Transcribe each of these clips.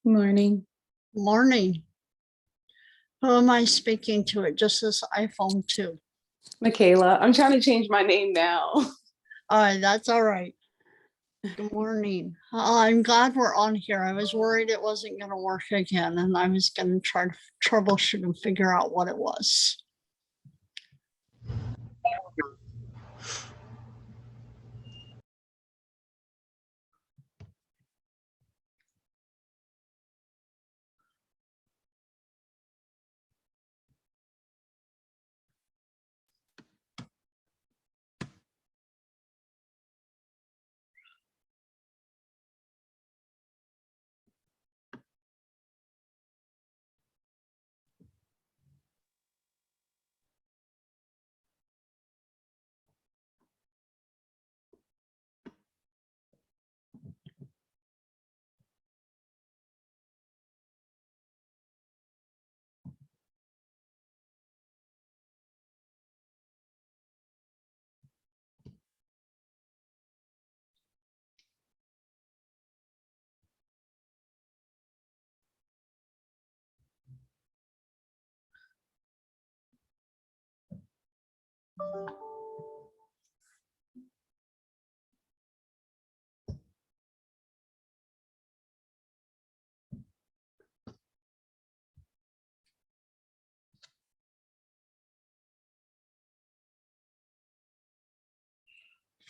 Morning. Morning. Who am I speaking to? It just says iPhone 2. Michaela. I'm trying to change my name now. All right, that's all right. Good morning. I'm glad we're on here. I was worried it wasn't going to work again, and I was going to try to troubleshoot and figure out what it was.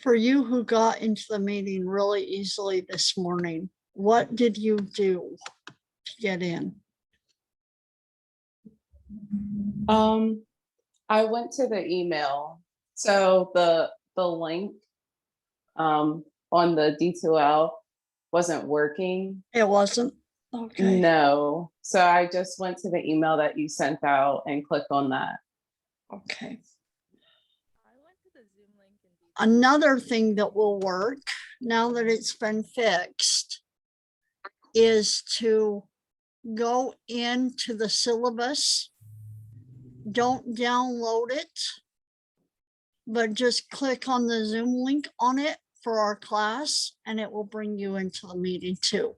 For you who got into the meeting really easily this morning, what did you do to get in? I went to the email. So the link on the D2L wasn't working. It wasn't? Okay. No. So I just went to the email that you sent out and clicked on that. Okay. Another thing that will work now that it's been fixed is to go into the syllabus. Don't download it, but just click on the Zoom link on it for our class, and it will bring you into the meeting too.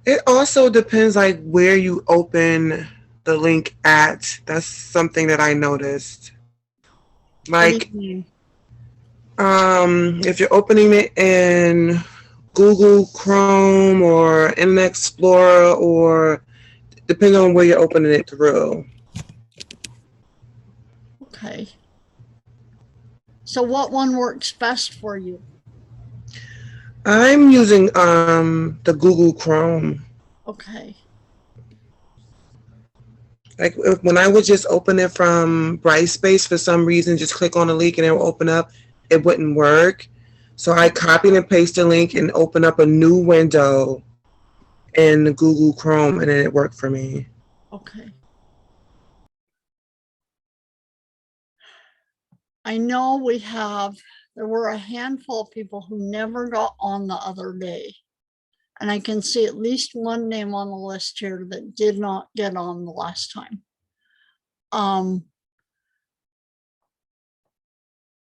It also depends like where you open the link at. That's something that I noticed. Like, if you're opening it in Google Chrome or Internet Explorer, or depending on where you're opening it through. Okay. So what one works best for you? I'm using the Google Chrome. Okay. Like when I would just open it from Brightspace, for some reason, just click on the link and it will open up, it wouldn't work. So I copied and pasted the link and open up a new window in Google Chrome, and then it worked for me. Okay. I know there were a handful of people who never got on the other day. And I can see at least one name on the list here that did not get on the last time.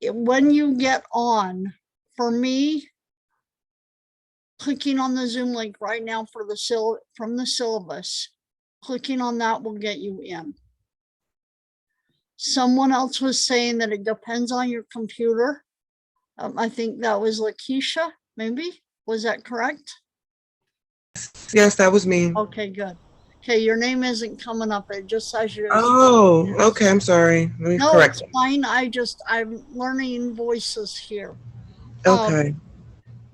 When you get on, for me, clicking on the Zoom link right now from the syllabus, clicking on that will get you in. Someone else was saying that it depends on your computer. I think that was Lakeisha. maybe? Was that correct? Yes, that was me. Okay, good. Okay, your name isn't coming up. It just says you. Oh, okay. I'm sorry. Let me No, correct it's it. fine. I'm learning voices here. Okay.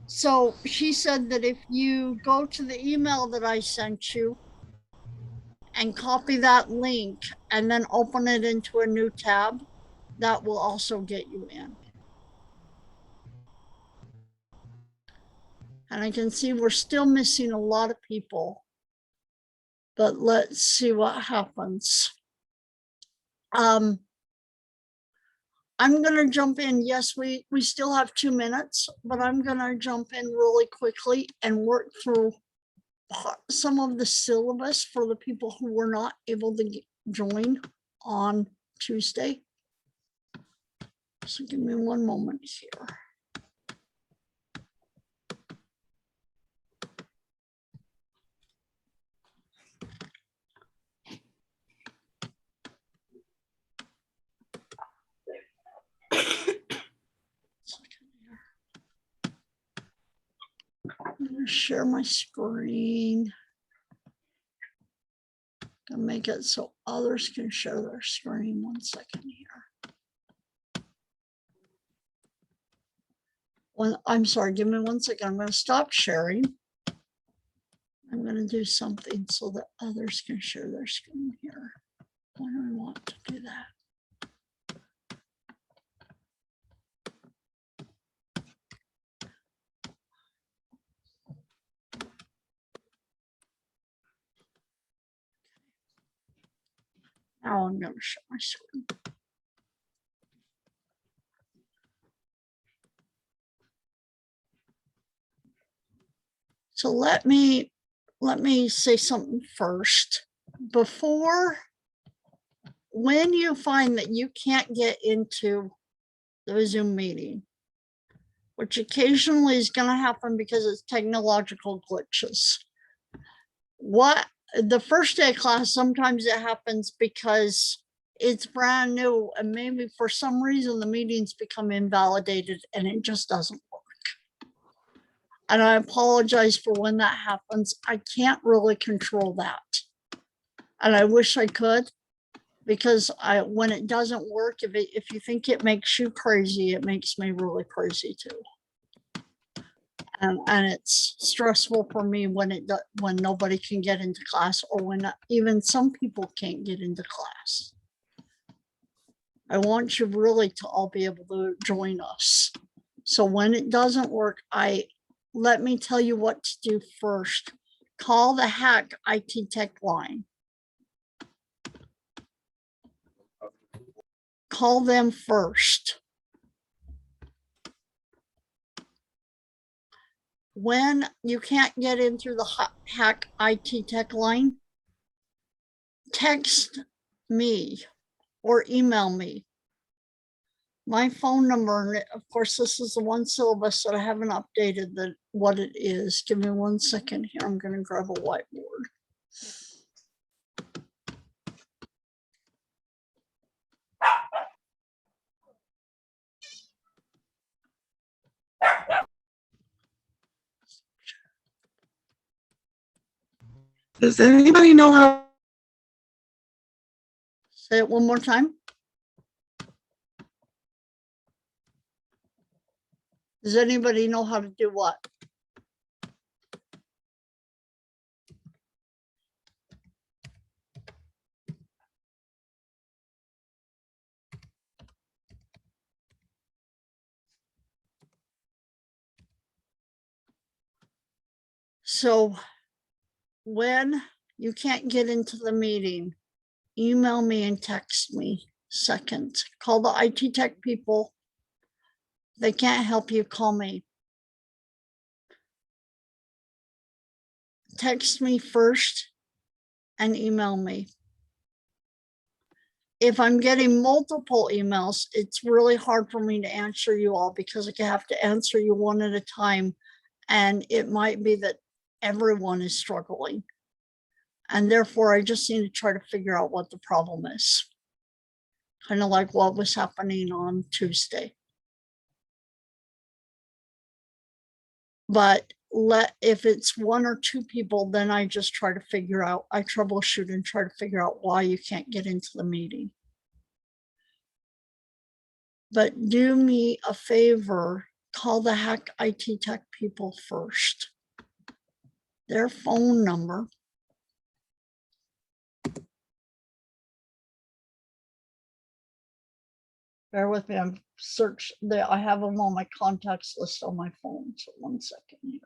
So she said that if you go to the email that I sent you and copy that link and then open it into a new tab, that will also get you in. And I can see we're still missing a lot of people, but let's see what happens. I'm gonna jump in. Yes, we still have 2 minutes, but I'm gonna jump in really quickly and work through some of the syllabus for the people who were not able to join on Tuesday. So give me one moment here. I'm gonna share my screen. Gonna make it so others can share their screen. 1 second here. I'm sorry, give me 1 second. I'm gonna stop sharing. I'm gonna do something so that others can share their screen here. Why do I want to do that? Now I'm gonna share my screen. So let me say something first. When you find that you can't get into the Zoom meeting, which occasionally is going to happen because it's technological glitches. The first day of class, sometimes it happens because it's brand new and maybe for some reason the meetings become invalidated and it just doesn't work. And I apologize for when that happens. I can't really control that. And I wish I could, because when it doesn't work, if you think it makes you crazy, it makes me really crazy too. And it's stressful for me when nobody can get into class, or when even some people can't get into class. I want you really to all be able to join us. So when it doesn't work, let me tell you what to do first. Call the Hack IT Tech line. Call them first. When you can't get in through the Hack IT Tech line, text me or email me. My phone number, of course, this is the one syllabus that I haven't updated what it is. Give me 1 second here. I'm going to grab a whiteboard. Does anybody know how? Say it one more time. Does anybody know how to do what? So when you can't get into the meeting, email me and text me second. Call the IT Tech people. They can't help you, call me. Text me first and email me. If I'm getting multiple emails, it's really hard for me to answer you all because I have to answer you one at a time. And it might be that everyone is struggling. And therefore, I just need to try to figure out what the problem is. Kind of like what was happening on Tuesday. But if it's one or two people, then I just try to figure out, I troubleshoot and try to figure out why you can't get into the meeting. But do me a favor, call the Hack IT Tech people first. Their phone number bear with me, I'm I have them on my contacts list on my phone, so 1 second here.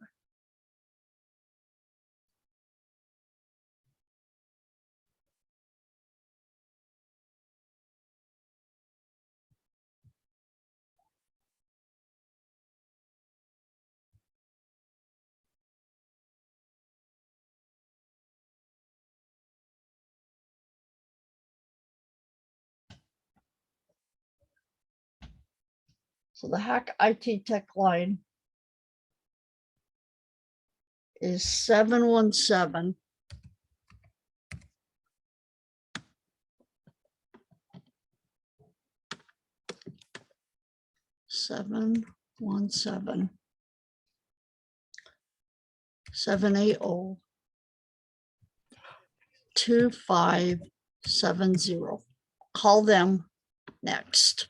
So the Hack IT Tech line is 717 717 780 2570. Call them next.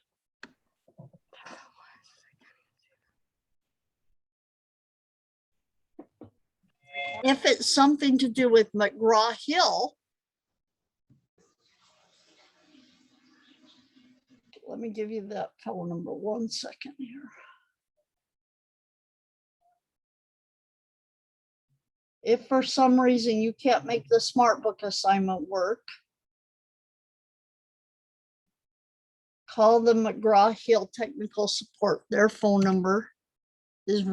If it's something to do with McGraw-Hill, let me give you that phone number 1 second here. If for some reason you can't make the SmartBook assignment work, call the McGraw-Hill technical support. Their phone number is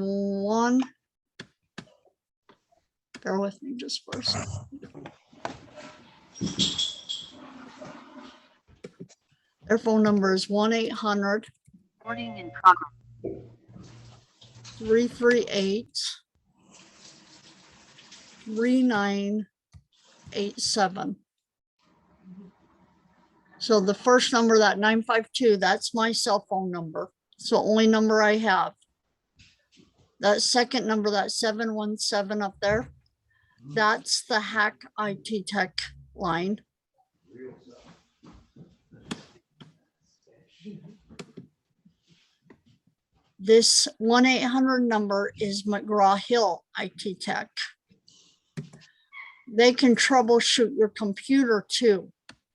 bear with me just for a second. Their phone number is 1-800 338 3987. So the first number, that 952, that's my cell phone number. It's the only number I have. That second number, that 717 up there, that's the Hack IT Tech line. This 1-800 number is McGraw-Hill IT Tech. They can troubleshoot your computer too.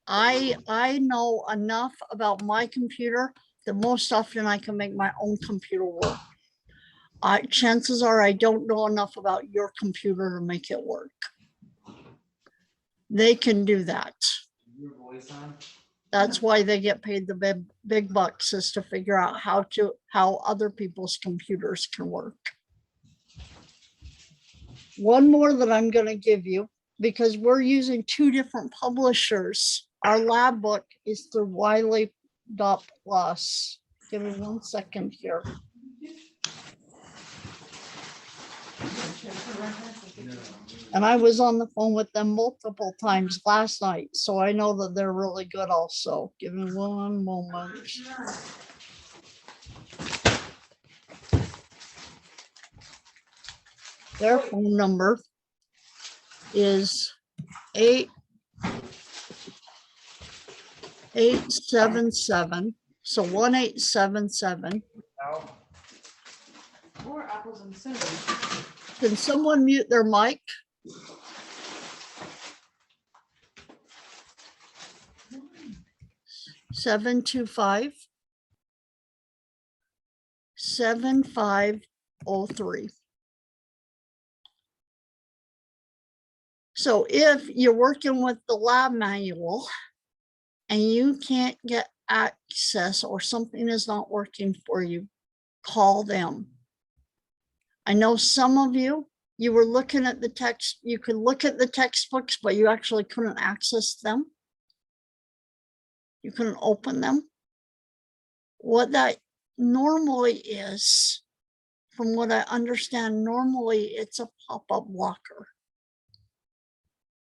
I know enough about my computer that most often I can make my own computer work. Chances are I don't know enough about your computer to make it work. They can do that. That's why they get paid the big bucks, is to figure out how other people's computers can work. One more that I'm going to give you, because we're using two different publishers. Our lab book is through Wiley.plus. Give me 1 second here. And I was on the phone with them multiple times last night, so I know that they're really good also. Give me 1 moment. Their phone number is 8877. So 1877. Or apples and cinnamon. Can someone mute their mic? Seven 7503. So if you're working with the lab manual and you can't get access or something is not working for you, call them. I know some of you were looking at the text, you could look at the textbooks, but you actually couldn't access them. You couldn't open them. What that normally is, from what I understand, normally it's a pop-up blocker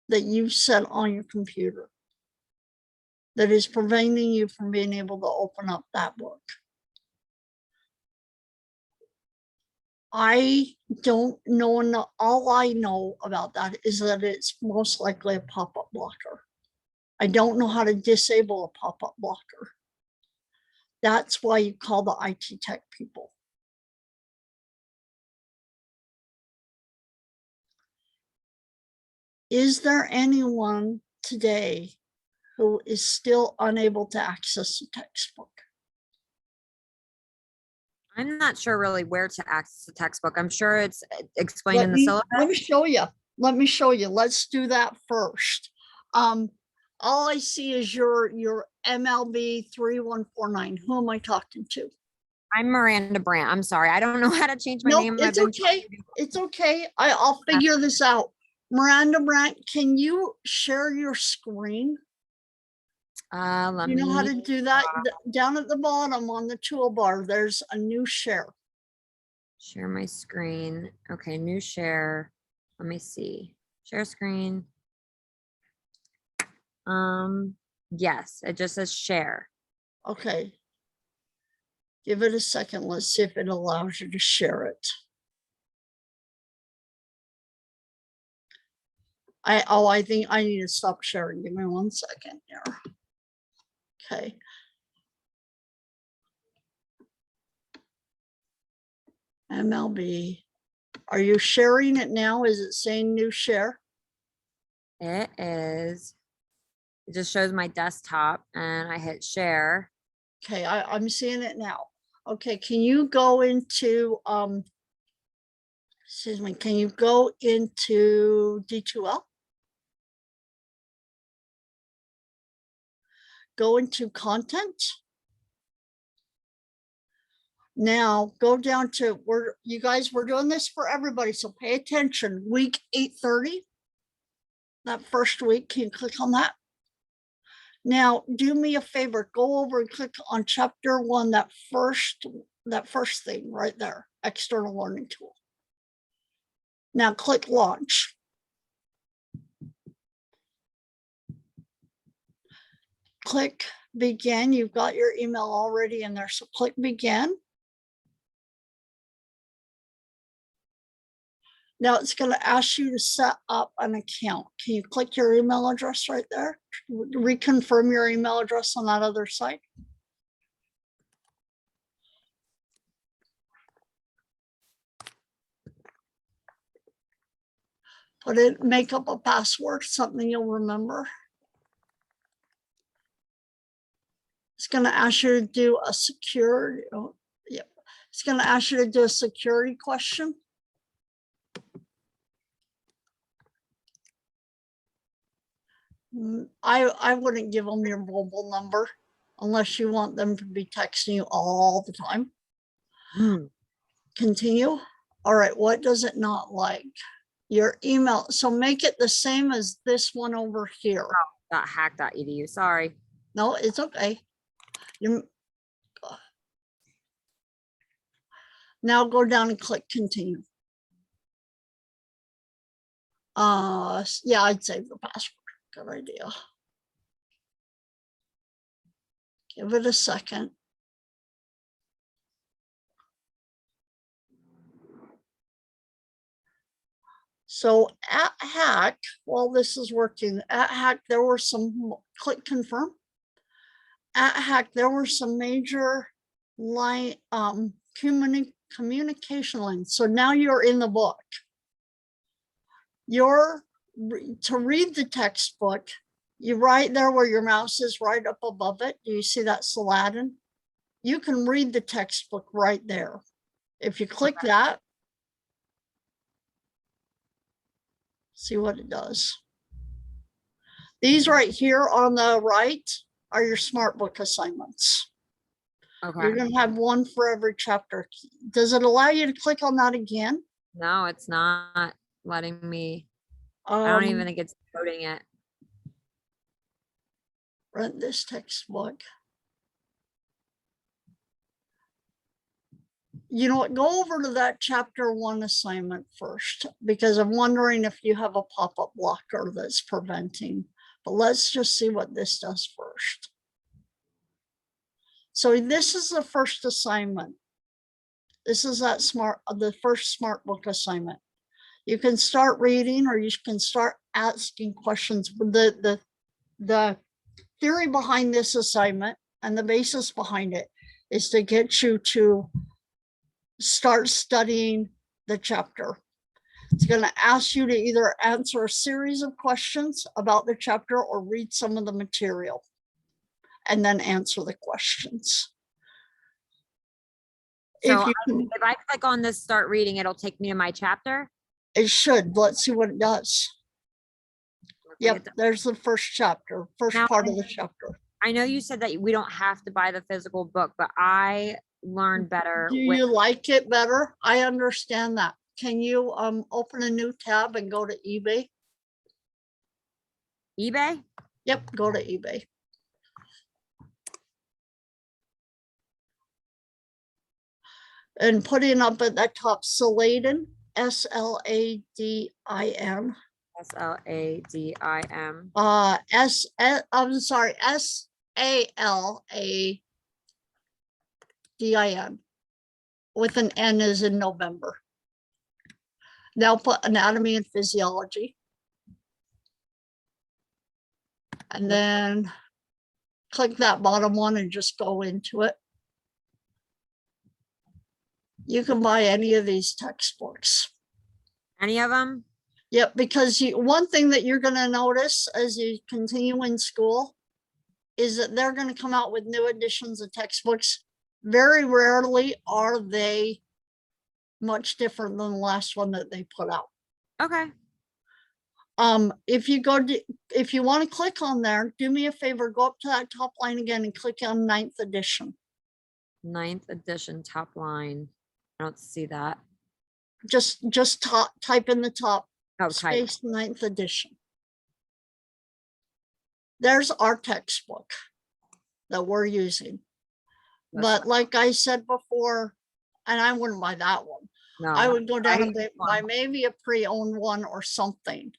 that you set on your computer that is preventing you from being able to open up that book. I don't know, all I know about that is that it's most likely a pop-up blocker. I don't know how to disable a pop-up blocker. That's why you call the IT tech people. Is there anyone today who is still unable to access the textbook? I'm not sure really where to access the textbook. I'm sure it's explained in the Let me syllabus. show you. Let me show you. Let's do that first. All I see is your MLB 3149. Who am I talking to? I'm Miranda Brandt. I'm sorry. I don't know how to change my No, name. it's okay. It's okay. I'll figure this out. Miranda Brandt, can you share your screen? Let You know how to me do that? Down at the bottom on the toolbar, there's a new share. share my screen. Okay, new share. Let me see. Share screen. Yes, it just says share. Okay. Give it a second. Let's see if it allows you to share it. I think I need to stop sharing. Give me 1 second here. Okay. MLB. Are you sharing it now? Is it saying new share? It is. It just shows my desktop and I hit share. Okay, I'm seeing it now. Okay, can you go into excuse me, can you go into D2L? Go into content. Now go down to we're doing this for everybody, so pay attention. Week 830. That first week, can you click on that? Now do me a favor, go over and click on chapter 1, that first thing right there, external learning tool. Now click launch. Click begin. You've got your email already in there, so click begin. Now it's going to ask you to set up an account. Can you click your email address right there? Reconfirm your email address on that other site. Put it, make up a password, something you'll remember. It's going to ask you to do a security. Oh, yep. It's going to ask you to do a security question. I wouldn't give them your mobile number unless you want them to be texting you all the time. Continue. All right, what does it not like? Your email. So make it the same as this one over here. .hack.edu. Sorry. No, it's okay. Now go down and click continue. Yeah, I'd save the password. Good idea. Give it a second. So at Hack, while this is working, at Hack, there were some, click confirm. At Hack, there were some major line communication lines. So now you're in the book. To read the textbook, you right there where your mouse is, right up above it. Do you see that Saladin? You can read the textbook right there. If you click that, see what it does. These right here on the right are your smart book assignments. Okay. You're going to have one for every chapter. Does it allow you to click on that again? No, it's not letting me. I don't even think it's loading it. Rent this textbook. You know what, go over to that chapter 1 assignment first, because I'm wondering if you have a pop-up blocker that's preventing, but let's just see what this does first. So this is the first assignment. This is that the first smart book assignment. You can start reading or you can start asking questions. The theory behind this assignment and the basis behind it is to get you to start studying the chapter. It's going to ask you to either answer a series of questions about the chapter or read some of the material and then answer the questions. So If you, if I click on this, start reading, it'll take me to my chapter. it should. Let's see what it does. Yep, there's the first chapter, first Now- part of the chapter. I know you said that we don't have to buy the physical book, but I learn better Do with you like it better? I understand that. Can you open a new tab and go to eBay? eBay. Yep, go to eBay. And putting up at that top, Saladin, S-L-A-D-I-N. SLADIM. I'm sorry, S-A-L-A-D-I-N with an N as in November. Now put anatomy and physiology. And then click that bottom one and just go into it. You can buy any of these textbooks. Any of them? Yep, because one thing that you're going to notice as you continue in school is that they're going to come out with new editions of textbooks. Very rarely are they much different than the last one that they put out. Okay. If you want to click on there, do me a favor, go up to that top line again and click on 9th edition. 9th edition top line. I don't see that. Just type in the top Oh, type. space 9th edition. There's our textbook that we're using. That's But like I said before, and I wouldn't buy that one. No. I would go down and hate buy one. maybe a pre-owned one or something.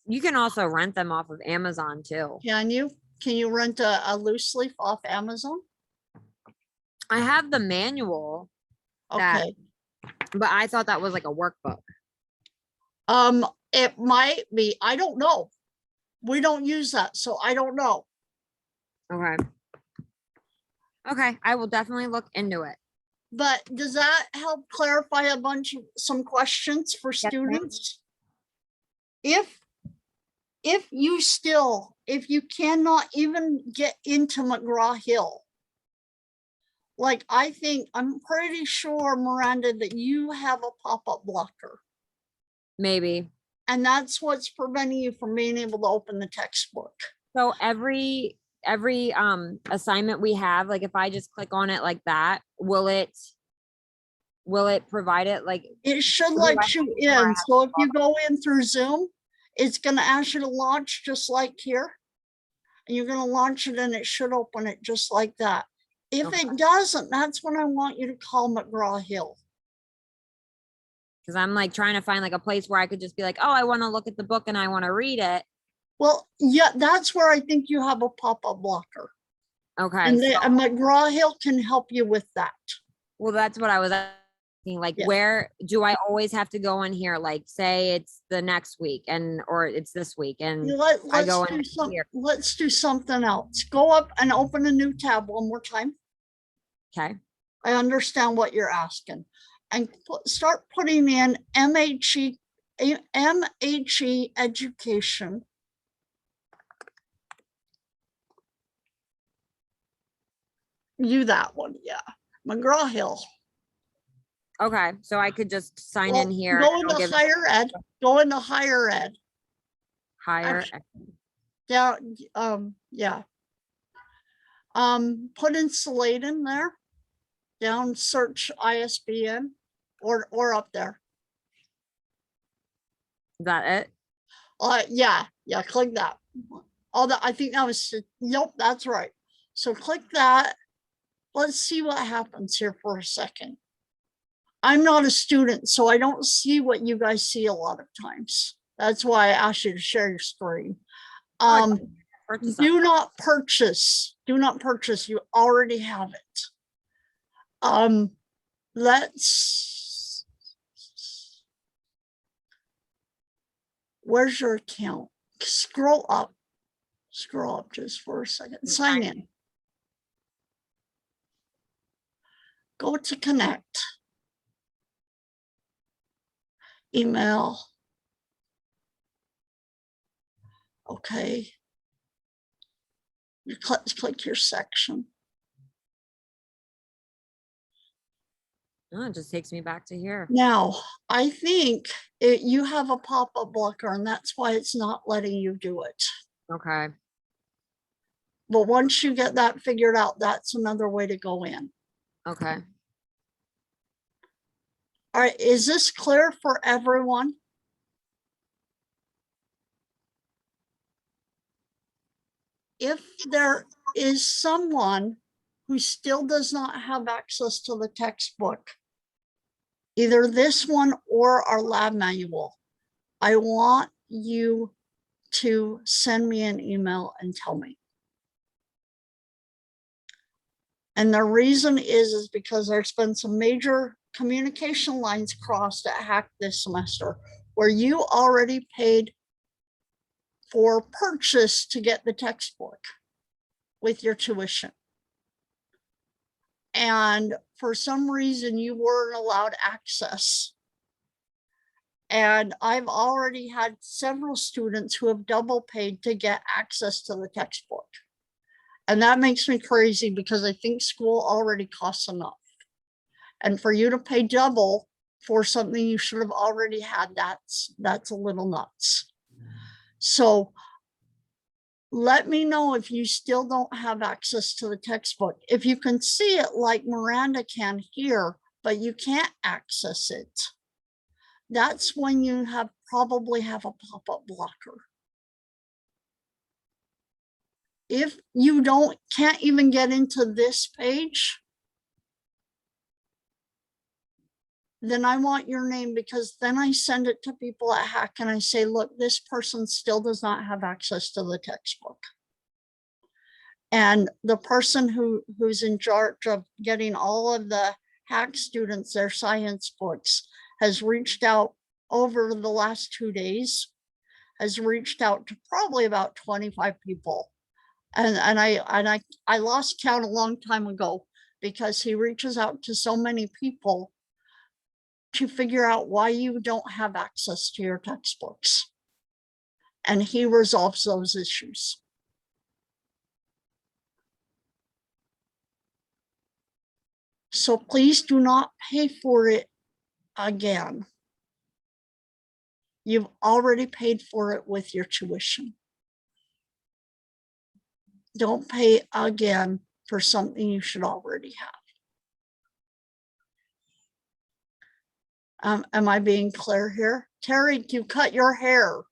You can also rent them off of Amazon too. Can you? Can you rent a loose leaf off Amazon? I have the manual, That- Okay. but I thought that was like a workbook. It might be. I don't know. We don't use that, so I don't know. Okay. Okay, I will definitely look into it. But does that help clarify some questions for Yes, ma'am. students? If you cannot even get into McGraw-Hill, like I'm pretty sure, Miranda, that you have a pop-up blocker. Maybe. And that's what's preventing you from being able to open the textbook. So every assignment we have, like if I just click on it like that, will it provide it like It should do let I you have to have in. So if you go in through Zoom, it's going to ask you to launch just like here. And you're going to launch it and it should open it just like that. If Okay. it doesn't, that's when I want you to call McGraw-Hill. because I'm like trying to find like a place where I could just be like, oh, I want to look at the book and I want to read it. Well, yeah, that's where I think you have a pop-up blocker. Okay. And so- McGraw-Hill can help you with that. well, that's what I was asking. Like, Yeah. where do I always have to go in here? Like, say it's the next week or it's this week and I go in here. Let's do something else. Go up and open a new tab one more time. Okay. I understand what you're asking. And start putting in MHE education. You that one, yeah. McGraw-Hill. Okay. So I could just sign Well, in here. Go and it'll into give higher ed. Go into higher ed. higher. Actually- Down, yeah. Put in Slate in there. Down, search ISBN or up there. Is that it? Yeah, click that. Although I think that was, nope, that's right. So click that. Let's see what happens here for a second. I'm not a student, so I don't see what you guys see a lot of times. That's why I asked you to share your screen. Purchase Do not purchase. Do not purchase. You already have it. Let's. Where's your account? Scroll up. Scroll up just for a second. Sign in. Go to connect. Email. Okay. You click your section. Oh, it just takes me back to here. Now, I think you have a pop-up blocker, and that's why it's not letting you do it. Okay. But once you get that figured out, that's another way to go in. Okay. All right, is this clear for everyone? If there is someone who still does not have access to the textbook, either this one or our lab manual, I want you to send me an email and tell me. And the reason is because there's been some major communication lines crossed at HAC this semester where you already paid for purchase to get the textbook with your tuition. And for some reason you weren't allowed access. And I've already had several students who have double paid to get access to the textbook. And that makes me crazy because I think school already costs enough. And for you to pay double for something you should have already had, that's a little nuts. So let me know if you still don't have access to the textbook. If you can see it like Miranda can here, but you can't access it, that's when you probably have a pop-up blocker. If you can't even get into this page, then I want your name, because then I send it to people at HAC and I say, look, this person still does not have access to the textbook. And the person who's in charge of getting all of the HAC students their science books has reached out over the last 2 days, has reached out to probably about 25 people. And I lost count a long time ago because he reaches out to so many people to figure out why you don't have access to your textbooks. And he resolves those issues. So please do not pay for it again. You've already paid for it with your tuition. Don't pay again for something you should already have. Am I being clear here? Terry, you cut your hair.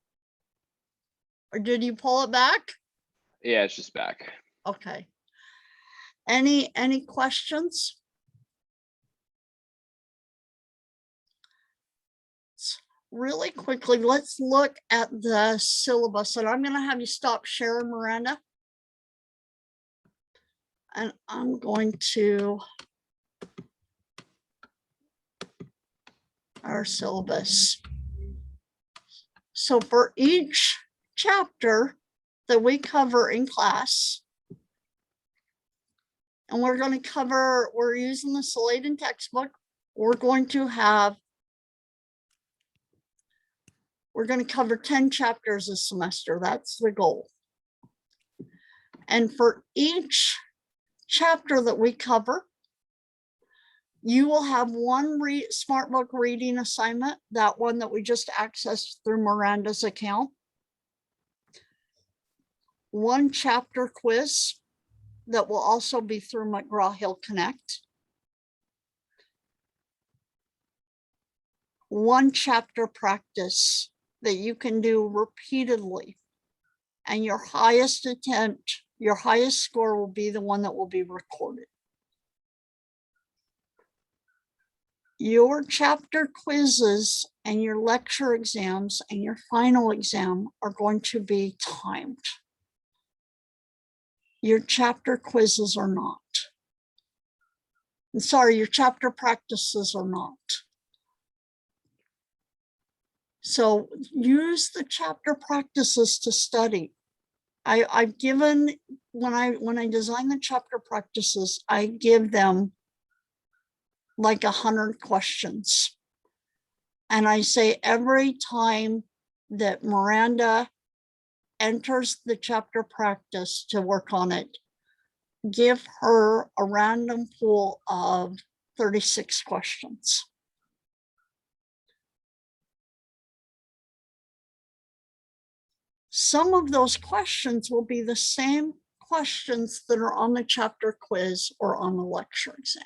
Or did you pull it back? Yeah, it's just back. Okay. Any questions? Really quickly, let's look at the syllabus, and I'm going to have you stop sharing, Miranda. And I'm going to our syllabus. So for each chapter that we cover in class, and we're using the Sladen textbook, we're going to cover 10 chapters this semester. That's the goal. And for each chapter that we cover, you will have one smart book reading assignment, that one that we just accessed through Miranda's account. One chapter quiz that will also be through McGraw-Hill Connect. One chapter practice that you can do repeatedly. And your highest attempt, your highest score will be the one that will be recorded. your chapter quizzes and your lecture exams and your final exam are going to be timed. Your chapter quizzes are not. Sorry, your chapter practices are not. So use the chapter practices to study. I've given, when I design the chapter practices, I give them like 100 questions. And I say every time that Miranda enters the chapter practice to work on it, give her a random pool of 36 questions. Some of those questions will be the same questions that are on the chapter quiz or on the lecture exam.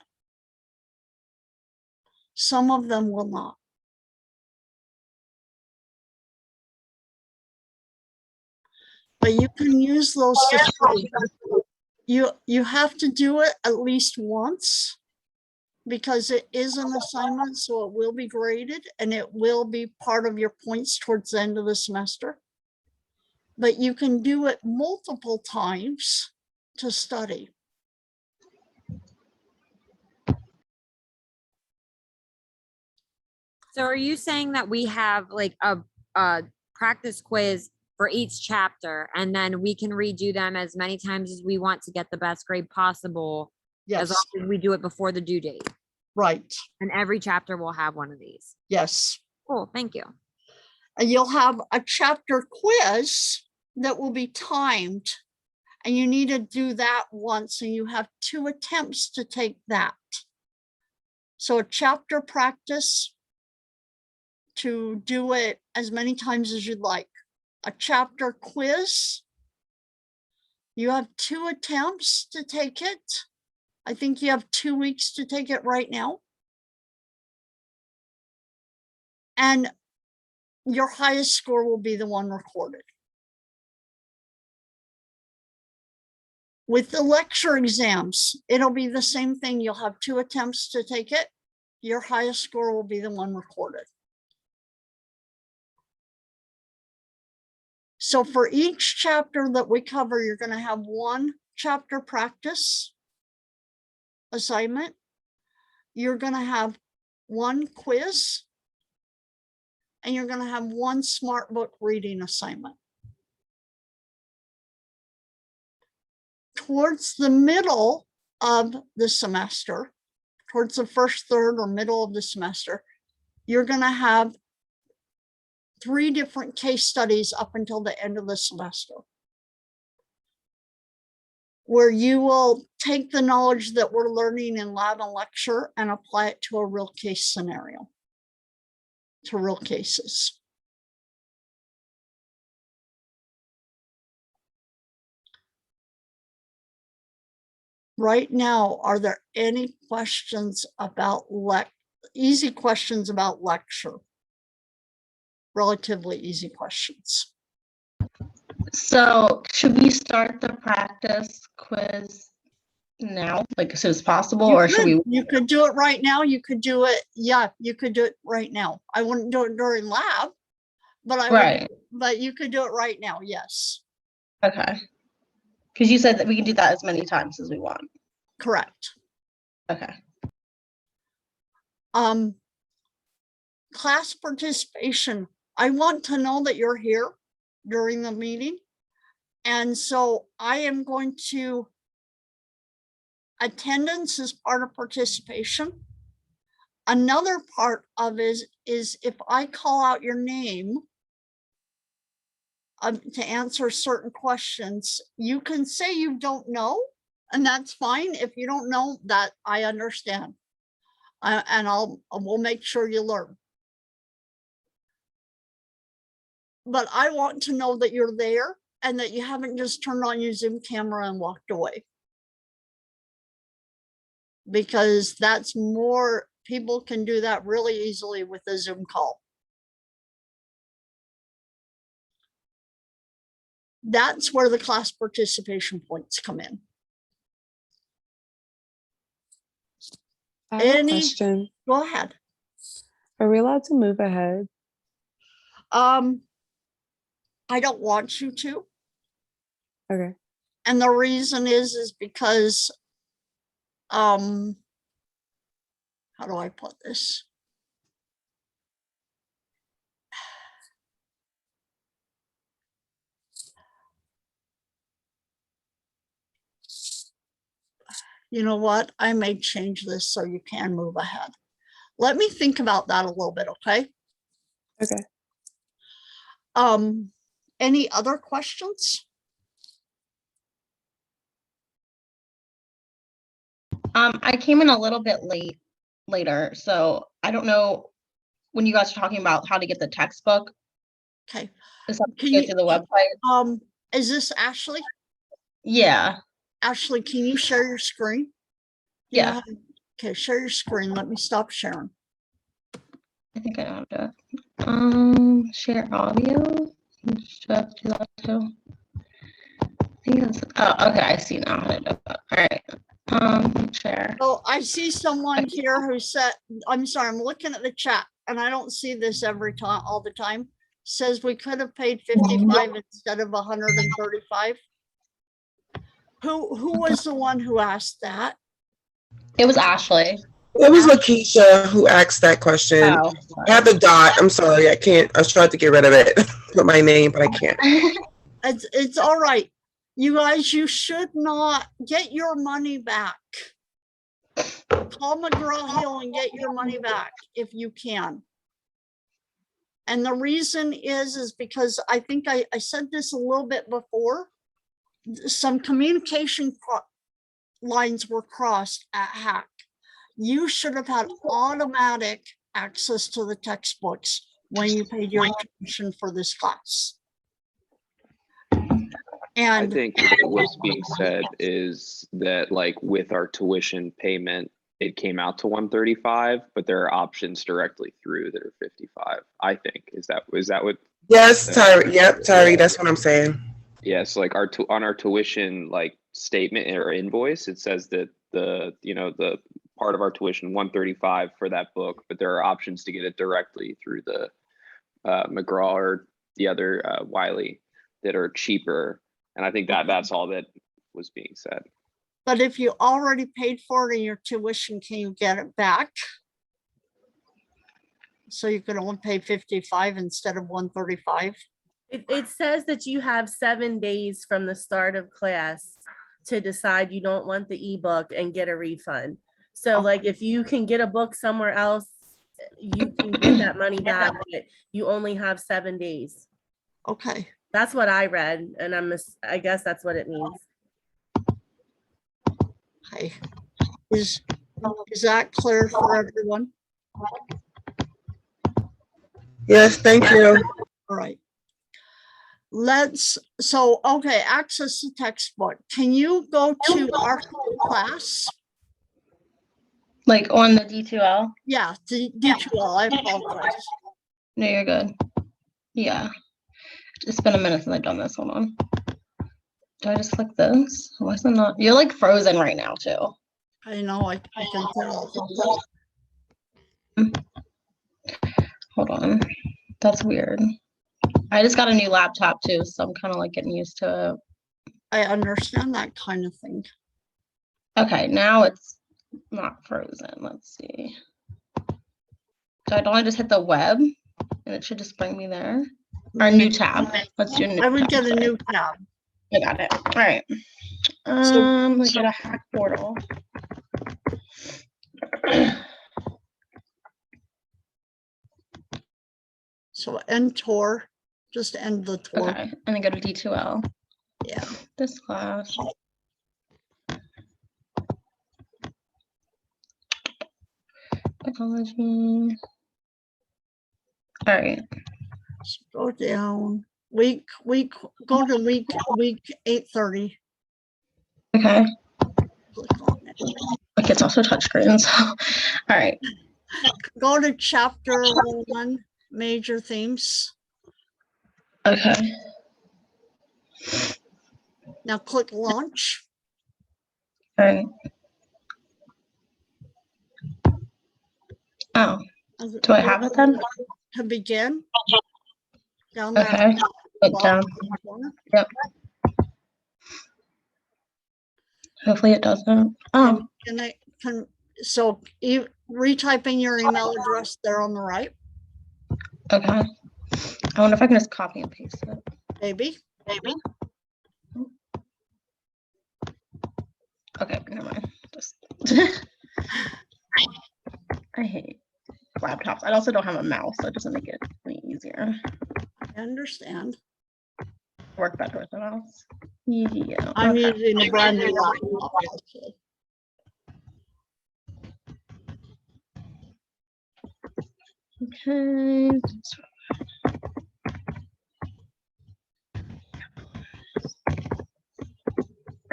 Some of them will not. But you can use those to study. You have to do it at least once because it is an assignment, so it will be graded and it will be part of your points towards the end of the semester. But you can do it multiple times to study. So are you saying that we have like a practice quiz for each chapter and then we can redo them as many times as we want to get the best grade possible? As Yes, long as we do it before the due date. right. And every chapter will have one of these. Yes. Cool, thank you. And you'll have a chapter quiz that will be timed. And you need to do that once, and you have 2 attempts to take that. So a chapter practice to do it as many times as you'd like. A chapter quiz, you have 2 attempts to take it. I think you have 2 weeks to take it right now. And your highest score will be the one recorded. With the lecture exams, it'll be the same thing. You'll have 2 attempts to take it. Your highest score will be the one recorded. So for each chapter that we cover, you're going to have 1 chapter practice assignment. You're going to have 1 quiz. And you're going to have 1 smart book reading assignment. Towards the middle of the semester, towards the first third or middle of the semester, you're going to have 3 different case studies up until the end of the semester, where you will take the knowledge that we're learning in lab and lecture and apply it to a real case scenario, to real cases. Right now, are there any questions about easy questions about lecture? Relatively easy questions. So should we start the practice quiz now, like as soon as possible, or should we? You could do it right now. You could do it. Yeah, you could do it right now. I wouldn't do it during lab, but but you could do it right now. Yes. Okay. Because you said that we can do that as many times as we want. Correct. Okay. Class participation. I want to know that you're here during the meeting. And so I am going to, attendance is part of participation. Another part of it is if I call out your name to answer certain questions, you can say you don't know, and that's fine. If you don't know that, I understand. And we'll make sure you learn. But I want to know that you're there and that you haven't just turned on your Zoom camera and walked away. Because that's more, people can do that really easily with a Zoom call. That's where the class participation points come in. I have a Any- question. Go ahead. Are we allowed to move ahead? I don't want you to. Okay. And the reason is because, how do I put this? You know what? I may change this so you can move ahead. Let me think about that a little bit, okay? Okay. Any other questions? I came in a little bit later, so I don't know when you guys are talking about how to get the textbook. Okay. Is that Can go you- to the website? Is this Ashley? Yeah, Ashley, can you share your screen? You know yeah. how- Okay, share your screen. Let me stop sharing. I think I know how to. Share audio. Should I do that too? I think it's, oh, okay. I see now how to do that. All right. Share. Oh, I see someone here who said, I'm sorry, I'm looking at the chat and I don't see this every time, all the time. Says we could have paid 55 instead of 135. Who was the one who asked that? It was Ashley. It was Lakeisha who asked that question. Oh. I have the dot. I'm sorry. I can't. I was trying to get rid of it. Put my name, but I can't. It's all right. You guys, you should not get your money back. Call McGraw-Hill and get your money back if you can. And the reason is because I think I said this a little bit before. Some communication lines were crossed at Hack. You should have had automatic access to the textbooks when you paid your tuition for this class. I And think what's being said is that like with our tuition payment, it came out to 135, but there are options directly through that are 55. I think is that what? Yes, Tyree. Yep, Tyree. That's what I'm saying. Yes, like on our tuition like statement or invoice, it says that the part of our tuition 135 for that book, but there are options to get it directly through the McGraw or the other Wiley that are cheaper. And I think that that's all that was being said. but if you already paid for it in your tuition, can you get it back? So you can only pay 55 instead of 135? It says that you have 7 days from the start of class to decide you don't want the ebook and get a refund. So like if you can get a book somewhere else, you can get that money back, but you only have 7 days. Okay, That's what I read, and I guess that's what it means. okay. Is that clear for everyone? Yes, thank you. All right. Okay, access to textbook. Can you go to our class? Like on the D2L? Yeah, D2L, I apologize. No, you're good. Yeah. It's been a minute since I've done this. Hold on. Do I just click this? Why is it not? You're like frozen right now too. I know, I can tell. Hold on. That's weird. I just got a new laptop too, so I'm kind of like getting used to it. I understand that kind of thing. Okay, now it's not frozen. Let's see. So don't I just hit the web and it should just bring me there? Or new tab. Let's do a new I would tab, get a sorry. new tab. I got it. All right. Let's get a hack portal. So end tour, just end the tour. Okay, and then go to D2L. Yeah. This class. Technology. All right. Go down. Go to week 830. Okay. Click on it. Like it's also touchscreen. So, all right. Go to chapter 1, major themes. Okay. Now click launch. All right. Oh, Do I have it then? To begin. Down there. Okay. Look down. Corner. Hopefully it doesn't. Oh, So retyping your email address there on the right, okay. I wonder if I can just copy and paste it. maybe. Okay, never mind. Just I hate laptops. I also don't have a mouse, so it doesn't make it any easier. I understand. Work better with a mouse. Yeah. I'm okay. using a brand new laptop. Actually. Okay.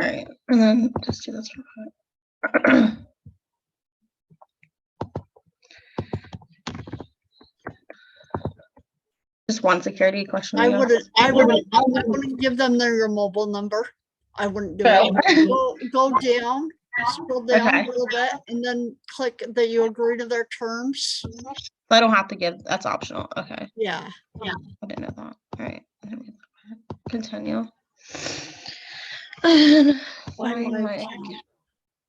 All right, and then just do this real quick. Just one security question. I guess. wouldn't give them your mobile number. I wouldn't do it. Go down, scroll down Okay. a little bit, and then click that you agree to their terms. So I don't have to give. That's optional. Okay. Yeah. I didn't know that. All right. Continue. And find my account.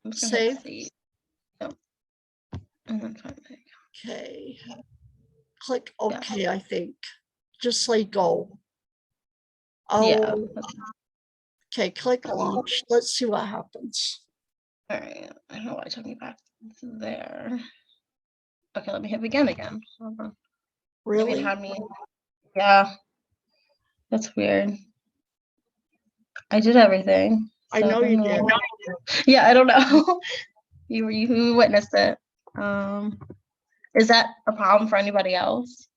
I'm just gonna hit Save. save. Yep. And then find my account. Okay. Click OK, I think. Just say go. Oh, Yeah. okay. Click launch. Let's see what happens. All right. I don't know why it took me back there. Okay, let me hit begin again. Hold on. Maybe it Really? had me. Yeah. That's weird. I did everything. I know you did. Yeah, I don't know. you witnessed it. Is that a problem for anybody else?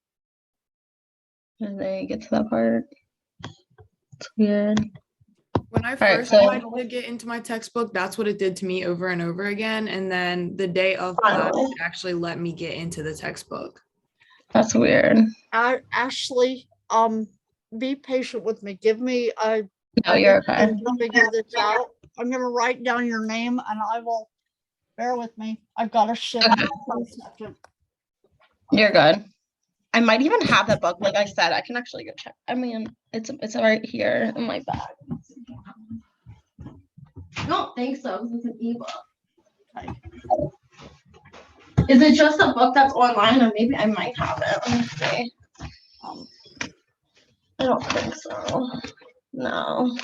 Did they get to that part? It's weird. When I right, first so- tried to get into my textbook, that's what it did to me over and over again. And then the day of class, Finally. it actually let me get into the textbook. That's weird. Ashley, be patient with me. Give me a No, you're okay. to figure this out. I'm gonna write down your name and I will bear with me. I've got to shift Okay. for a second. You're good. I might even have that book. Like I said, I can actually go check. I mean, it's right here in my bag. I don't think so, because it's an ebook. Okay. Is it just a book that's online, or maybe I might have it? Let me see. I don't think so. No.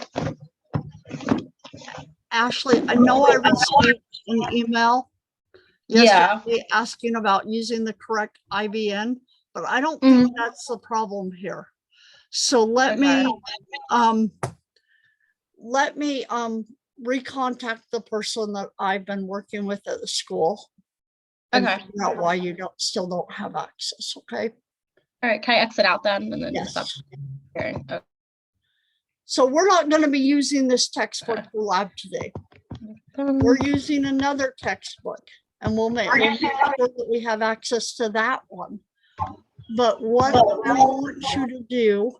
Ashley, I know I received an email yesterday asking about using the correct IBN, but I don't think that's the problem here. So let me recontact the person that I've been working with at the school and Okay. figure out why you still don't have access. Okay. All right. Can I exit out then and then Yes. stop sharing? Okay. So we're not going to be using this textbook for lab today. We're using another textbook, and we'll make sure that we have access to that one. But what I want you to do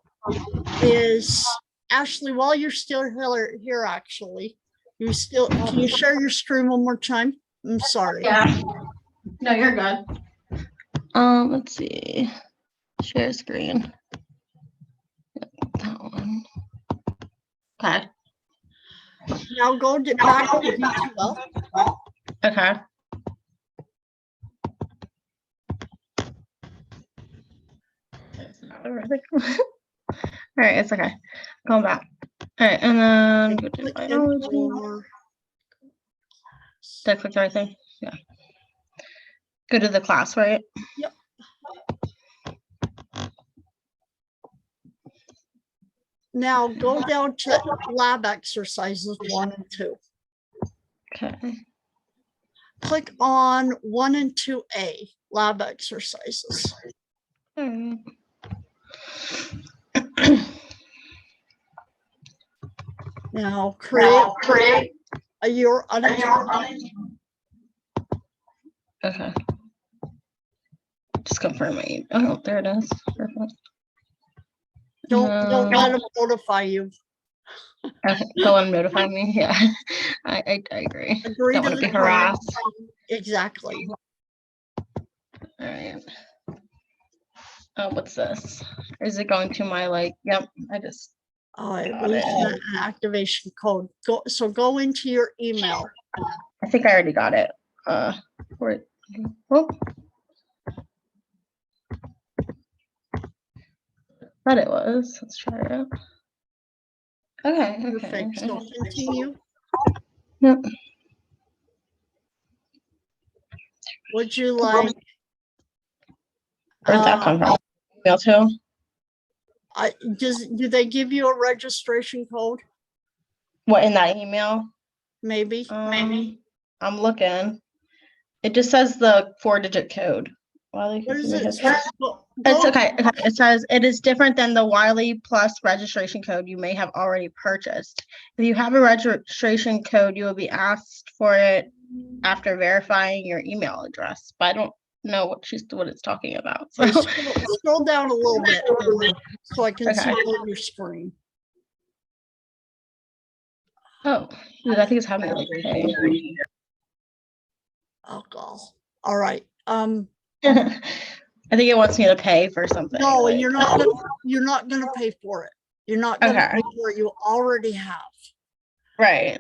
is, Ashley, while you're still here, actually, can you share your screen one more time? I'm sorry. Yeah. No, you're good. Let's see. Share screen. That one. Okay. Now go back to B2L. Okay. All right, it's okay. Going back. All right, and then go to Click biology. into- Did I click the right thing? Yeah. Go to the class, right? Yep. Now go down to lab exercises 1 and 2. Okay. Click on 1 and 2A, lab exercises. All right. Now create your unassigned. Okay. Just confirm my email. Oh, there it is. Perfect. Don't let them notify you. Okay, go and notify me. Yeah, I agree. Agree Don't to want to the be harassed. terms. Exactly. All right. Oh, what's this? Is it going to my like, yep, I just, All right, Got we it. sent an activation code. Go into your email. I think I already got it. Where, oh. Thought it was. Let's try it out. Okay, okay. Perfect. So continue. Yep. Would you like? Where'd that come from? Email too? Do they give you a registration code? What, in that email? Maybe. I'm looking. It just says the 4-digit code. Wiley What is Consumer it? History. Go- It's go- okay. It says it is different than the Wiley Plus registration code you may have already purchased. If you have a registration code, you will be asked for it after verifying your email address. But I don't know what it's talking about. So Okay, scroll down a little bit so I can see Okay. on your screen. oh, dude, I think it's having me like pay. Oh, God. All right. I think it wants me to pay for something. No, like- you're not gonna pay for it. You're not gonna Okay. pay for it. You already have. Right.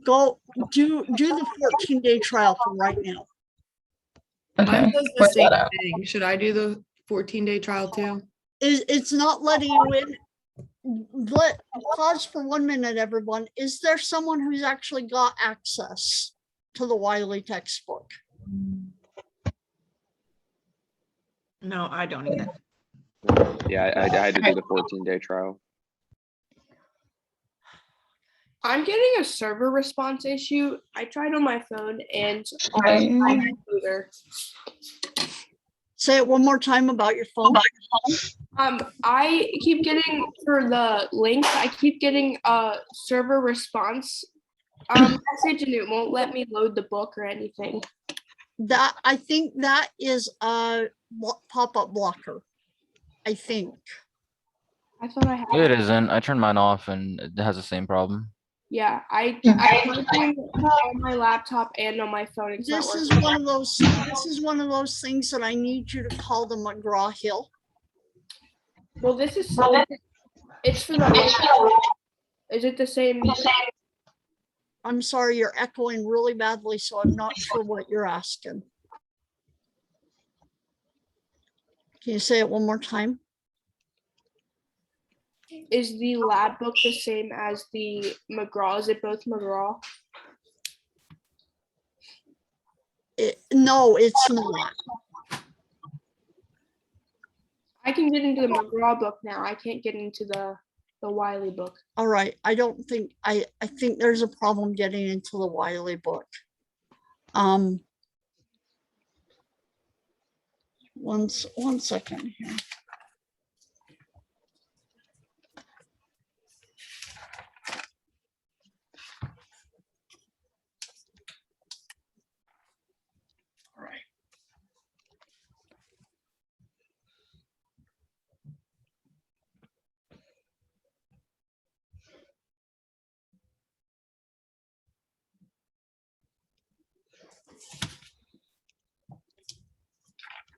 Go do the 14-day trial for right now. Mine Okay. says the Where's same that at? thing. Should I do the 14-day trial too? It's not letting you in. Pause for 1 minute, everyone. Is there someone who's actually got access to the Wiley textbook? No, I don't either. Yeah, I had to do the 14-day trial. I'm getting a server response issue. I tried on my phone and Right. on my computer. Say it one more time about your phone. I keep getting for the links. I keep getting a server response message, and it won't let me load the book or anything. That I think that is a pop-up blocker. I think. I thought I had. It isn't. I turned mine off and it has the same problem. Yeah, I tried doing it on my laptop and on my phone. It's not This is working. one of those. This is one of those things that I need you to call the McGraw-Hill. Well, this is it's for the. Is it the same? I'm sorry, you're echoing really badly, so I'm not sure what you're asking. Can you say it one more time? Is the lab book the same as the McGraw? Is it both McGraw? No, it's not. I can get into the McGraw book now. I can't get into the Wiley book. All right, I don't think, I think there's a problem getting into the Wiley book. One second here. All right.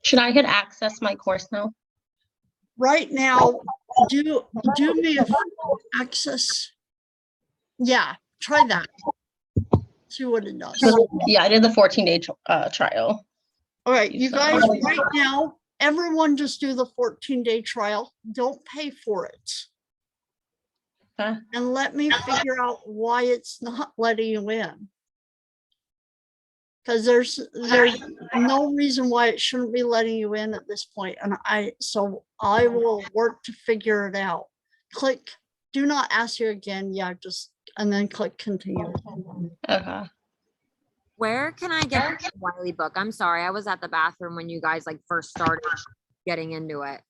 Should I hit access my course now? Right now, do me a access. Yeah, try that. See what it does. Yeah, I did the 14-day trial. All right, you So- guys, right now, everyone just do the 14-day trial. Don't pay for it. Okay. And let me figure out why it's not letting you in. Because there's no reason why it shouldn't be letting you in at this point. And so I will work to figure it out. Click, do not ask you again. Yeah, and then click continue. Okay. Where can I get the Wiley book? I'm sorry, I was at the bathroom when you guys like first started getting into it.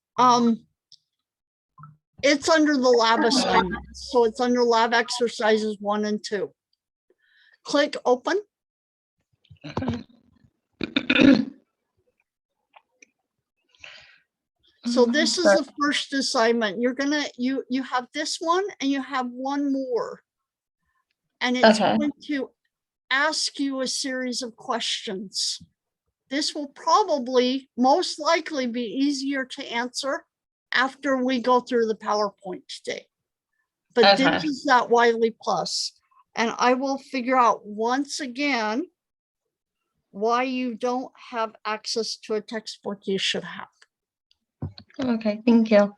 It's under the lab assignments. So it's under lab exercises 1 and 2. Click open. So this is the first assignment. You're gonna, you have this one and you have one more. And it's Okay. going to ask you a series of questions. this will probably most likely be easier to answer after we go through the PowerPoint today. But this Okay. is that Wiley Plus, and I will figure out once again why you don't have access to a textbook you should have. Okay, thank you.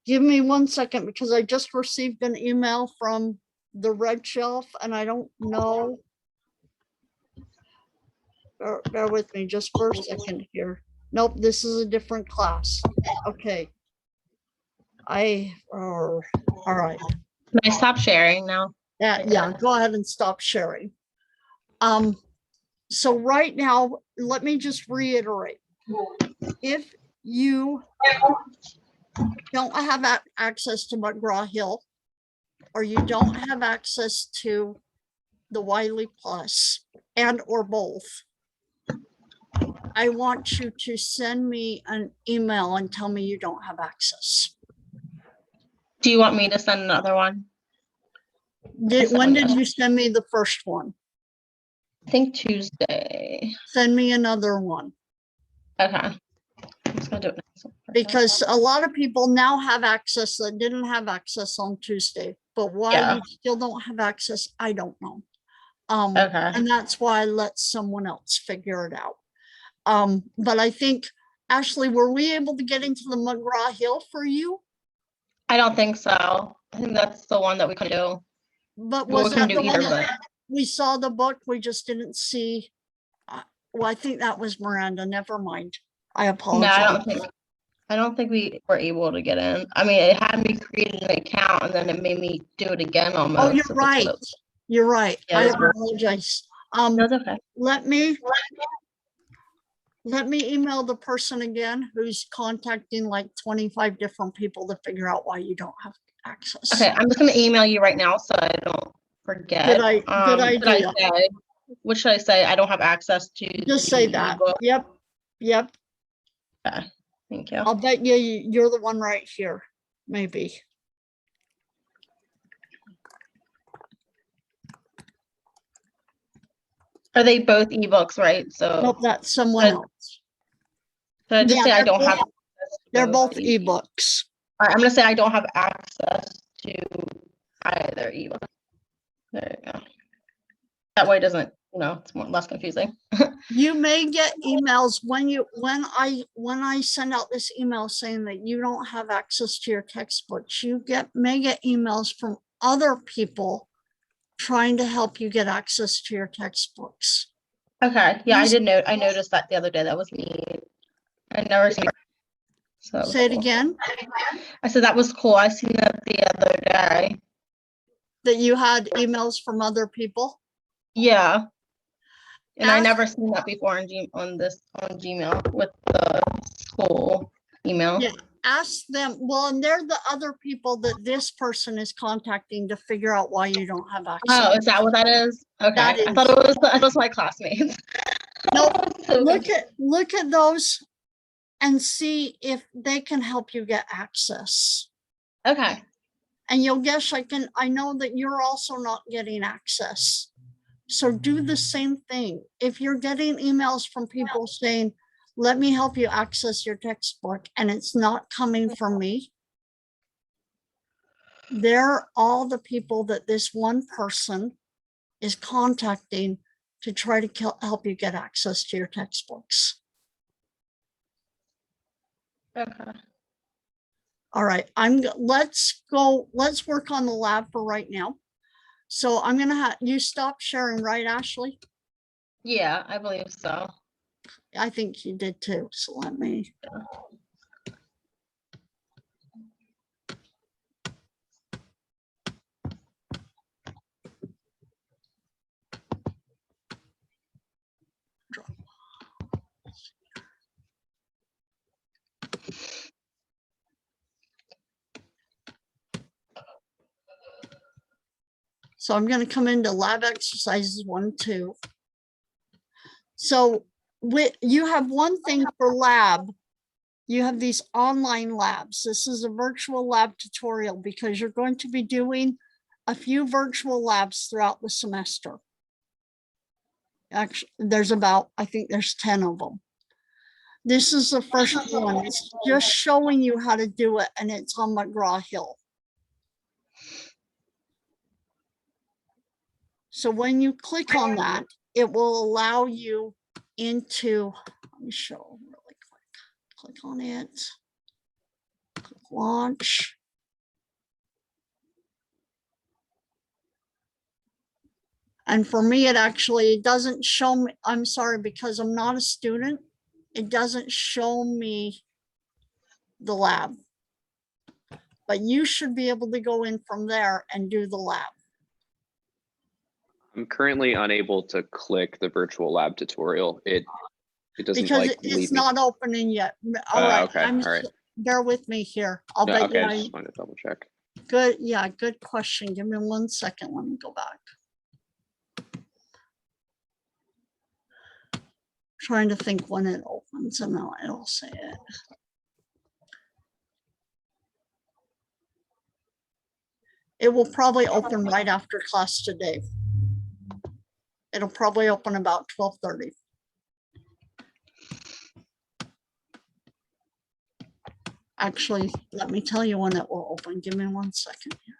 Give me 1 second because I just received an email from the Red Shelf and I don't know. Bear with me just for a second here. Nope, this is a different class. Okay. All right. Can I stop sharing now? Yeah, go ahead and stop sharing. So right now, let me just reiterate. If you don't have access to McGraw-Hill, or you don't have access to the Wiley Plus and or both, I want you to send me an email and tell me you don't have access. Do you want me to send another one? When did you send me the first one? I think Tuesday. Send me another one. Okay. I'm just gonna do it now. Because a lot of people now have access that didn't have access on Tuesday, but why Yeah. you still don't have access, I don't know. Okay. And that's why I let someone else figure it out. But I think, Ashley, were we able to get into the McGraw-Hill for you? I don't think so. I think that's the one that we can do. But Well, was we can that do the one either, that we saw the book, we just didn't see? Well, I think that was Miranda, never mind. I No, apologize. I don't think we were able to get in. I mean, it had me create an account and then it made me do it again almost. Oh, you're so that's what right. it was. You're right. Yeah, I it was weird. apologize. No, it's okay. Let me email the person again who's contacting like 25 different people to figure out why you don't have access. Okay, I'm just gonna email you right now so I don't forget. Good idea. What should I say? I don't have access to. Just say the that. ebook? Yep. Okay, thank you. I'll bet you're the one right here, maybe. Are they both ebooks, right? So Nope, that's someone Should- else. should I just Yeah, say I they're don't both- have access to They're both the- ebooks. All right, I'm gonna say I don't have access to either ebook. There you go. That way it doesn't, it's less confusing. You may get emails when I send out this email saying that you don't have access to your textbooks, you may get emails from other people trying to help you get access to your textbooks. Okay, yeah, I noticed that the other day. That was me. I never seen. So Say it again. I said that was cool. I seen that the other day. That you had emails from other people? Yeah. And I Ask- never seen that before on Gmail with the school email. Yeah, ask them. Well, and they're the other people that this person is contacting to figure out why you don't have access. Oh, is that what that is? Okay. That I thought it was my classmates. Nope. Look at those and see if they can help you get access. Okay. And you'll guess I know that you're also not getting access. So do the same thing. If you're getting emails from people saying, let me help you access your textbook, and it's not coming from me, they're all the people that this one person is contacting to try to help you get access to your textbooks. Okay. All right, let's work on the lab for right now. So I'm gonna have you stop sharing, right, Ashley? Yeah, I believe so. I think you did too. So let me. So I'm going to come into lab exercises 1, 2. So you have one thing for lab. You have these online labs. This is a virtual lab tutorial because you're going to be doing a few virtual labs throughout the semester. Actually, there's about, I think there's 10 of them. This is the first one. It's just showing you how to do it, and it's on McGraw-Hill. So when you click on that, it will allow you into, let me show really quick. Click on it. Click launch. And for me, it doesn't show me, I'm sorry, because I'm not a student, it doesn't show me the lab. But you should be able to go in from there and do the lab. I'm currently unable to click the virtual lab tutorial. It doesn't Because like it's lead me. not opening yet. All right, Okay, all right. bear with me here. I'll No, bet okay, you I just wanted to double check. good, yeah, good question. Give me 1 second. Let me go back. Trying to think when it opens, and now it'll say it. It will probably open right after class today. It'll probably open about 12:30. Actually, let me tell you when it will open. Give me 1 second here.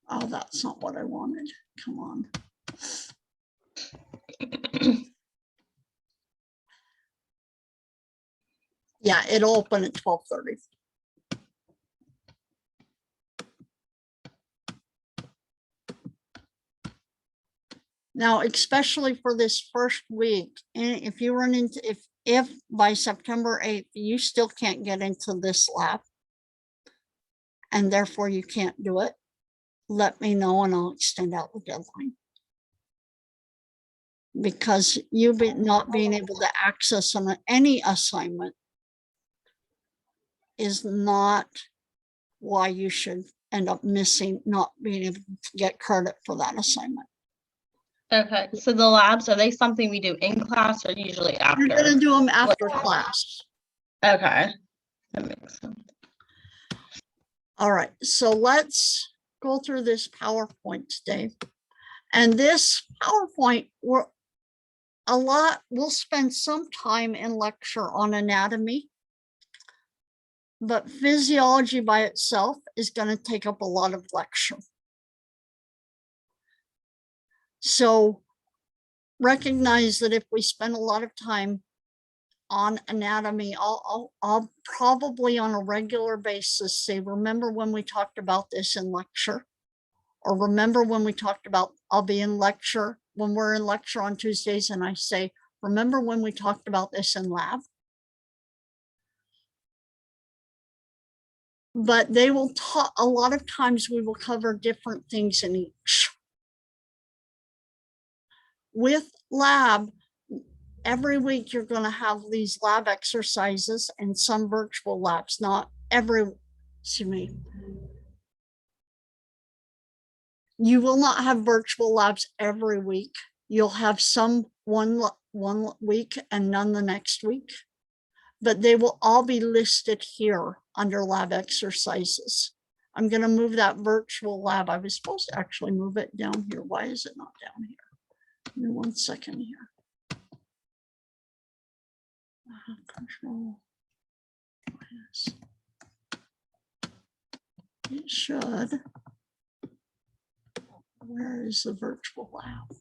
Oh, that's not what I wanted. Come on. Yeah, it'll open at 12:30. Now, especially for this first week, and if you run into, if by September 8th, you still can't get into this lab, and therefore you can't do it, let me know and I'll extend out the deadline. Because you not being able to access any assignment is not why you should end up missing, not being able to get credit for that assignment. Okay, so the labs, are they something we do in class or usually You're after? gonna do them after class. Okay, that makes sense. All right, so let's go through this PowerPoint today. And this PowerPoint, we'll spend some time in lecture on anatomy, but physiology by itself is going to take up a lot of lecture. So recognize that if we spend a lot of time on anatomy, I'll probably on a regular basis say, remember when we talked about this in lecture? Or remember when we talked about, I'll be in lecture, when we're in lecture on Tuesdays, and I say, remember when we talked about this in lab? But they will talk, a lot of times we will cover different things in each. With lab, every week you're going to have these lab exercises and some virtual labs, not every, excuse me. You will not have virtual labs every week. You'll have some one week and none the next week, but they will all be listed here under lab exercises. I'm going to move that virtual lab. I was supposed to actually move it down here. Why is it not down here? Give me 1 second here. Control. Yes. It should. Where is the virtual lab?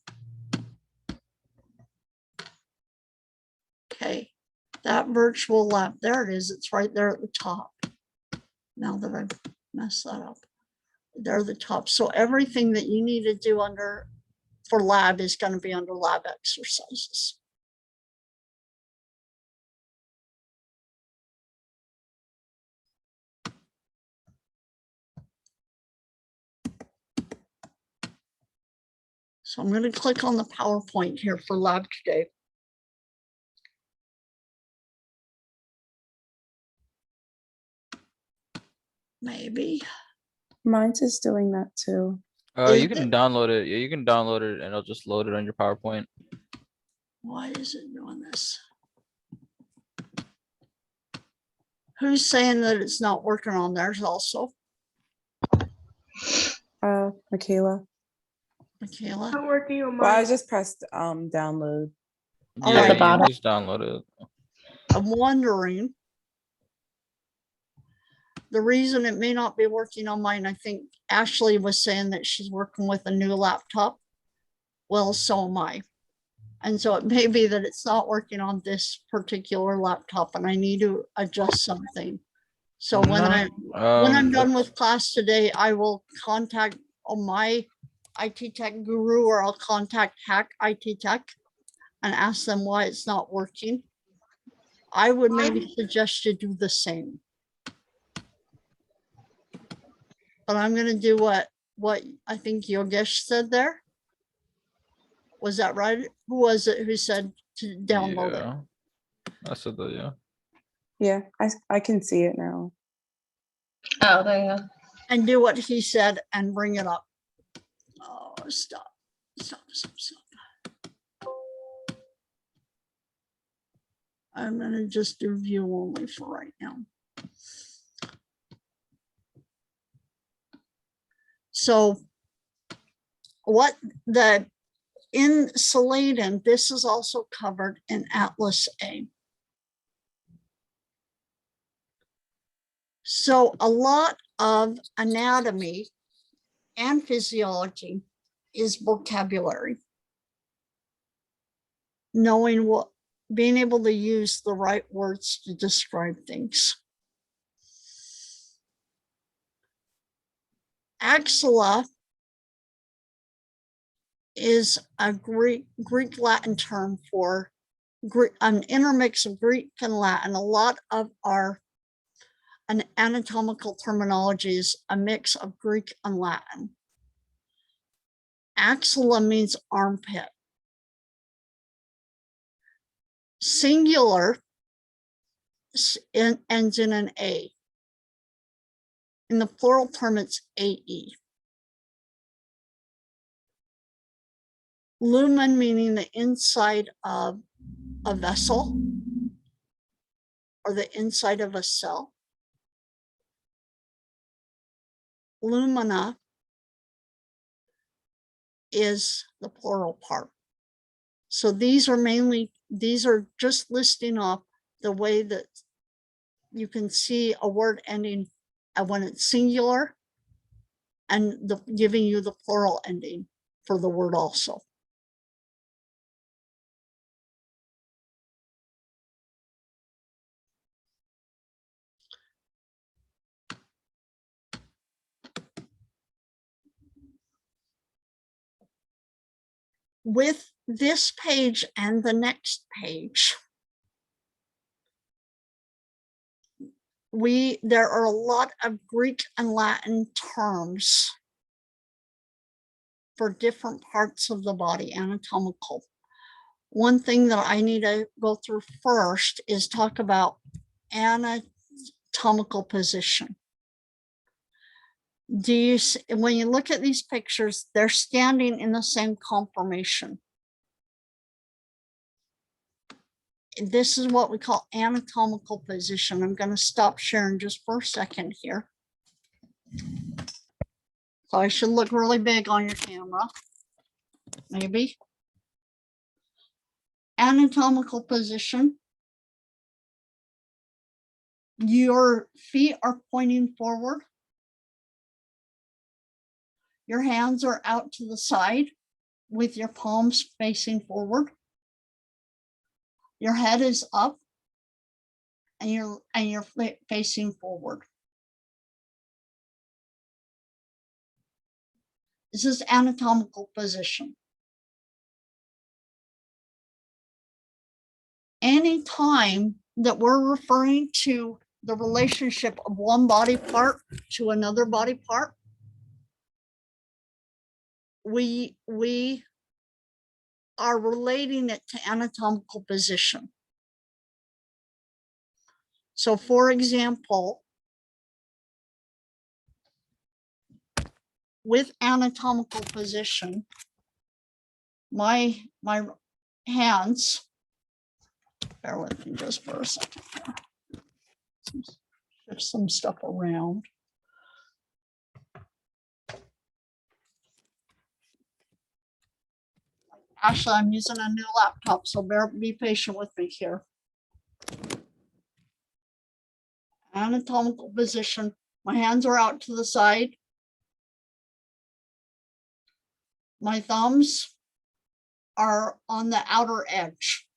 Okay, that virtual lab, there it is. It's right there at the top. Now that I've messed that up, they're the top. So everything that you need to do for lab is going to be under lab exercises. So I'm going to click on the PowerPoint here for lab today. Maybe. Mine's is doing that too. Is You can it? download it. Yeah, you can download it and it'll just load it on your PowerPoint. Why is it doing this? Who's saying that it's not working on theirs also? Michaela. Michaela? Not working on Well, I mine. just pressed download. All Yeah, right. you bottom. just download it. I'm wondering. The reason it may not be working on mine, I think Ashley was saying that she's working with a new laptop. Well, so am I. And so it may be that it's not working on this particular laptop and I need to adjust something. So when I'm done with class today, I will contact my IT tech guru, or I'll contact Hack IT Tech and ask them why it's not working. I would maybe suggest you do the same. But I'm gonna do what I think Yogesh said there. Was that right? Who was it who said to download it? Yeah. I said that, yeah. Yeah, I can see it now. Oh, there you go. And do what he said and bring it up. Oh, stop. I'm gonna just do view only for right now. So in Saladen, this is also covered in Atlas A. So a lot of anatomy and physiology is vocabulary. Being able to use the right words to describe things. Axilla is a Greek Latin term for an intermix of Greek and Latin. A lot of our anatomical terminology is a mix of Greek and Latin. Axilla means armpit. Singular ends in an A. In the plural term, it's AE. Lumen meaning the inside of a vessel or the inside of a cell. Lumina is the plural part. So these are just listing off the way that you can see a word ending when it's singular and giving you the plural ending for the word also. With this page and the next page, there are a lot of Greek and Latin terms for different parts of the body, anatomical. One thing that I need to go through first is talk about anatomical position. When you look at these pictures, they're standing in the same conformation. This is what we call anatomical position. I'm going to stop sharing just for a second here. So I should look really big on your camera, maybe. Anatomical position. Your feet are pointing forward. Your hands are out to the side with your palms facing forward. Your head is up and you're facing forward. This is anatomical position. Anytime that we're referring to the relationship of one body part to another body part, we are relating it to anatomical position. So for example, with anatomical position, my hands, bear with me just for a second here. Shift some stuff around. Actually, I'm using a new laptop, so be patient with me here. Anatomical position. My hands are out to the side. My thumbs are on the outer edge.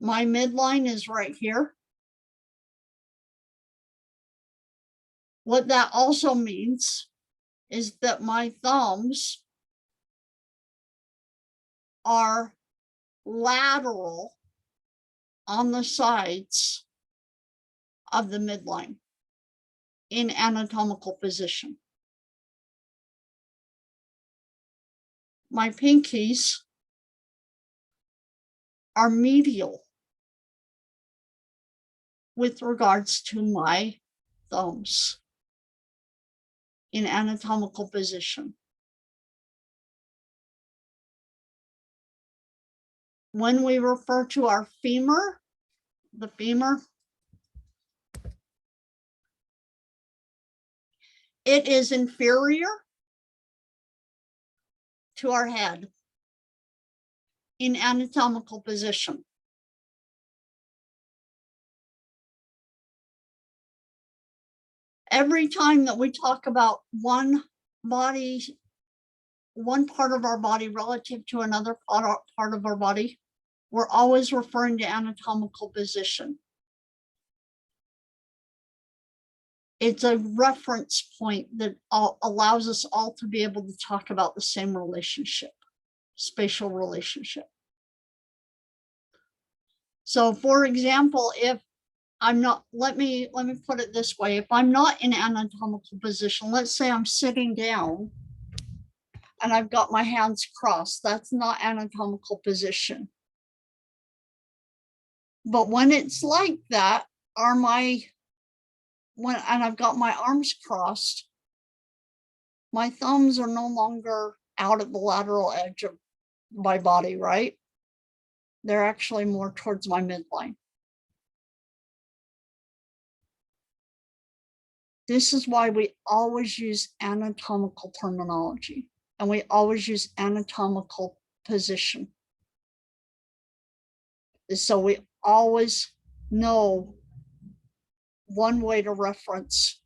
My midline is right here. What that also means is that my thumbs are lateral on the sides of the midline in anatomical position. My pinkies are medial with regards to my thumbs in anatomical position. When we refer to our femur, the femur, it is inferior to our head in anatomical position. Every time that we talk about one part of our body relative to another part of our body, we're always referring to anatomical position. It's a reference point that allows us all to be able to talk about the same relationship, spatial relationship. So for example, if I'm not, let me put it this way. If I'm not in anatomical position, let's say I'm sitting down and I've got my hands crossed, that's not anatomical position. But when it's like that, and I've got my arms crossed, my thumbs are no longer out at the lateral edge of my body, right? They're actually more towards my midline. This is why we always use anatomical terminology, and we always use anatomical position. So we always know one way to reference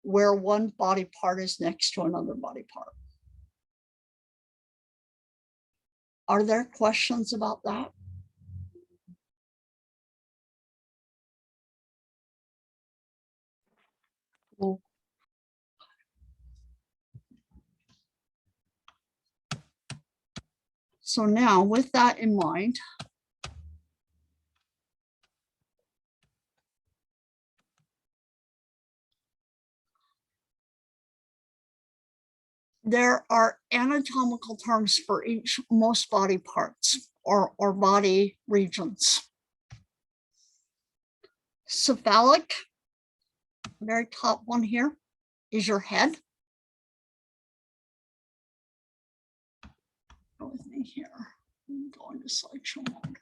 where one body part is next to another body part. Are there questions about that? So now with that in mind, there are anatomical terms for most body parts or body regions. Cephalic, very top one here, is your head. Go with me here. I'm going to slideshow mode.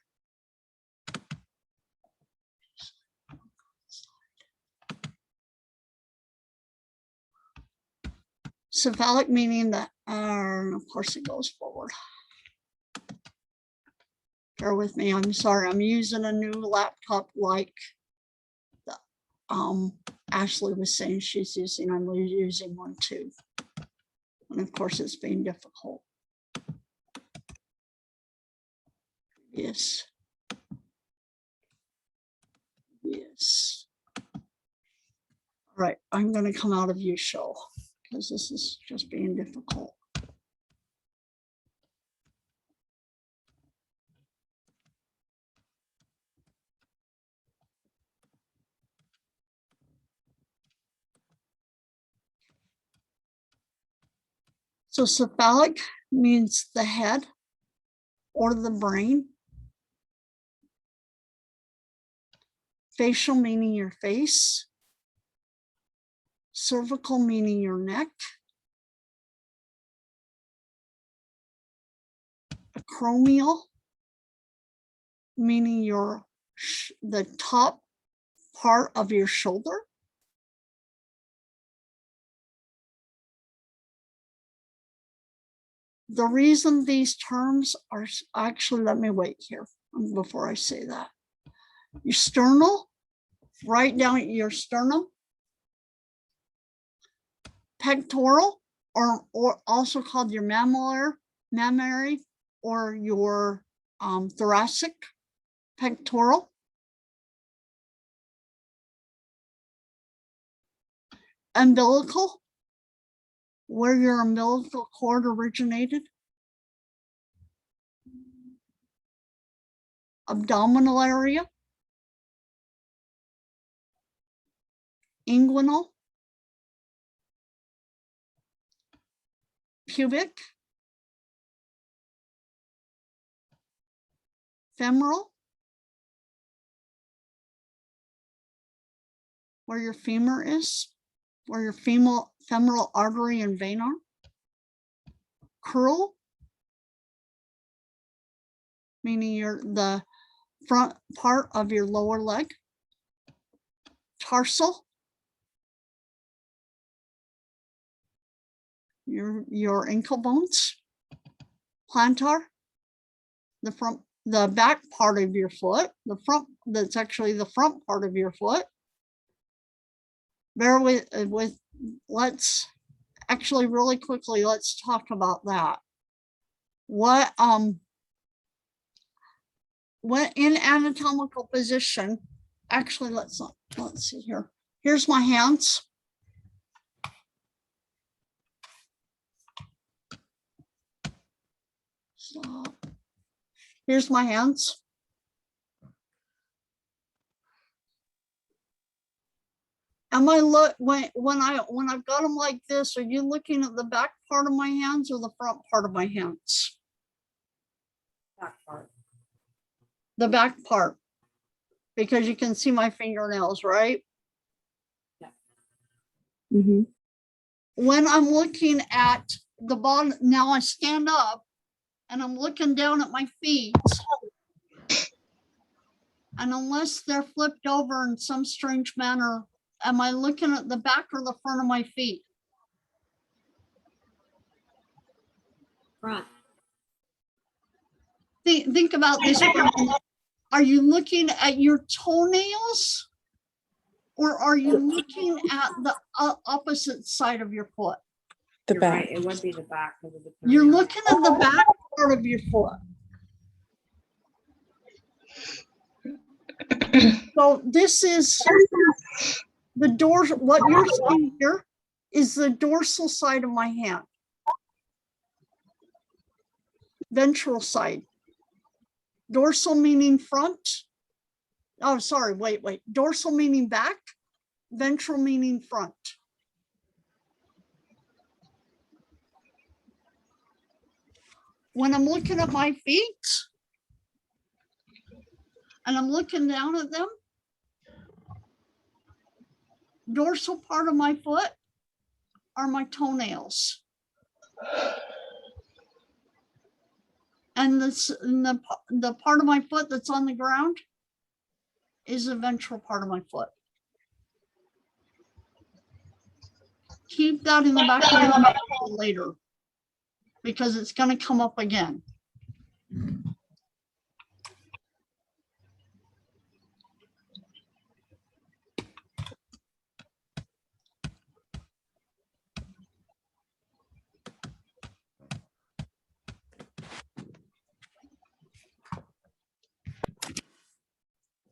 Cephalic meaning that, of course it goes forward. Bear with me, I'm sorry, I'm using a new laptop like Ashley was saying she's using, I'm using one too. And of course it's been difficult. Yes. Yes. All right, I'm going to come out of view show because this is just being difficult. So cephalic means the head or the brain. Facial meaning your face. cervical meaning your neck, acromial meaning the top part of your shoulder, the reason these terms are actually, let me wait here before I say that. Your sternal, write down your sternum, pectoral, or also called your mammary, or your thoracic pectoral, umbilical, where your umbilical cord originated, abdominal area, inguinal, pubic, femoral, where your femur is, where your femoral artery and vein are, crural, meaning the front part of your lower leg, tarsal, your ankle bones, plantar, the back part of your foot, that's actually the front part of your foot. Bear with, let's actually really quickly, let's talk about that. What when in anatomical position, actually, let's see here. Here's my hands. So here's my hands. Am I when I've got them like this, are you looking at the back part of my hands or the front part of my hands? Back part. The back part, because you can see my fingernails, right? Mm-hmm. When I'm looking at the bottom, now I stand up and I'm looking down at my feet. And unless they're flipped over in some strange manner, am I looking at the back or the front of my feet? Front. Think about this. Are you looking at your toenails? Or are you looking at the opposite side of your foot? The You're back. right, it would be the back. You're looking at the back part of your foot. So this is the dorsal, what you're seeing here is the dorsal side of my hand. Ventral side. Dorsal meaning front. Oh, sorry, wait. Dorsal meaning back, ventral meaning front. When I'm looking at my feet and I'm looking down at them, dorsal part of my foot are my toenails. And the part of my foot that's on the ground is the ventral part of my foot. Keep that in the back of your mind later, because it's going to come up again.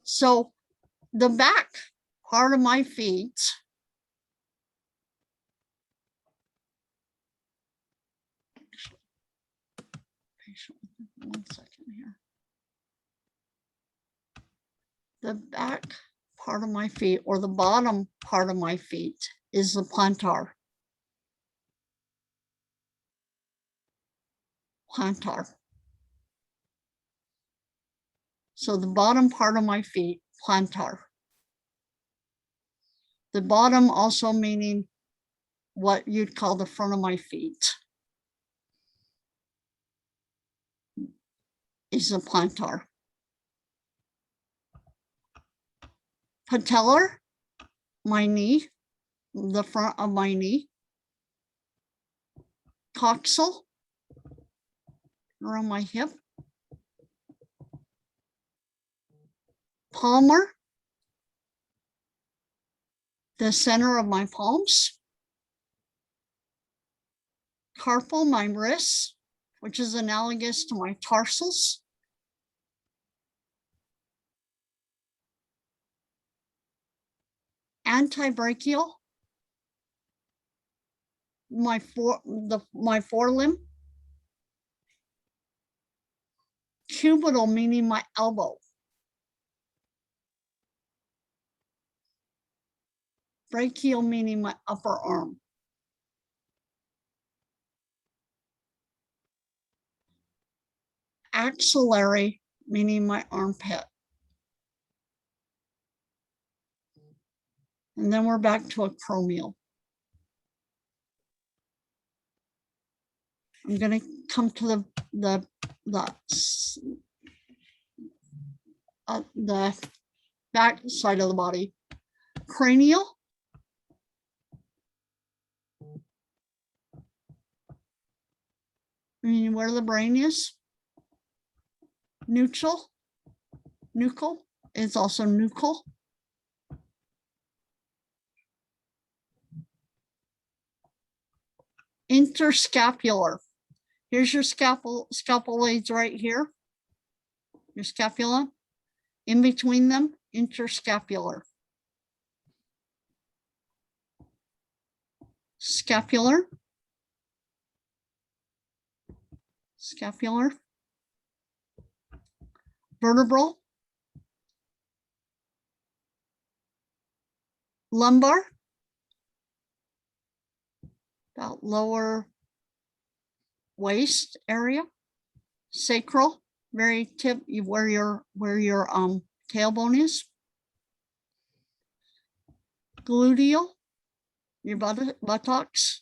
So the back part of my feet one second here. The back part of my feet, or the bottom part of my feet, is the plantar. Plantar. So the bottom part of my feet, plantar. The bottom also meaning what you'd call the front of my feet is the plantar. Patellar, my knee, the front of my knee. Coxal, around my hip. Palmar, the center of my palms. Carpal, my wrists, which is analogous to my tarsals. Antebrachial, my forelimb. Cubital, meaning my elbow. Brachial, meaning my upper arm. Axillary, meaning my armpit. And then we're back to acromial. I'm going to come to the back side of the body. Cranial. Meaning where the brain is. Nuchal. Nuchal is also nuchal. Interscapular. Here's your scapulades right here. Your scapula. In between them, interscapular. Scapular. Scapular. Vertebral. Lumbar. About lower waist area. Sacral, very tip where your tailbone is. Gluteal, your buttocks.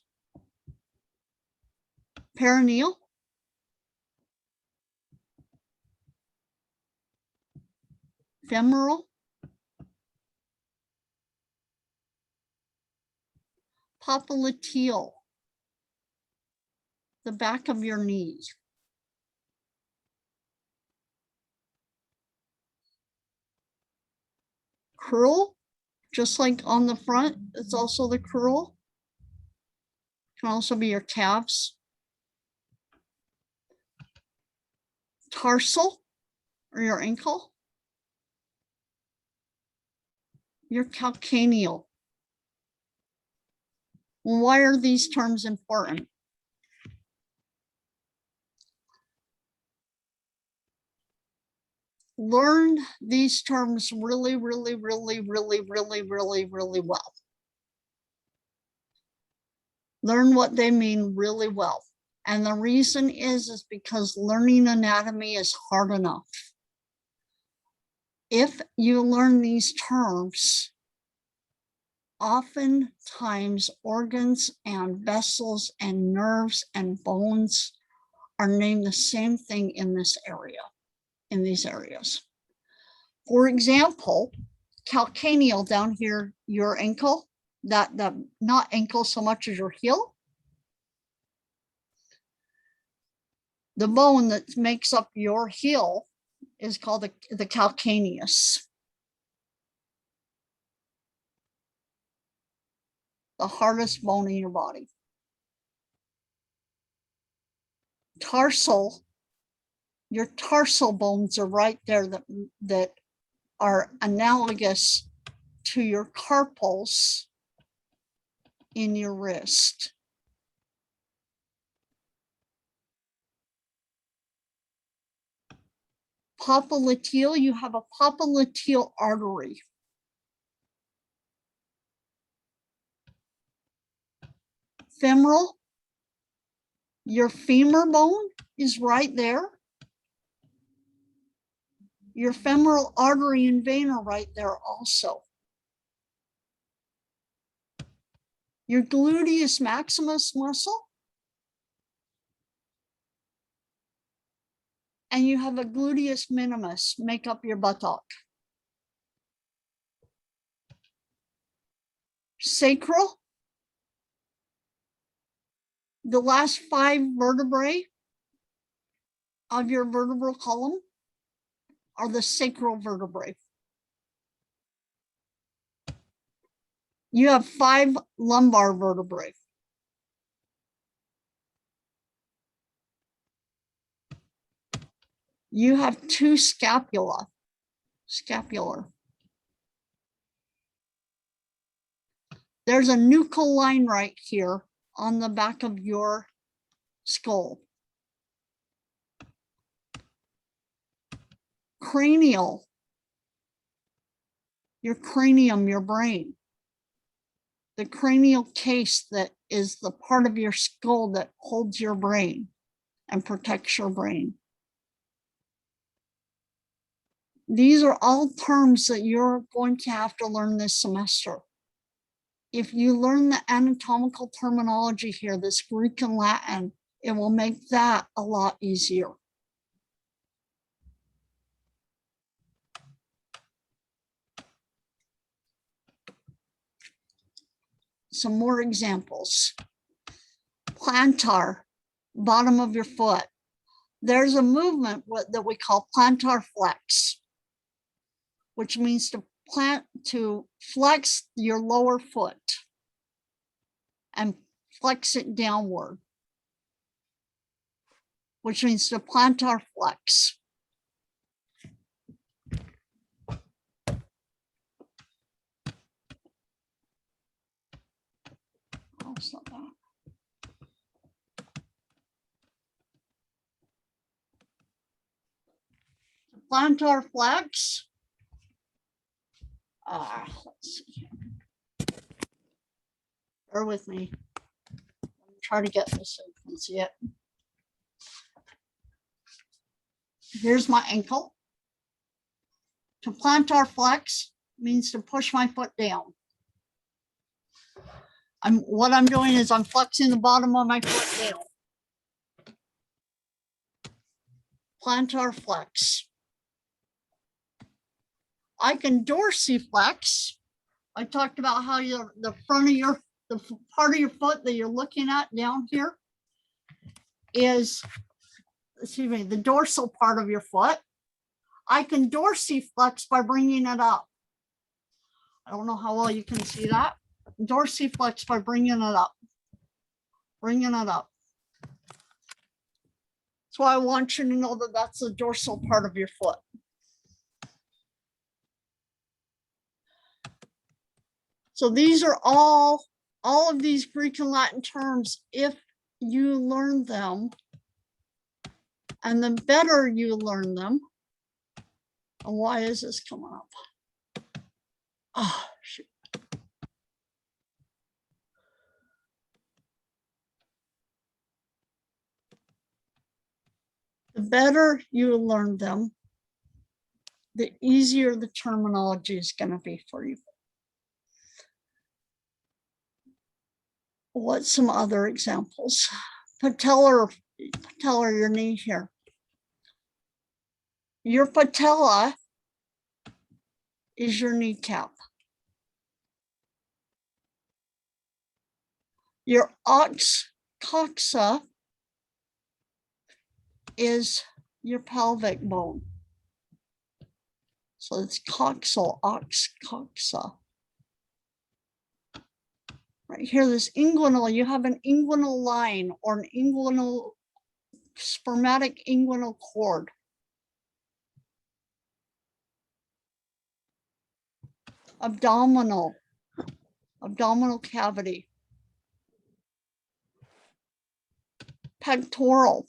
Perineal. Femoral. Popliteal, the back of your knee. Crural, just like on the front, it's also the crural. Can also be your calves. Tarsal, or your ankle. Your calcaneal. Why are these terms important? Learn these terms really well. Learn what they mean really well. And the reason is because learning anatomy is hard enough. If you learn these terms, oftentimes organs and vessels and nerves and bones are named the same thing in this area, in these areas. For example, calcaneal down here, your ankle, that not ankle so much as your heel. The bone that makes up your heel is called the calcaneus. The hardest bone in your body. Tarsal, your tarsal bones are right there that are analogous to your carpals in your wrist. Popliteal, you have a popliteal artery. Femoral, your femur bone is right there. Your femoral artery and vein are right there also. your gluteus maximus muscle, and you have a gluteus minimus make up your buttock. Sacral, the last 5 vertebrae of your vertebral column are the sacral vertebrae. You have 5 lumbar vertebrae. You have 2 scapular. There's a nuchal line right here on the back of your skull. Cranial, your cranium, your brain. The cranial case that is the part of your skull that holds your brain and protects your brain. These are all terms that you're going to have to learn this semester. If you learn the anatomical terminology here, this Greek and Latin, it will make that a lot easier. Some more examples. Plantar, bottom of your foot. There's a movement that we call plantar flex, which means to flex your lower foot and flex it downward, which means to plantar flex. Oh, it's not that. Plantar flex. Let's see here. Bear with me. Try to get this so you can see it. Here's my ankle. To plantar flex means to push my foot down. What I'm doing is I'm flexing the bottom of my foot down. Plantar flex. I can dorsiflex. I talked about how the front of the part of your foot that you're looking at down here is, excuse me, the dorsal part of your foot. I can dorsiflex by bringing it up. I don't know how well you can see that. Dorsiflex by bringing it up. Bringing it up. That's why I want you to know that that's the dorsal part of your foot. So these are all of these Greek and Latin terms, if you learn them, and the better you learn them. And why is this coming up? Oh, shoot. The better you learn them, the easier the terminology is going to be for you. What's some other examples? Patellar, your knee here. Your patella is your kneecap. Your ox coxa is your pelvic bone. So it's coxal, ox coxa. Right here, this inguinal, you have an inguinal line or an inguinal, spermatic inguinal cord. Abdominal cavity. Pectoral.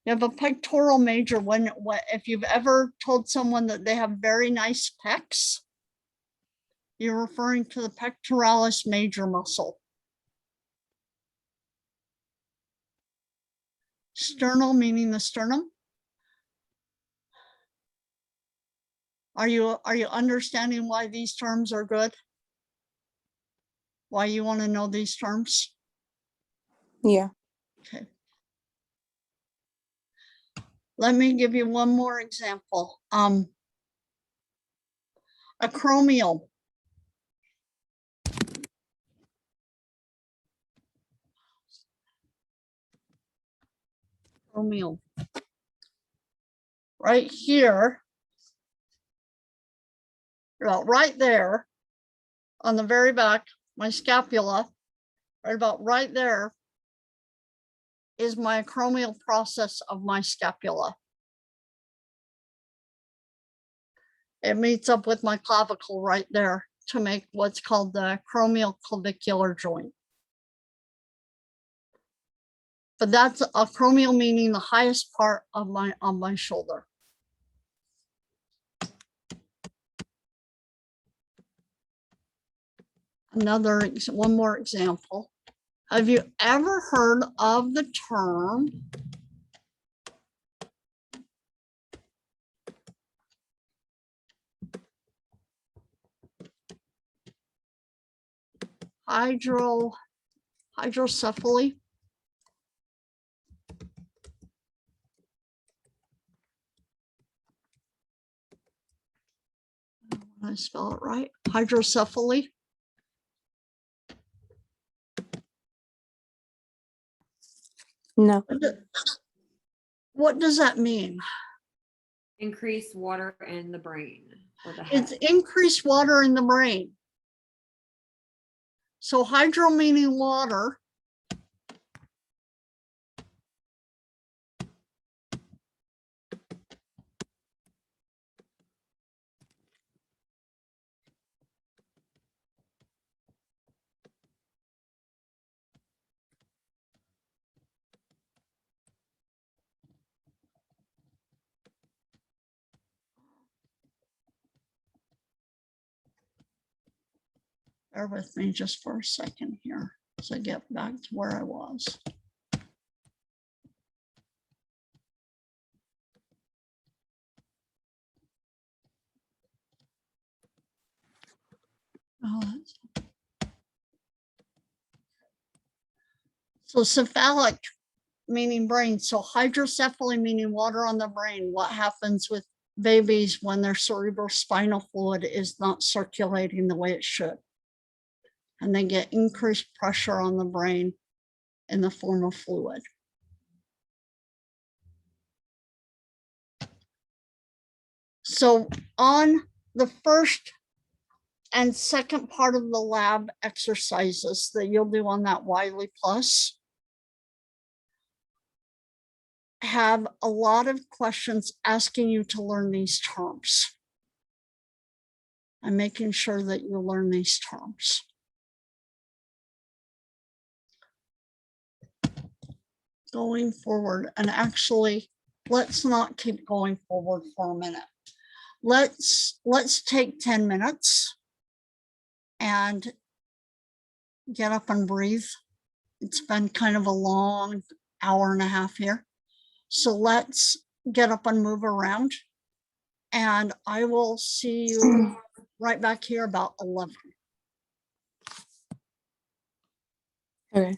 You have a pectoral major when if you've ever told someone that they have very nice pecs, you're referring to the pectoralis major muscle. Sternal, meaning the sternum. Are you understanding why these terms are good? why you want to know these terms? Yeah. Okay. Let me give you one more example. Acromial. Acromial. Right here, about right there, on the very back, my scapula, right about right there, is my acromial process of my scapula. It meets up with my clavicle right there to make what's called the acromial clavicular joint. But that's acromial, meaning the highest part of my shoulder. One more example. Have you ever heard of the term hydrocephaly? I spell it right? Hydrocephaly. No. What does that mean? Increase water in the brain or the It's head. increased water in the brain. So hydro meaning water. Bear with me just for a second here as I get back to where I was. So cephalic meaning brain. So hydrocephaly meaning water on the brain. What happens with babies when their cerebrospinal fluid is not circulating the way it should? And they get increased pressure on the brain in the form of fluid. So on the first and second part of the lab exercises that you'll do on that Wiley Plus have a lot of questions asking you to learn these terms and making sure that you learn these terms. Going forward, and actually, let's not keep going forward for a minute. Let's take 10 minutes and get up and breathe. It's been kind of a long hour and a half here. So let's get up and move around. And I will see you right back here about 11. Okay.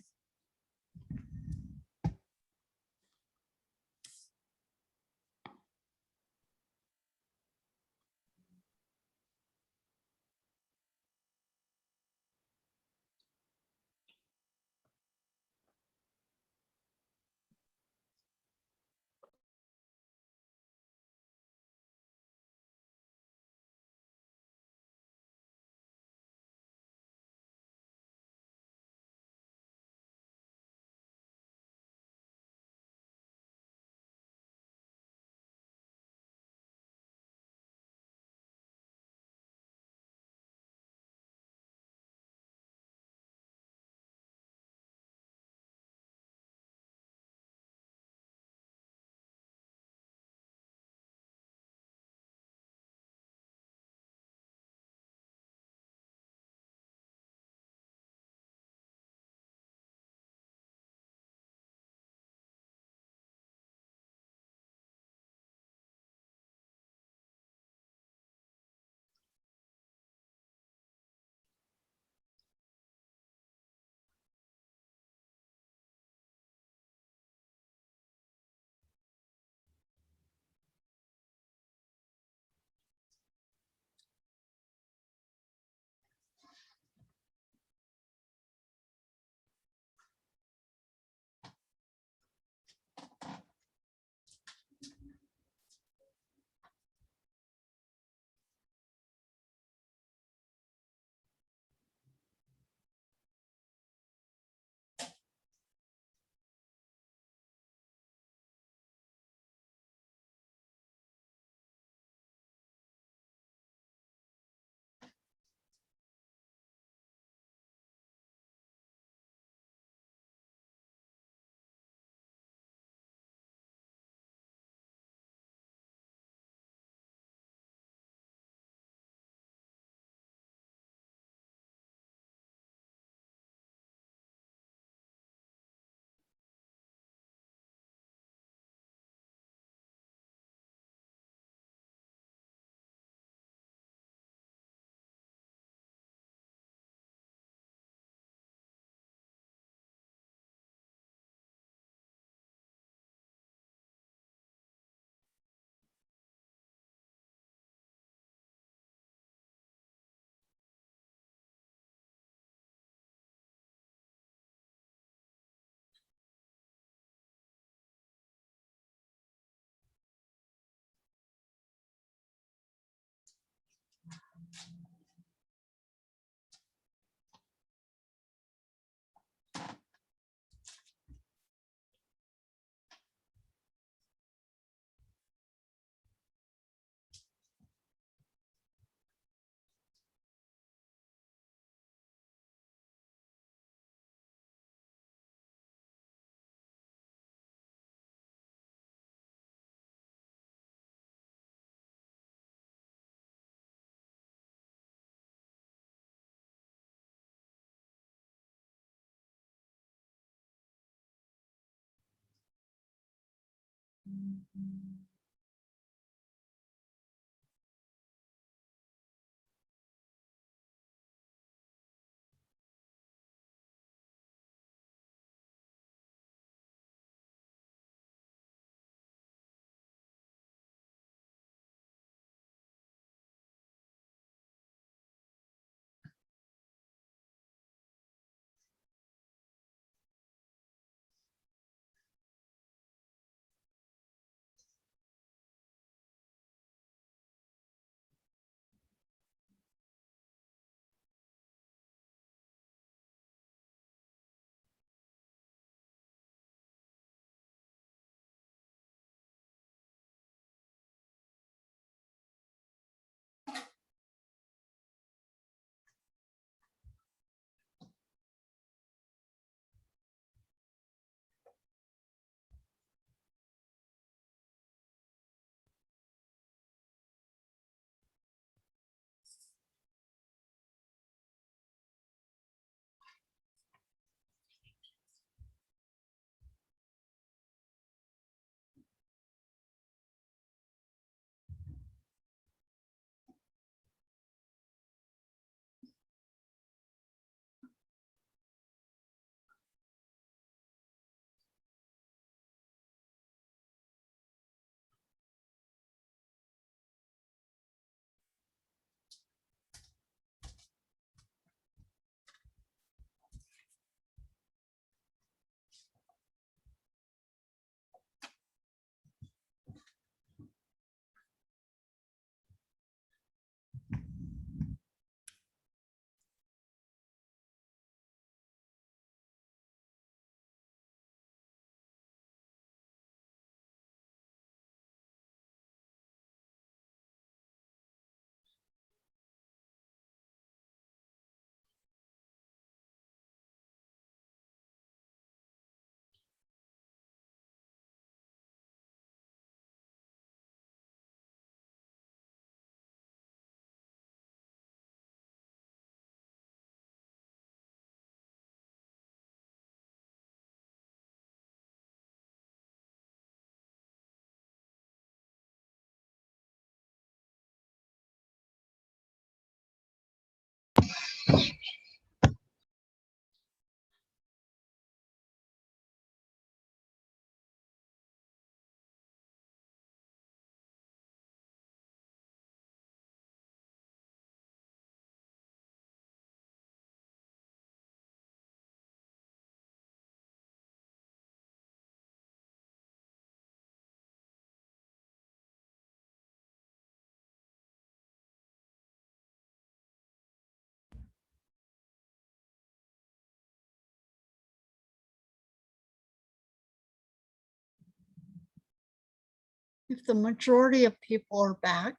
If the majority of people are back,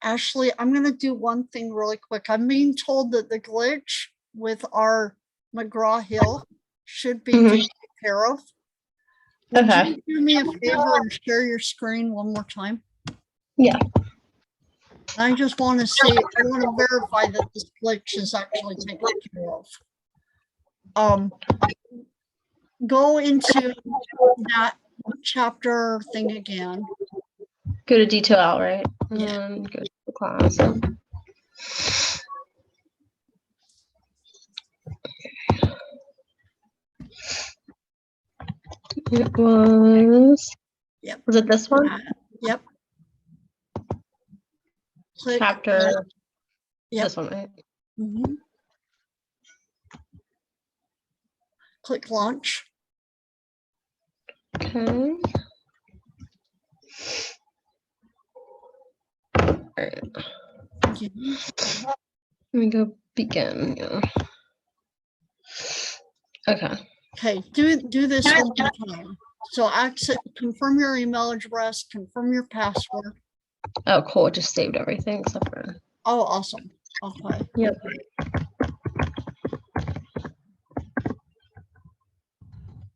Ashley, I'm going to do one thing really quick. I'm being told that the glitch with our McGraw-Hill should be Mhm. taken care of. Would Okay. you do me a favor and share your screen one more time? Yeah. I just want to see, I want to verify that this glitch is actually taken care of. Go into that chapter thing again. Go to detail out, right? Yeah. And go to the class. It was. Yep. Was it this one? Yep. Click. Chapter. Yep. This one, right? Mhm. Click launch. Okay. All right. Let me go begin. Yeah. Okay. Okay, do this one more time. So confirm your email address, confirm your password. Oh, cool. It just saved everything except for. Oh, awesome. Okay. Yep.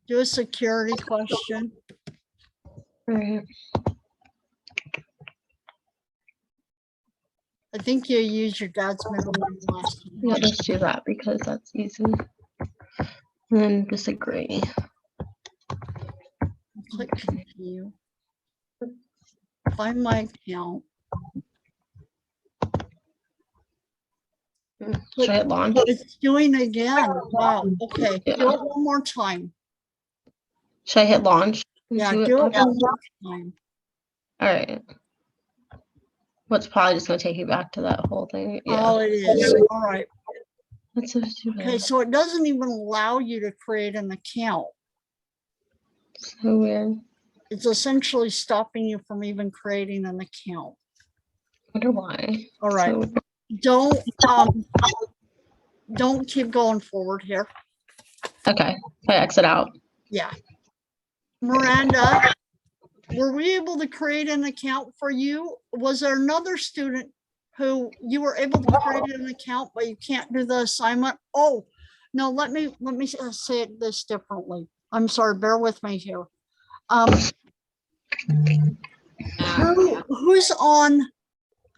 Do a security question. All right. I think you used your dad's middle name last time. Yeah, just do that because that's easy. And then disagree. Click continue. Find my account. Should I hit launch? It's doing again. Wow. Okay. Yeah. Do it one more time. Should I hit launch? and Yeah, see what do it happens? one more time. All right. What's probably just gonna take you back to that whole thing. Yeah. Oh, it is. All right. That's so stupid. Okay, so it doesn't even allow you to create an account. So weird. It's essentially stopping you from even creating an account. Wonder why. All right. So weird. Don't keep going forward here. Okay. I exit out. Yeah. Miranda, were we able to create an account for you? Was there another student who you were able to create an account, but you can't do the assignment? Oh, no, let me say it this differently. I'm sorry, bear with me here.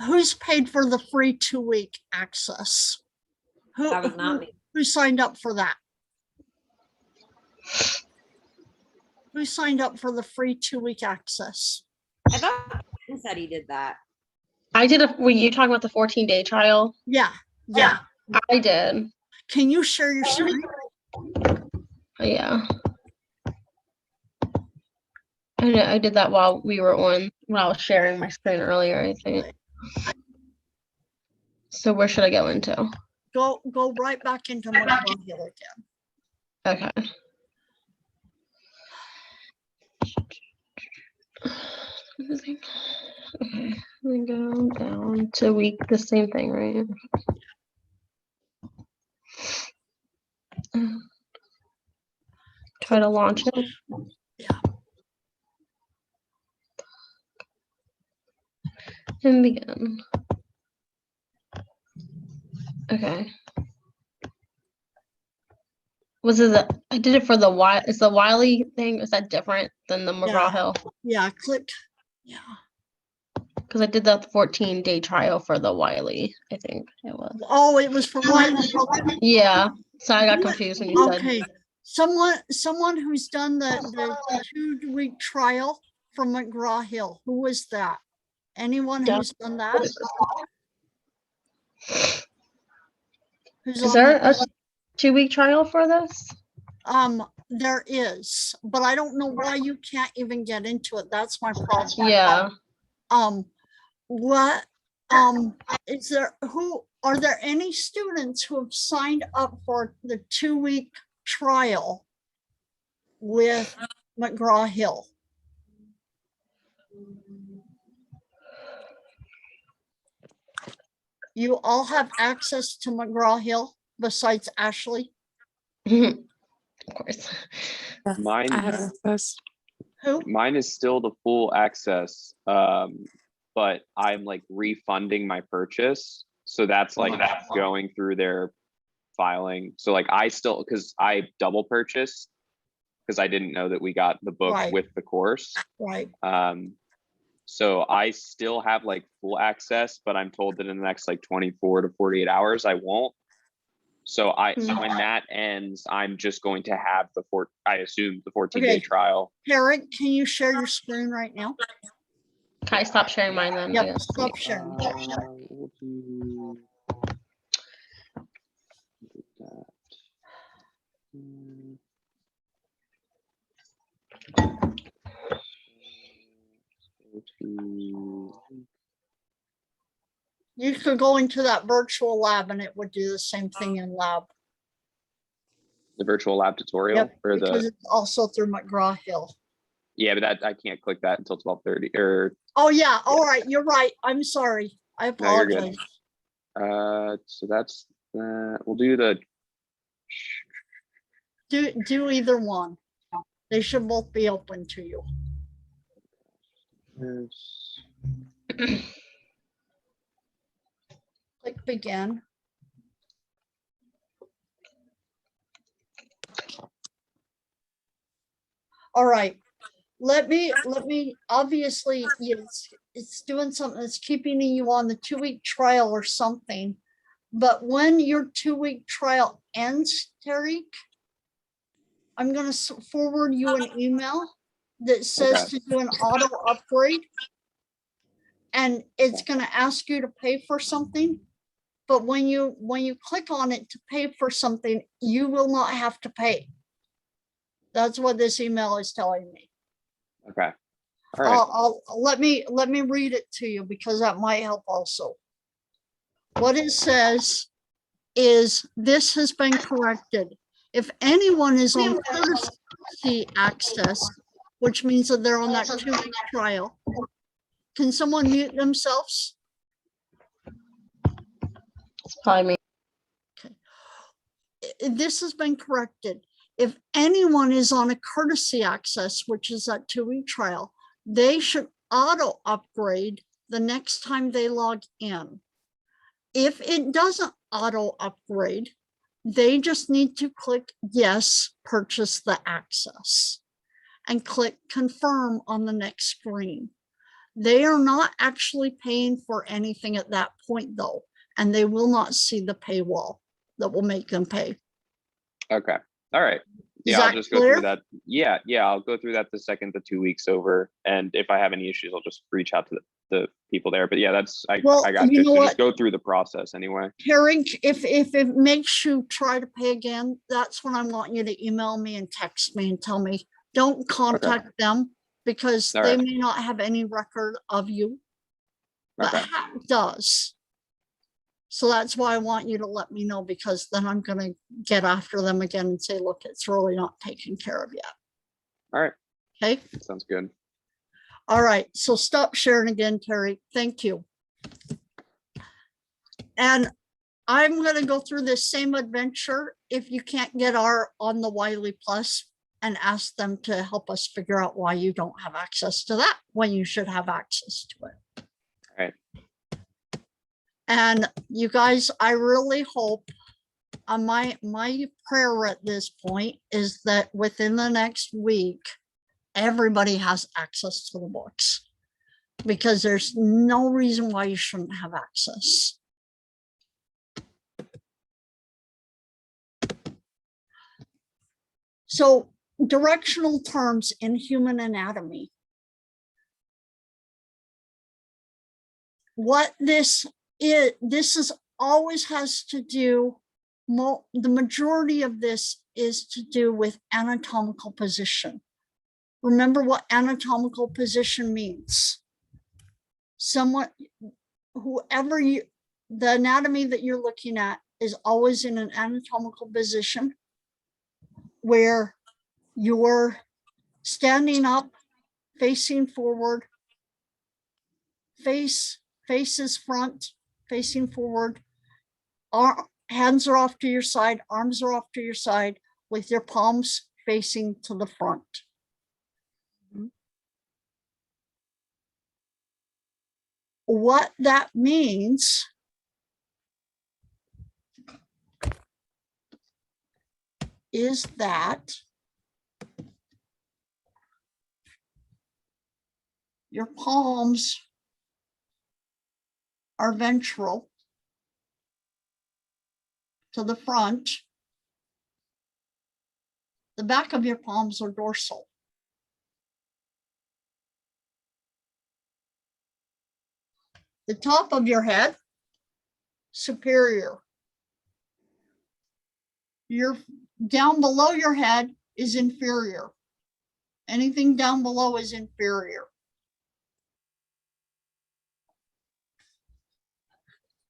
Who's paid for the free 2-week access? That was not me. Who signed up for that? Who signed up for the free 2-week access? I thought Ben said he did that. I did were you talking about the 14-day trial? Yeah, yeah. I did. Can you share your screen? Yeah. I did that while we were on, when I was sharing my screen earlier, I think. So where should I go into? Go right back into McGraw Hill again. Okay. Okay, we go down to week, the same thing, right? Try to launch it. Yeah. And begin. Okay. Was it I did it for the is the Wiley thing, is that different than the McGraw Hill? Yeah, click. Yeah. Because I did the 14-day trial for the Wiley, I think it was. Oh, it was for Wiley. Yeah. So I got confused when you said. Okay. Someone who's done the 2-week trial from McGraw Hill. Who was that? Anyone who's done that? Who's Is on there the- a 2-week trial for this? There is, but I don't know why you can't even get into it. That's my problem. Yeah. What is there, are there any students who have signed up for the 2-week trial with McGraw Hill? You all have access to McGraw Hill besides Ashley? Of course. Mine, Who? mine is still the full access, but I'm like refunding my purchase. So that's like going through their filing. So like I still, because I double purchased because I didn't know that we got the book Right. with the course. Right. So I still have like full access, but I'm told that in the next like 24 to 48 hours, I won't. So when that ends, I'm just going to have I assume the 14-day Okay. trial. Eric, can you share your screen right now? Can I stop sharing mine then? I Yep, guess. stop sharing. We'll do that. Go to You could go into that virtual lab and it would do the same thing in lab. the virtual lab tutorial Yep, or because the, it's also through McGraw Hill. yeah, but that I can't click that until 12:30 or Oh, yeah. All right. You're right. I'm sorry. I No, you're good. apologize. So that's that. We'll do the Do either one. They should both be open to you. Click begin. All right. Let me, obviously, it's doing something that's keeping you on the 2-week trial or something. But when your 2-week trial ends, Tariq, I'm going to forward you an email that says Okay. to do an auto upgrade. and it's gonna ask you to pay for something. But when you click on it to pay for something, you will not have to pay. That's what this email is telling me. Okay. All right. Let me read it to you because that might help also. What it says is this has been corrected. If anyone is on courtesy access, which means that they're on that 2-week trial, can someone mute themselves? It's probably me. This has been corrected. If anyone is on a courtesy access, which is that 2-week trial, they should auto upgrade the next time they log in. If it doesn't auto upgrade, they just need to click yes, purchase the access, and click confirm on the next screen. They are not actually paying for anything at that point though, and they will not see the paywall that will make them pay. Okay. All right. Is Yeah, I'll that just go clear? through that. Yeah, I'll go through that the second the 2 weeks over. And if I have any issues, I'll just reach out to the people there. But yeah, I got you you. know So what? just go through the process anyway. Carrie, if it makes you try to pay again, that's when I want you to email me and text me and tell me, don't contact them because All they right. may not have any record of you, but Okay. Hack does. So that's why I want you to let me know, because then I'm gonna get after them again and say, look, it's really not taken care of yet. All right. Okay, Sounds good. all right, so stop sharing again, Terry. Thank you. And I'm gonna go through this same adventure if you can't get our on the Wiley Plus and ask them to help us figure out why you don't have access to that when you should have access to it. All right. And you guys, I really hope, my prayer at this point is that within the next week, everybody has access to the books, because there's no reason why you shouldn't have access. So directional terms in human anatomy. What this is always has to do, the majority of this is to do with anatomical position. Remember what anatomical position means. The anatomy that you're looking at is always in an anatomical position where you're standing up, facing forward, faces front, facing forward, hands are off to your side, arms are off to your side, with your palms facing to the front. What that means is that your palms are ventral to the front. The back of your palms are dorsal. The top of your head, superior. Your down below your head is inferior. Anything down below is inferior.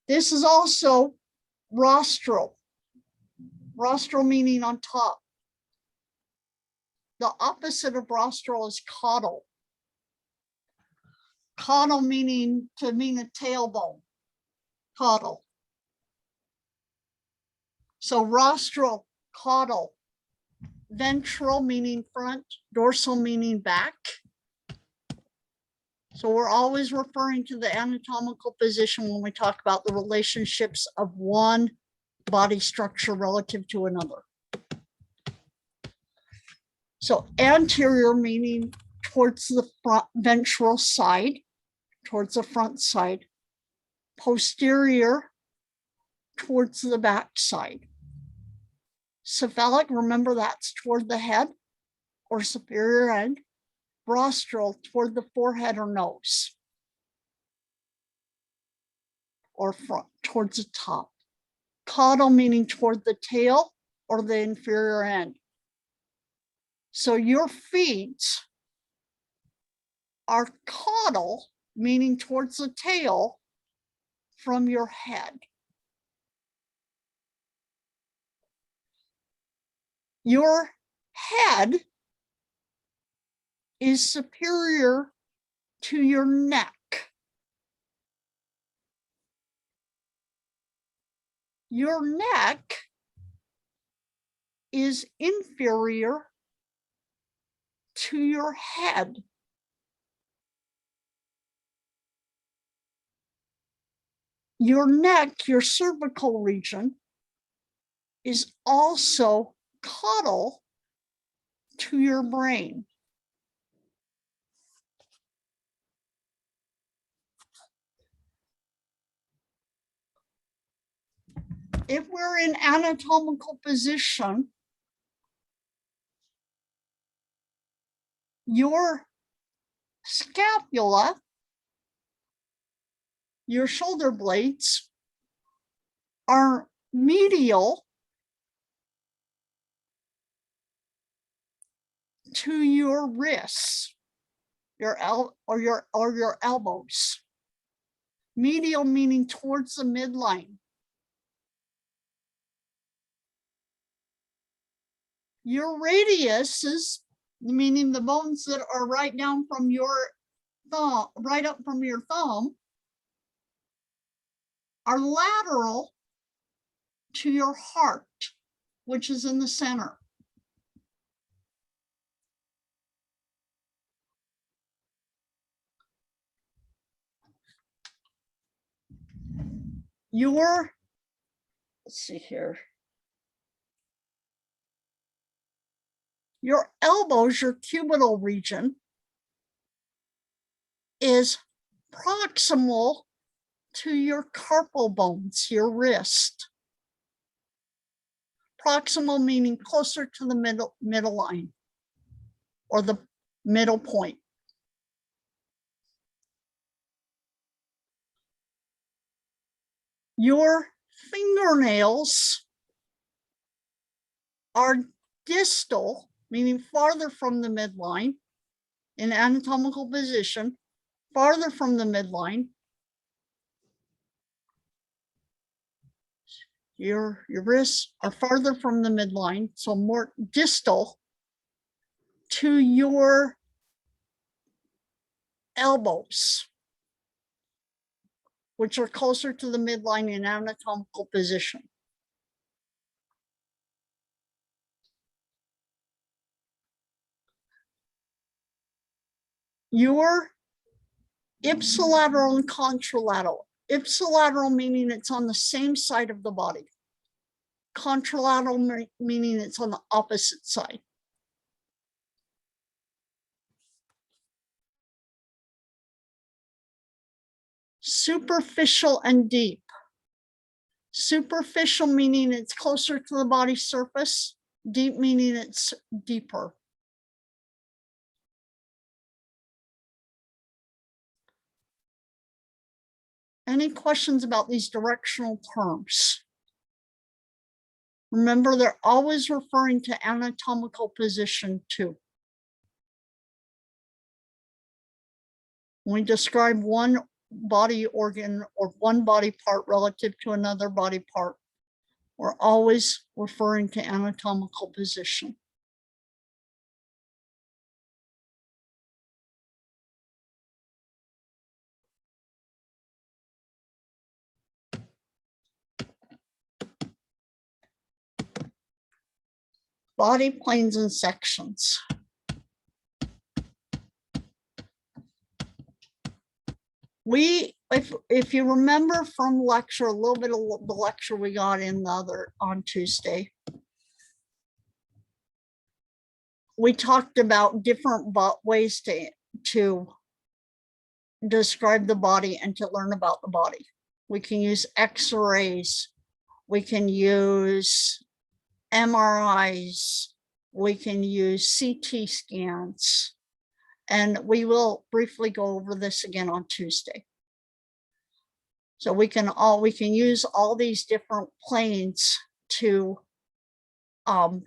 This is also rostral. Rostral meaning on top. The opposite of rostral is caudal. Caudal meaning a tailbone. Caudal. So rostral, caudal. Ventral meaning front, dorsal meaning back. So we're always referring to the anatomical position when we talk about the relationships of one body structure relative to another. So anterior meaning towards the front ventral side, towards the front side. Posterior towards the back side. Cephalic, remember that's toward the head or superior end. Rostral toward the forehead or nose. or front towards the top. Caudal meaning toward the tail or the inferior end. So your feet are caudal, meaning towards the tail from your head. Your head is superior to your neck. Your neck is inferior to your head. Your neck, your cervical region, is also caudal to your brain. If we're in anatomical position, your scapula, your shoulder blades, are medial to your wrists, your elbows. Medial meaning towards the midline. Your radiuses, meaning the bones that are right down from your thumb, right up from your thumb, are lateral to your heart, which is in the center. Let's see here. Your elbows, your cubital region, is proximal to your carpal bones, your wrist. Proximal meaning closer to the middle line or the middle point. Your fingernails are distal, meaning farther from the midline in anatomical position, farther from the midline. Your wrists are farther from the midline, so more distal to your elbows, which are closer to the midline in anatomical position. Your ipsilateral and contralateral. Ipsilateral meaning it's on the same side of the body. Contralateral meaning it's on the opposite side. Superficial and deep. Superficial meaning it's closer to the body surface. Deep meaning it's deeper. Any questions about these directional terms? Remember, they're always referring to anatomical position too. When we describe one body organ or one body part relative to another body part, we're always referring to anatomical position. Body planes and sections. If you remember from lecture, a little bit of the lecture we got on Tuesday, we talked about different ways to describe the body and to learn about the body. We can use X-rays, we can use MRIs, we can use CT scans, and we will briefly go over this again on Tuesday. So we can use all these different planes to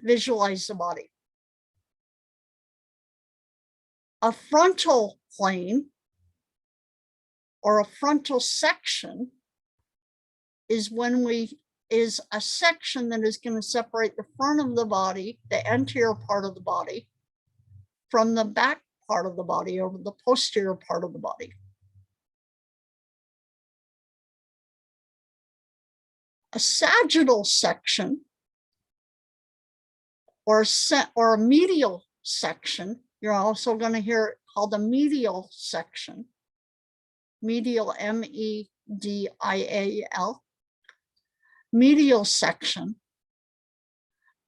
visualize the body. A frontal plane or a frontal section is a section that is going to separate the front of the body, the anterior part of the body, from the back part of the body or the posterior part of the body. A sagittal section or a medial section, you're also going to hear it called a medial section. Medial, M-E-D-I-A-L. Medial section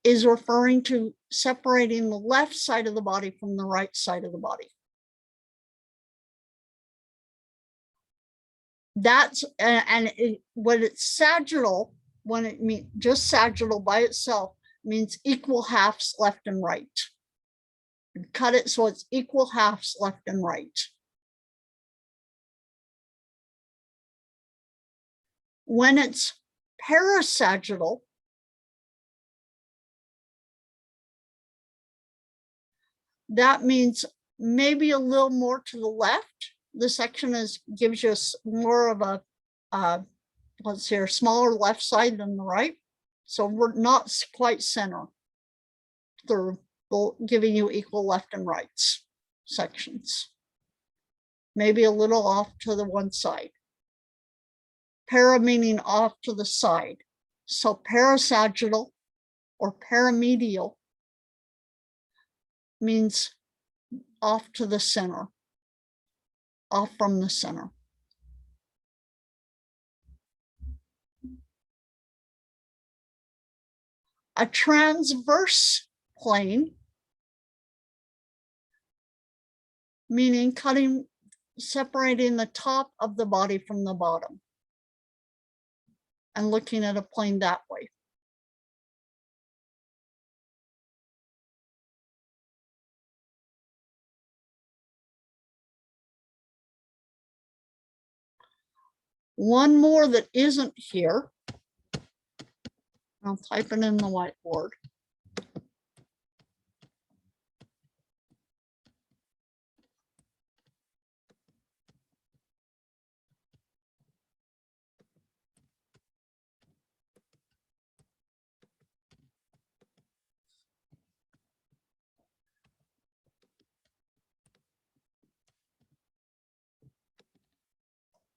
is referring to separating the left side of the body from the right side of the body. That's, when it's sagittal, when it means just sagittal by itself, means equal halves left and right. And cut it so it's equal halves left and right. When it's parasagittal, that means maybe a little more to the left. The section gives you more of a, let's see, a smaller left side than the right. So we're not quite center. They're giving you equal left and rights sections. Maybe a little off to the one side. Para meaning off to the side. So parasagittal or paramedial means off to the center, off from the center. A transverse plane, meaning separating the top of the body from the bottom and looking at a plane that way. One more that isn't here, I'll type it in the whiteboard.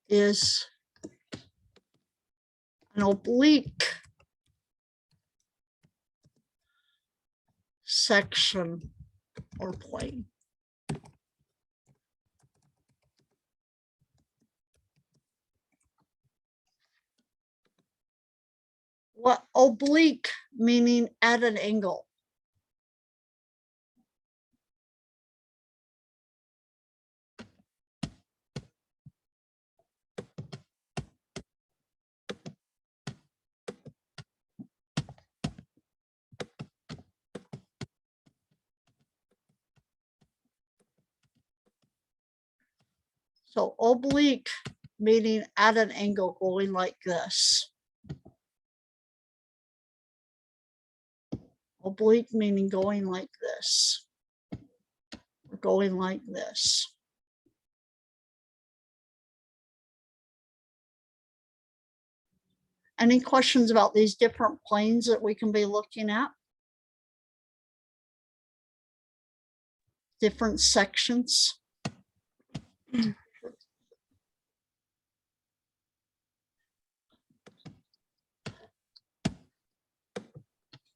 Is an oblique section or plane. What oblique meaning at an angle. So oblique meaning at an angle going like this. Oblique meaning going like this. Or going like this. Any questions about these different planes that we can be looking at? Different sections.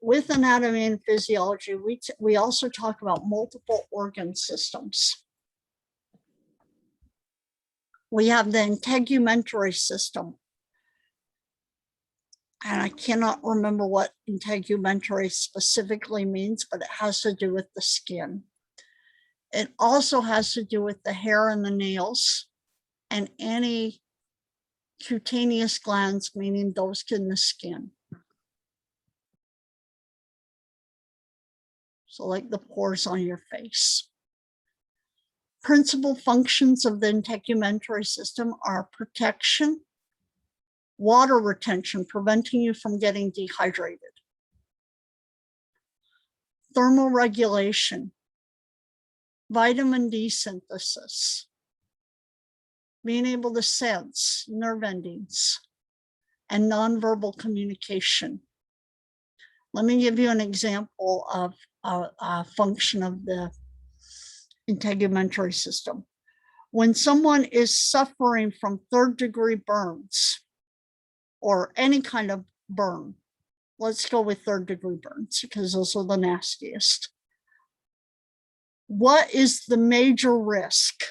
With anatomy and physiology, we also talk about multiple organ systems. We have the integumentary system. And I cannot remember what integumentary specifically means, but it has to do with the skin. It also has to do with the hair and the nails and any cutaneous glands, meaning those in the skin. So like the pores on your face. Principal functions of the integumentary system are protection, water retention, preventing you from getting dehydrated. Thermoregulation, vitamin D synthesis, being able to sense nerve endings, and nonverbal communication. Let me give you an example of a function of the integumentary system. When someone is suffering from third-degree burns or any kind of burn, let's go with third-degree burns because those are the nastiest. What is the major risk?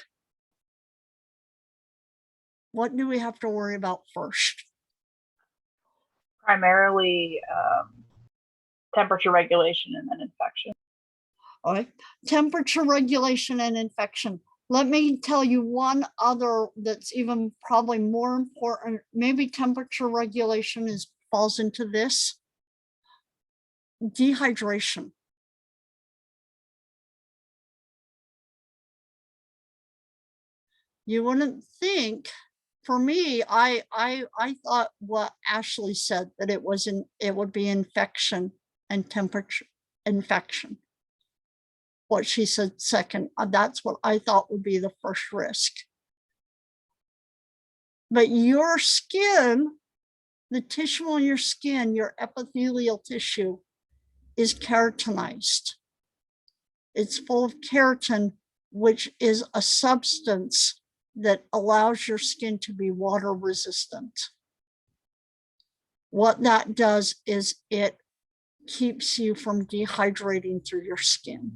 What do we have to worry about first? Primarily temperature regulation and then infection. All right, temperature regulation and infection. Let me tell you one other that's even probably more important. Maybe temperature regulation falls into this. Dehydration. You wouldn't think, for me, I thought what Ashley said, that it would be infection and temperature infection. What she said second, that's what I thought would be the first risk. But your skin, the tissue on your skin, your epithelial tissue is keratinized. It's full of keratin, which is a substance that allows your skin to be water resistant. What that does is it keeps you from dehydrating through your skin.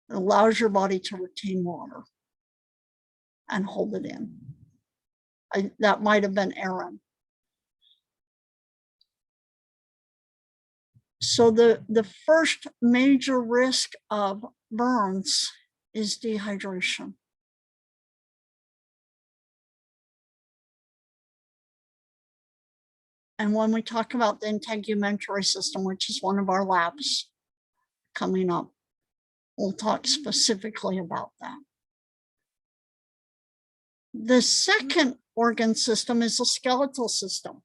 It allows your body to retain water and hold it in. That might have been Aaron. So the first major risk of burns is dehydration. And when we talk about the integumentary system, which is one of our labs coming up, we'll talk specifically about that. The second organ system is the skeletal system,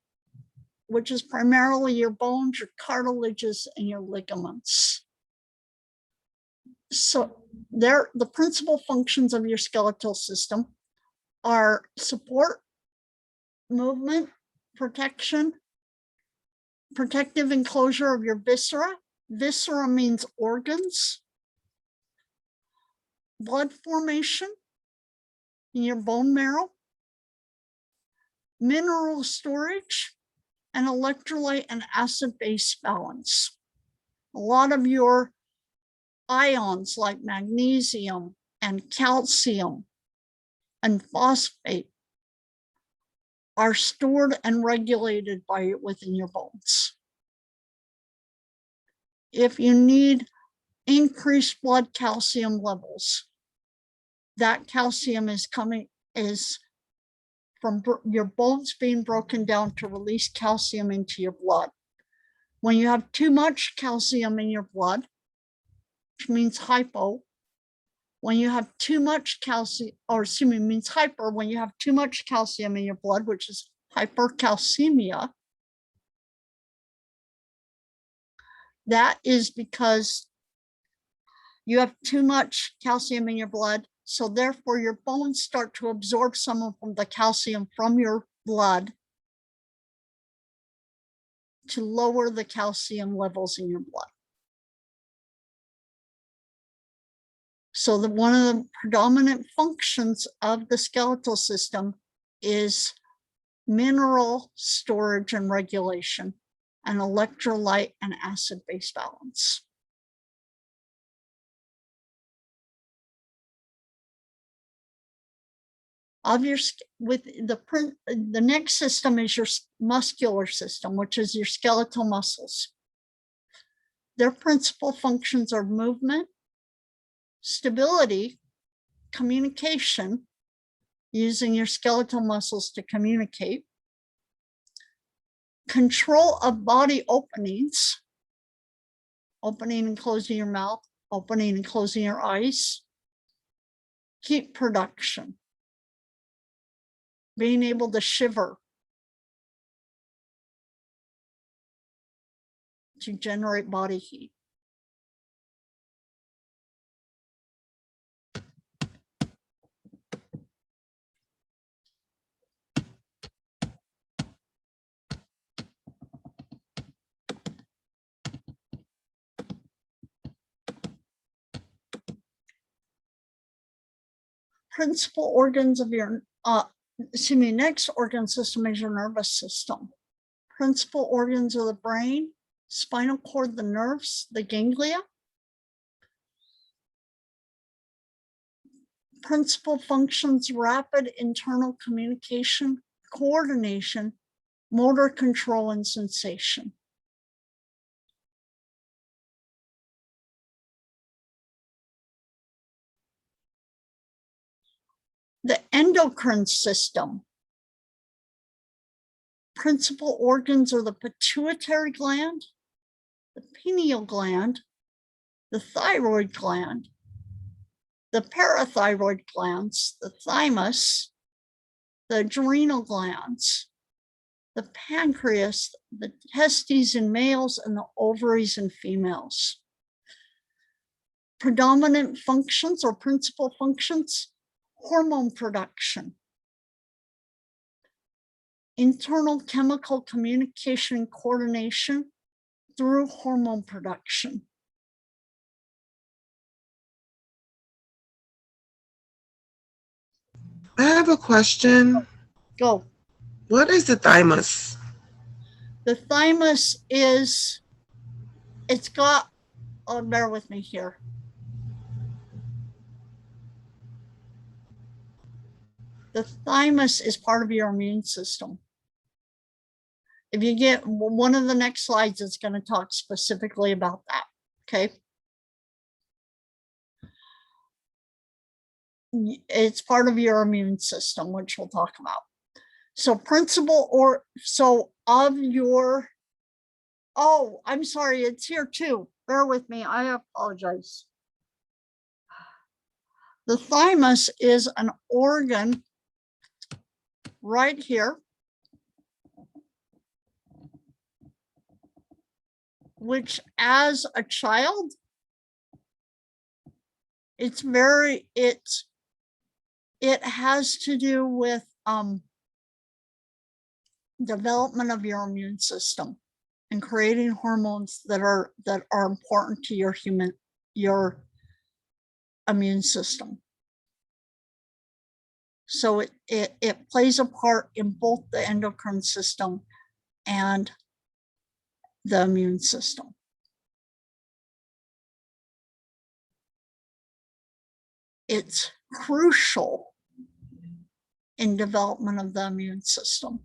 which is primarily your bones, your cartilages, and your ligaments. So the principal functions of your skeletal system are support, movement, protection, protective enclosure of your viscera. Viscera means organs. Blood formation in your bone marrow. Mineral storage, and electrolyte and acid-base balance. A lot of your ions like magnesium and calcium and phosphate are stored and regulated within your bones. If you need increased blood calcium levels, that calcium is from your bones being broken down to release calcium into your blood. When you have too much calcium in your blood, which means hypo, when you have too much calcium, or excuse me, means hyper, when you have too much calcium in your blood, which is hypercalcemia, that is because you have too much calcium in your blood. So therefore your bones start to absorb some of the calcium from your blood to lower the calcium levels in your blood. So one of the predominant functions of the skeletal system is mineral storage and regulation and electrolyte and acid-base balance. The next system is your muscular system, which is your skeletal muscles. Their principal functions are movement, stability, communication, using your skeletal muscles to communicate, control of body openings, opening and closing your mouth, opening and closing your eyes, heat production. being able to shiver, to generate body heat. Principal organs of your, next organ system is your nervous system. Principal organs of the brain, spinal cord, the nerves, the ganglia. Principal functions, rapid internal communication, coordination, motor control, and sensation. The endocrine system. Principal organs are the pituitary gland, the pineal gland, the thyroid gland, the parathyroid glands, the thymus, the adrenal glands, the pancreas, the testes in males, and the ovaries in females. Predominant functions or principal functions, hormone production, internal chemical communication and coordination through hormone production. I have a question. Go. What is the thymus? The thymus is, it's got, oh, bear with me here. The thymus is part of your immune system. If you get one of the next slides, it's going to talk specifically about that. Okay. It's part of your immune system, which we'll talk about. So principal or so of your, oh, I'm sorry, it's here too. Bear with me. I apologize. The thymus is an organ right here, which as a child, it's very, it has to do with development of your immune system and creating hormones that are important to your immune system. So it plays a part in both the endocrine system and the immune system. It's crucial in development of the immune system.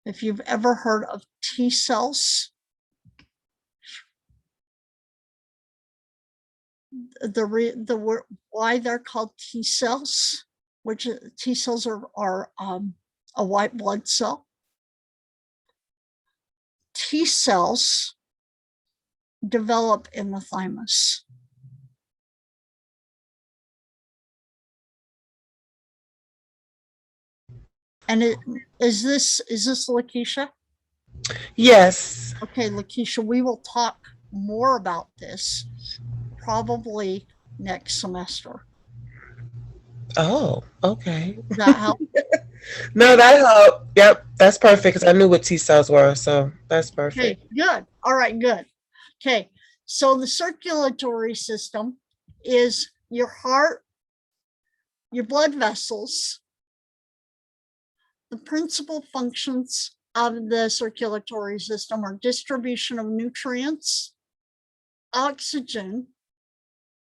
If you've ever heard of T cells, why they're called T cells, which T cells are a white blood cell. T cells develop in the thymus. And is this Lakeisha? Yes. Okay, Lakeisha, we will talk more about this probably next semester. Oh, okay. Does that help? No, that helped. Yep, that's perfect because I knew what T cells were, so that's perfect. Okay, good. All right, good. Okay, so the circulatory system is your heart, your blood vessels. The principal functions of the circulatory system are distribution of nutrients, oxygen,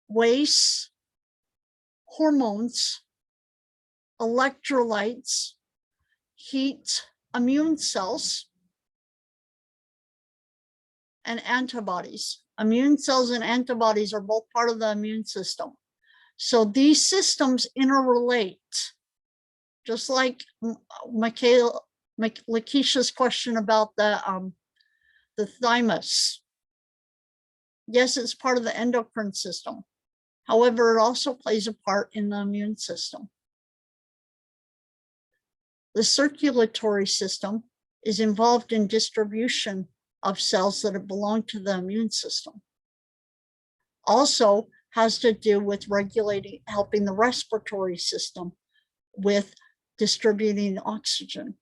waste, hormones, electrolytes, heat, immune cells, and antibodies. Immune cells and antibodies are both part of the immune system. So these systems interrelate, just like Lakeisha's question about the thymus. Yes, it's part of the endocrine system. However, it also plays a part in the immune system. The circulatory system is involved in distribution of cells that belong to the immune system. Also has to do with regulating, helping the respiratory system with distributing oxygen.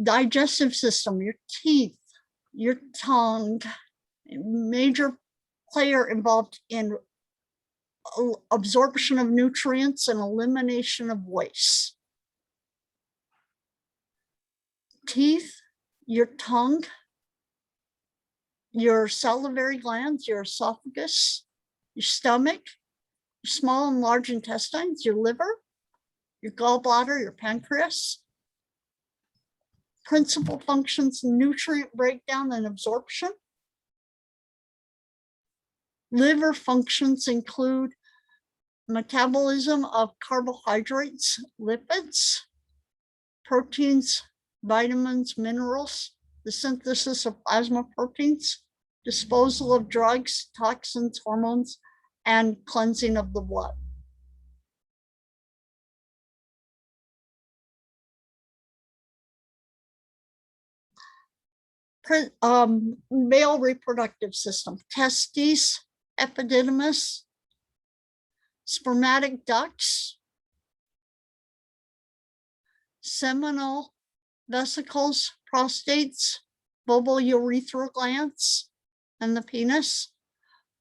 Digestive system, your teeth, your tongue, major player involved in absorption of nutrients and elimination of waste. Teeth, your tongue, your salivary glands, your esophagus, your stomach, your small and large intestines, your liver, your gallbladder, your pancreas. Principal functions, nutrient breakdown and absorption. Liver functions include metabolism of carbohydrates, lipids, proteins, vitamins, minerals, the synthesis of plasma proteins, disposal of drugs, toxins, hormones, and cleansing of the blood. Male reproductive system, testes, epididymis, spermatic ducts, seminal vesicles, prostates, bulbourethral glands, and the penis.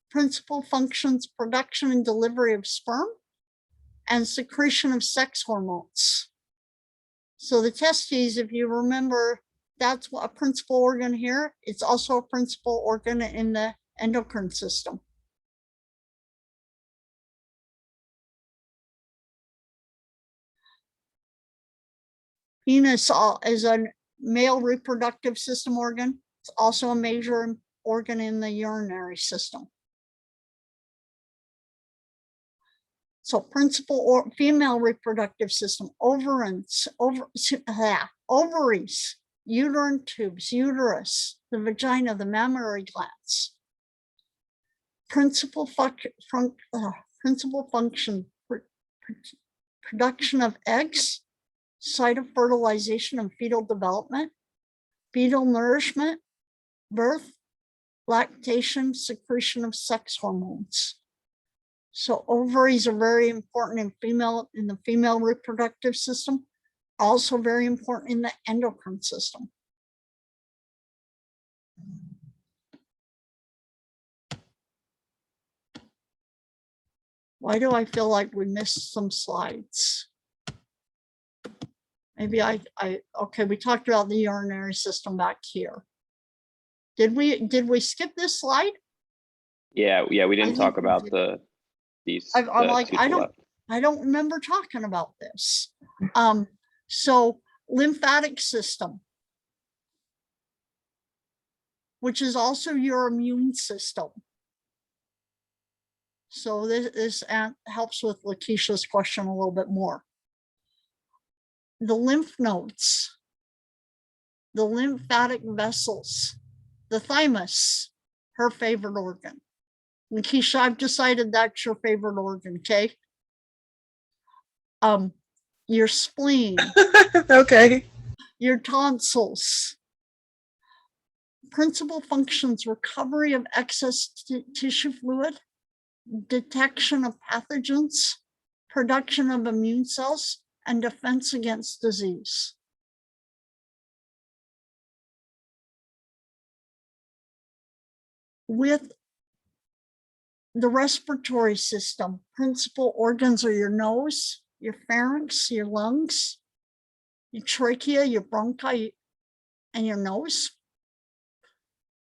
Principal functions, production and delivery of sperm, and secretion of sex hormones. So the testes, if you remember, that's what a principal organ here. It's also a principal organ in the endocrine system. Penis is a male reproductive system organ. It's also a major organ in the urinary system. So principal or female reproductive system, ovaries, uterine tubes, uterus, the vagina, the mammary glands. Principal function, production of eggs, site of fertilization and fetal development, fetal nourishment, birth, lactation, secretion of sex hormones. So ovaries are very important in the female reproductive system, also very important in the endocrine system. Why do I feel like we missed some slides? Maybe okay, we talked about the urinary system back here. Did we skip this slide? Yeah, we didn't talk about these. I'm like, I don't remember talking about this. So lymphatic system, which is also your immune system. So this helps with Lakeisha's question a little bit more. The lymph nodes, the lymphatic vessels, the thymus, her favorite organ. Lakeisha, I've decided that's your favorite organ, okay? Your spleen. Okay. Your tonsils. Principal functions, recovery of excess tissue fluid, detection of pathogens, production of immune cells, and defense against disease. With the respiratory system, principal organs are your nose, your pharynx, your lungs, your trachea, your bronchi, and your nose.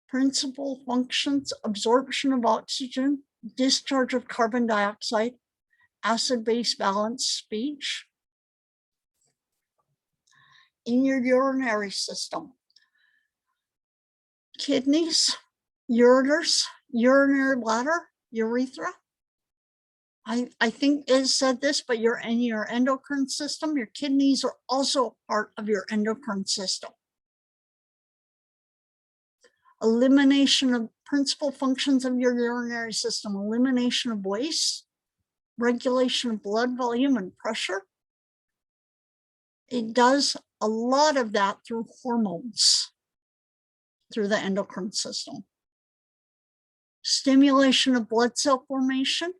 Principal functions, absorption of oxygen, discharge of carbon dioxide, acid-base balance, speech. In your urinary system, kidneys, ureters, urinary bladder, urethra. I think it said this, but you're in your endocrine system. Your kidneys are also part of your endocrine system. elimination of principal functions of your urinary system, elimination of waste, regulation of blood volume and pressure. It does a lot of that through hormones, through the endocrine system. Stimulation of blood cell formation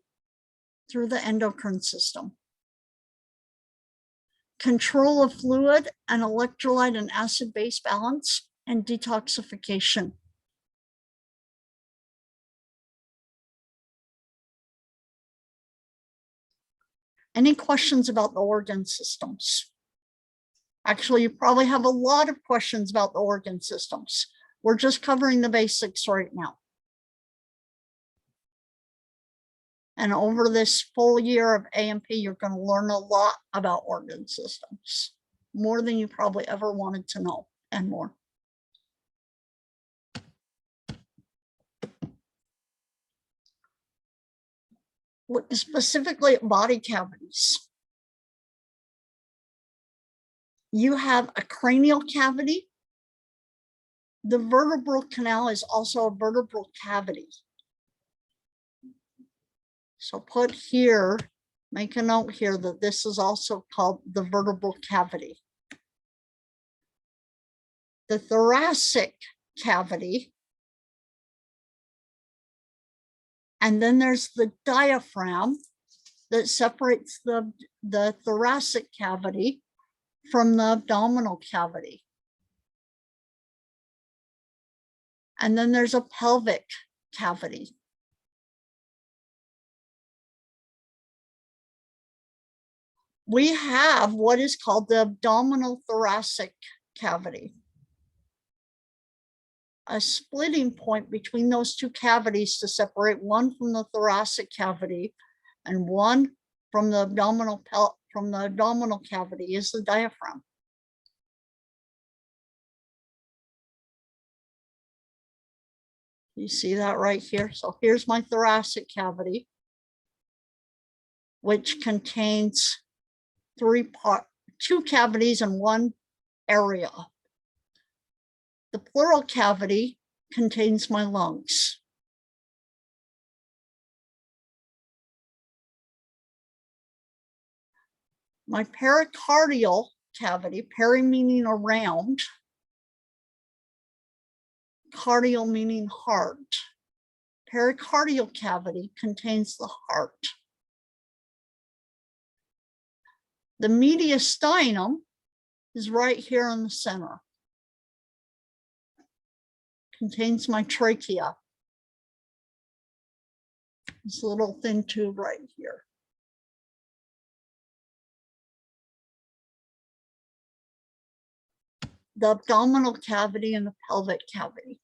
through the endocrine system. Control of fluid and electrolyte and acid-base balance and detoxification. Any questions about the organ systems? Actually, you probably have a lot of questions about the organ systems. We're just covering the basics right now. And over this full year of A&P, you're going to learn a lot about organ systems, more than you probably ever wanted to know, and more. Look specifically at body cavities. You have a cranial cavity. The vertebral canal is also a vertebral cavity. So put here, make a note here that this is also called the vertebral cavity. The thoracic cavity. And then there's the diaphragm that separates the thoracic cavity from the abdominal cavity. And then there's a pelvic cavity. We have what is called the abdominal thoracic cavity. A splitting point between those two cavities to separate one from the thoracic cavity and one from the abdominal cavity is the diaphragm. You see that right here? So here's my thoracic cavity, which contains two cavities in one area. The pleural cavity contains my lungs. My pericardial cavity, peri meaning around, cardial meaning heart. Pericardial cavity contains the heart. The mediastinum is right here in the center. Contains my trachea. This little thin tube right here. The abdominal cavity and the pelvic cavity.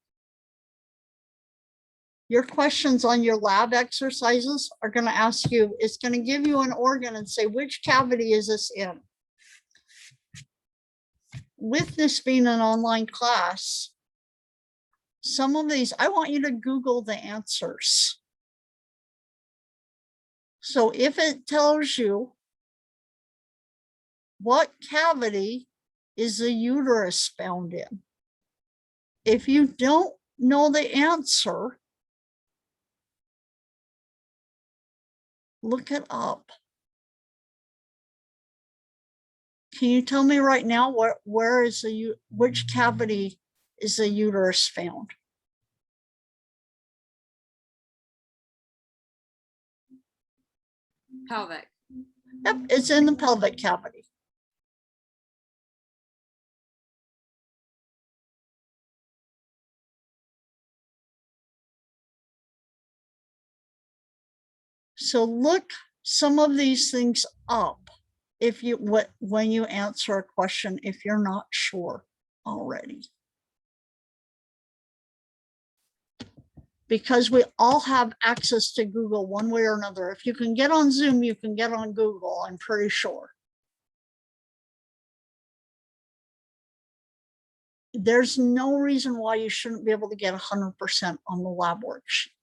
Your questions on your lab exercises are going to ask you, it's going to give you an organ and say, which cavity is this in? With this being an online class, some of these, I want you to Google the answers. So if it tells you what cavity is the uterus found in, if you don't know the answer, look it up. Can you tell me right now which cavity is the uterus found? Pelvic. Yep, it's in the pelvic cavity. So look some of these things up when you answer a question, if you're not sure already. Because we all have access to Google one way or another. If you can get on Zoom, you can get on Google, I'm pretty sure. There's no reason why you shouldn't be able to get 100% on the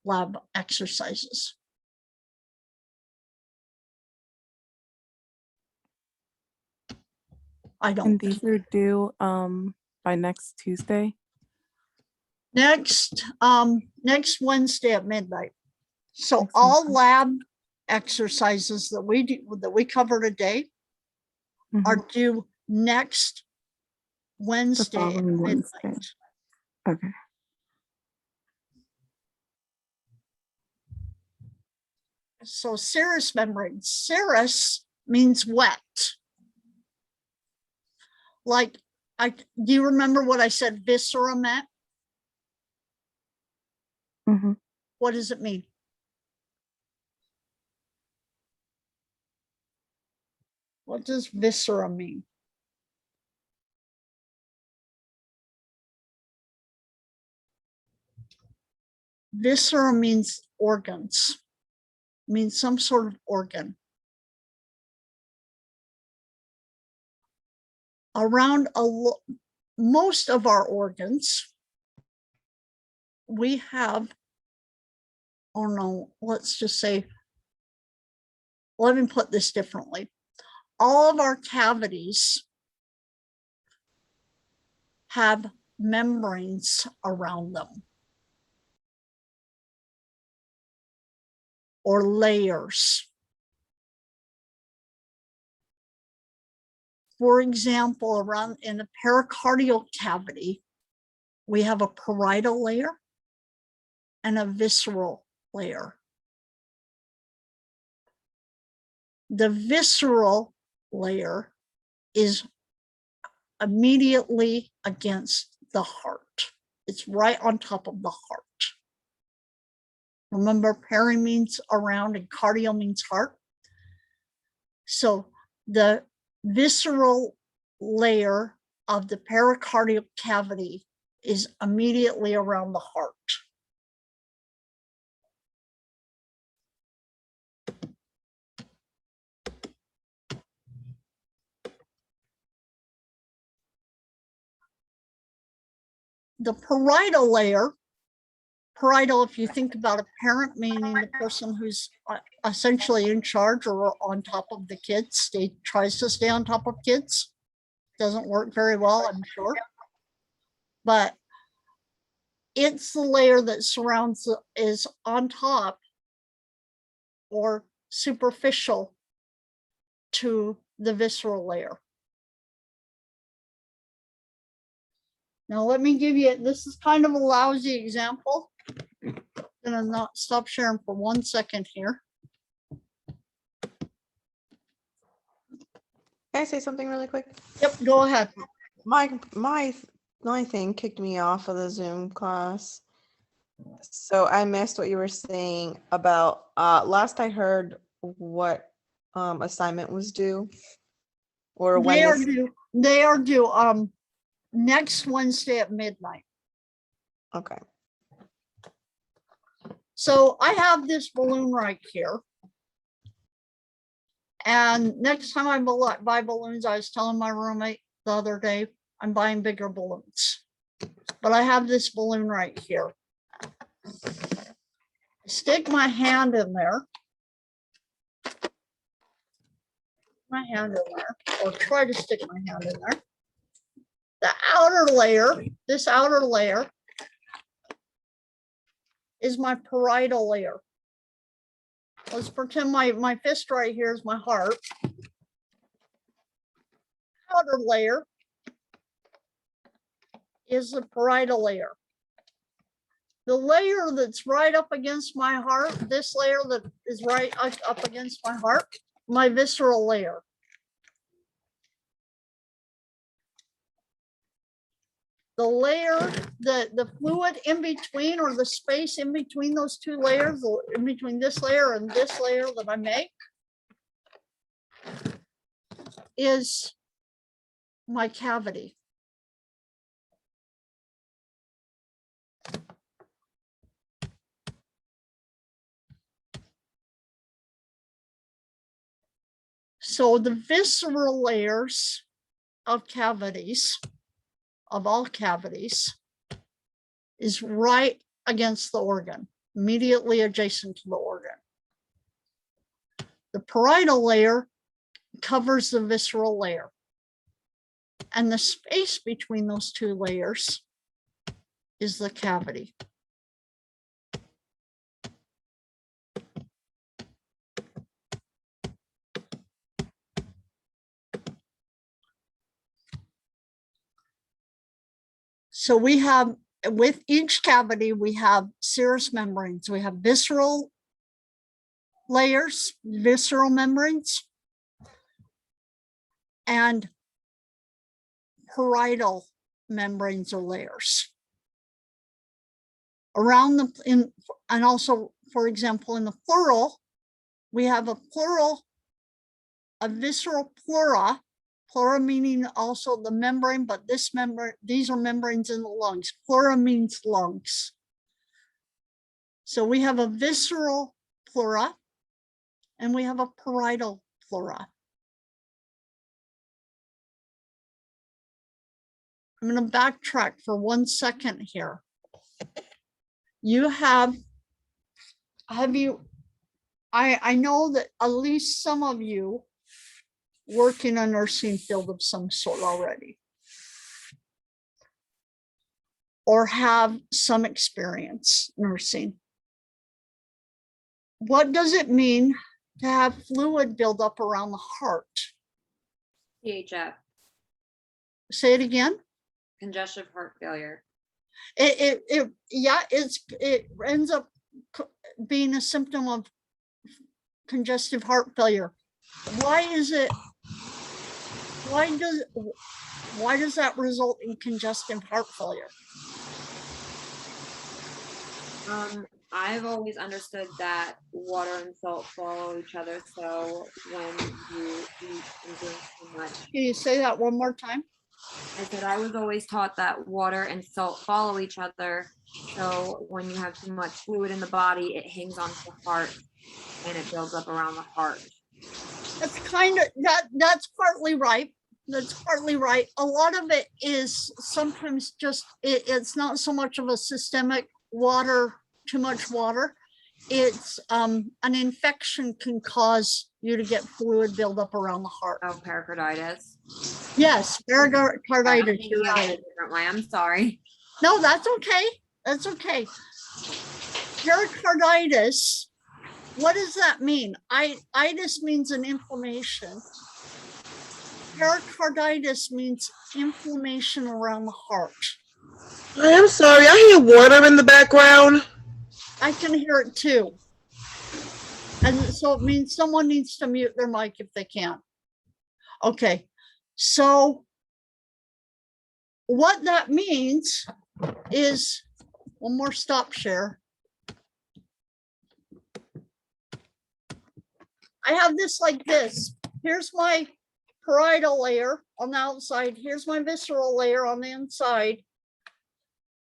lab exercises. I don't. And these are due by next Tuesday. Next Wednesday at midnight. So all lab exercises that we do, that we cover today are due next Wednesday at following midnight. Wednesday. Okay. So serous membrane, serous means wet. Like, do you remember what I said viscera meant? Mhm. What does it mean? What does viscera mean? Viscera means organs, means some sort of organ. Around most of our organs, we have, oh no, let's just say, let me put this differently. All of our cavities have membranes around them, or layers. For example, around in the pericardial cavity, we have a parietal layer and a visceral layer. The visceral layer is immediately against the heart. It's right on top of the heart. Remember, peri means around and cardial means heart. So the visceral layer of the pericardial cavity is immediately around the heart. The parietal layer, parietal, if you think about a parent, meaning the person who's essentially in charge or on top of the kids, tries to stay on top of kids. Doesn't work very well, I'm sure. But it's the layer that surrounds, is on top or superficial to the visceral layer. Now let me give you, this is kind of a lousy example. I'm gonna not stop sharing for 1 second here. Can I say something really quick? Yep, go ahead. My thing kicked me off of the Zoom class. So I missed what you were saying about last I heard what assignment was due or when They are due next Wednesday at midnight. Okay. So I have this balloon right here. And next time I buy balloons, I was telling my roommate the other day, I'm buying bigger balloons. But I have this balloon right here. Stick my hand in there. Or try to stick my hand in there. The outer layer, this outer layer, is my parietal layer. Let's pretend my fist right here is my heart. Outer layer is the parietal layer. The layer that's right up against my heart, this layer that is right up against my heart, my visceral layer. The layer, the fluid in between, or the space in between those two layers, or in between this layer and this layer that I make, is my cavity. So the visceral layers of cavities, of all cavities, is right against the organ, immediately adjacent to the organ. The parietal layer covers the visceral layer. And the space between those two layers is the cavity. So we have, with each cavity, we have serous membranes. We have visceral layers, visceral membranes, and parietal membranes or layers. Around the, and also, for example, in the pleural, we have a pleural, a visceral pleura, pleura meaning also the membrane, but this membrane, these are membranes in the lungs. Pleura means lungs. So we have a visceral pleura and we have a parietal pleura. I'm going to backtrack for 1 second here. You have you, I know that at least some of you work in a nursing field of some sort already, or have some experience nursing. What does it mean to have fluid build up around the heart? CHF, Say it again. congestive heart failure. It ends up being a symptom of congestive heart failure. Why does that result in congestive heart failure? I've always understood that water and salt follow each other. So when you eat and drink too much. Can you say that one more time? I said I was always taught that water and salt follow each other. So when you have too much fluid in the body, it hangs onto the heart and it builds up around the heart. That's kind of, that's partly right. That's partly right. A lot of it is sometimes just, it's not so much of a systemic water, too much water. It's an infection can cause you to get fluid buildup around the heart. Oh, pericarditis. Yes, pericarditis. You're right. A different way. I'm sorry. No, that's okay. That's okay. Pericarditis. What does that mean? Itis means an inflammation. Pericarditis means inflammation around the heart. I'm sorry, I hear water in the background. I can hear it too. And so it means someone needs to mute their mic if they can. Okay, so what that means is, one more stop share. I have this like this. Here's my parietal layer on the outside. Here's my visceral layer on the inside.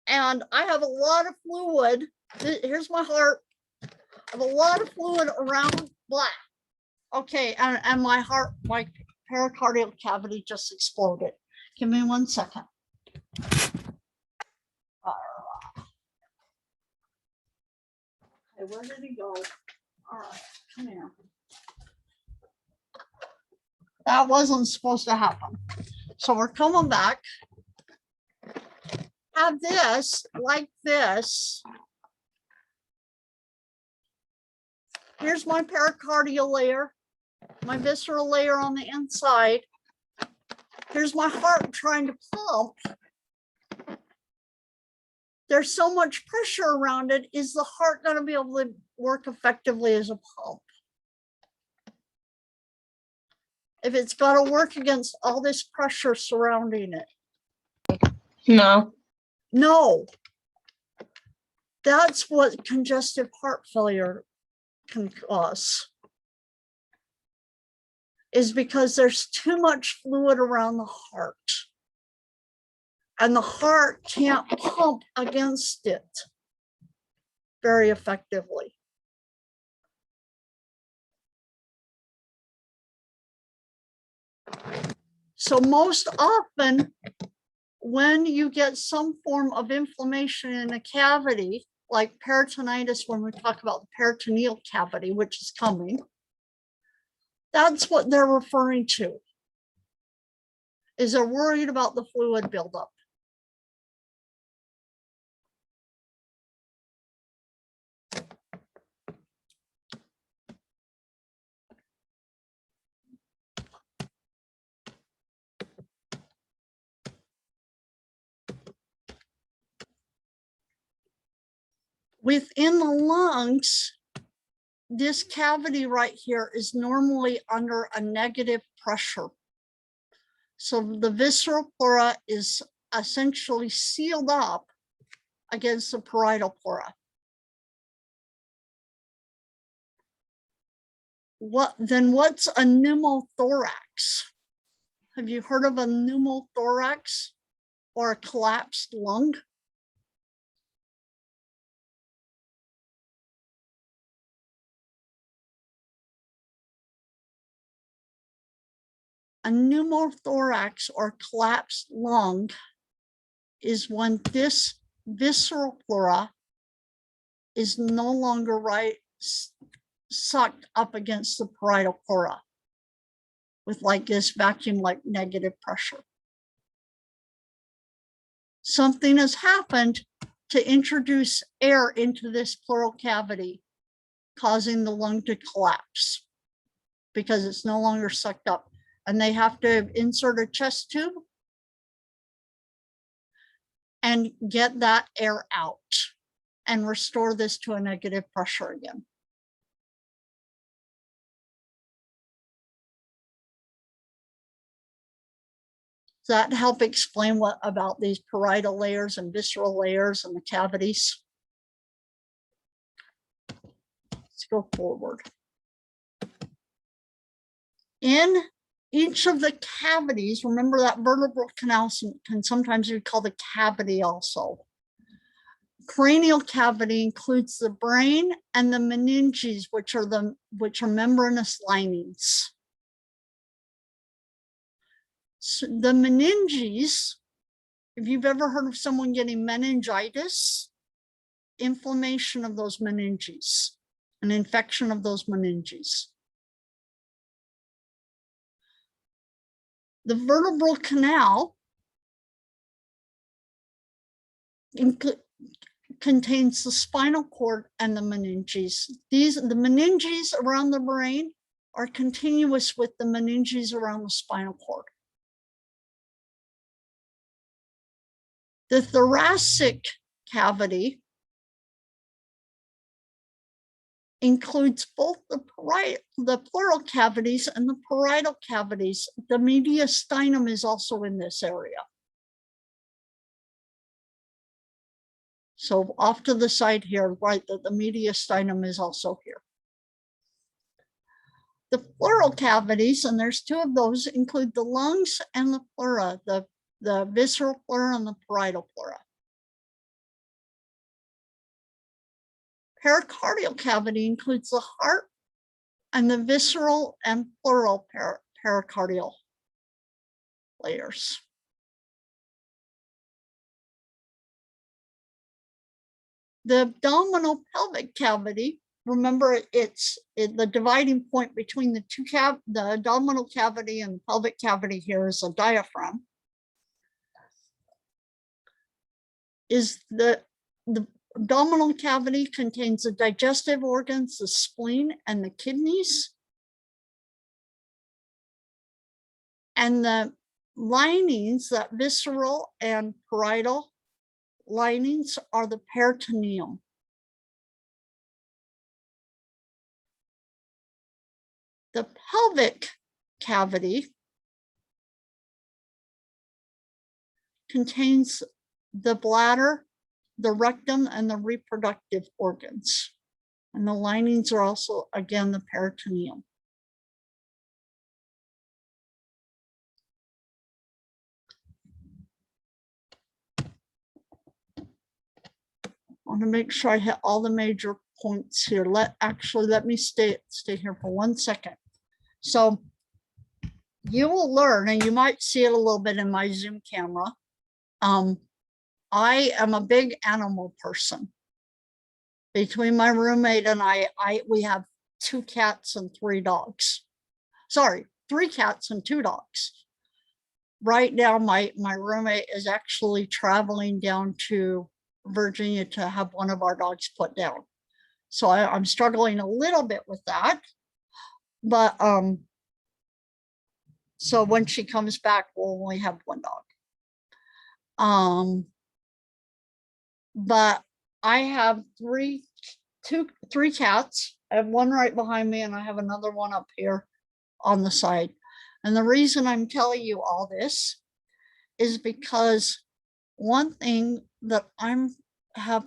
And I have a lot of fluid. Here's my heart. I have a lot of fluid around black. Okay, and my heart, my pericardial cavity just exploded. Give me 1 second. Okay, where did he go? All right, come here. That wasn't supposed to happen. So we're coming back. Have this like this. Here's my pericardial layer, my visceral layer on the inside. Here's my heart trying to pump. There's so much pressure around it. Is the heart going to be able to work effectively as a pump? If it's got to work against all this pressure surrounding it? No. No. That's what congestive heart failure can cause. Is because there's too much fluid around the heart. And the heart can't pump against it very effectively. So most often, when you get some form of inflammation in a cavity, like peritonitis, when we talk about the peritoneal cavity, which is coming, that's what they're referring to, is they're worried about the fluid buildup. Within the lungs, this cavity right here is normally under a negative pressure. So the visceral pleura is essentially sealed up against the parietal pleura. What's a pneumothorax? Have you heard of a pneumothorax or a collapsed lung? A pneumothorax or collapsed lung is when this visceral pleura is no longer sucked up against the parietal pleura with like this vacuum-like negative pressure. Something has happened to introduce air into this pleural cavity, causing the lung to collapse because it's no longer sucked up. And they have to insert a chest tube and get that air out and restore this to a negative pressure again. Does that help explain what about these parietal layers and visceral layers and the cavities? Let's go forward. In each of the cavities, remember that vertebral canal can sometimes be called a cavity also. Cranial cavity includes the brain and the meninges, which are membranous linings. So the meninges, if you've ever heard of someone getting meningitis, inflammation of those meninges, an infection of those meninges. The vertebral canal contains the spinal cord and the meninges. The meninges around the brain are continuous with the meninges around the spinal cord. The thoracic cavity includes both the pleural cavities and the parietal cavities. The mediastinum is also in this area. So off to the side here, right, the mediastinum is also here. The pleural cavities, and there's two of those, include the lungs and the pleura, the visceral pleura and the parietal pleura. Pericardial cavity includes the heart and the visceral and pleural pericardial layers. The abdominal pelvic cavity, remember it's the dividing point between the the abdominal cavity and the pelvic cavity here is a diaphragm. The abdominal cavity contains the digestive organs, the spleen, and the kidneys. And the linings, that visceral and parietal linings, are the peritoneum. The pelvic cavity contains the bladder, the rectum, and the reproductive organs. And the linings are also, again, the peritoneum. I want to make sure I hit all the major points here. Let me stay here for 1 second. So you will learn, and you might see it a little bit in my Zoom camera. I am a big animal person. Between my roommate and we have 2 cats and 3 dogs. Sorry, 3 cats and 2 dogs. Right now, my roommate is actually traveling down to Virginia to have one of our dogs put down. So I'm struggling a little bit with that. But so when she comes back, we'll only have 1 dog. But I have three cats. I have one right behind me and I have another one up here on the side. And the reason I'm telling you all this is because one thing that have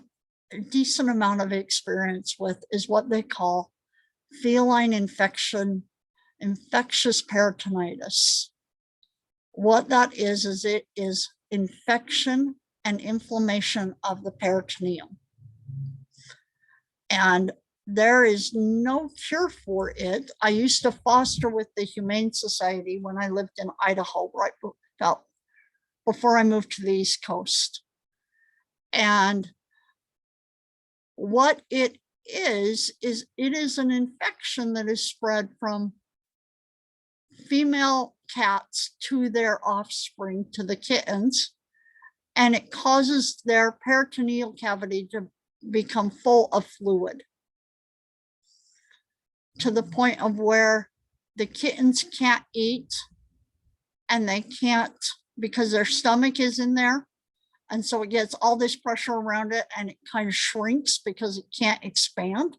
a decent amount of experience with is what they call feline infection, infectious peritonitis. What that is it is infection and inflammation of the peritoneum. And there is no cure for it. I used to foster with the Humane Society when I lived in Idaho, right about before I moved to the East Coast. And what it is it is an infection that is spread from female cats to their offspring, to the kittens, and it causes their peritoneal cavity to become full of fluid to the point of where the kittens can't eat and they can't, because their stomach is in there. And so it gets all this pressure around it and it kind of shrinks because it can't expand.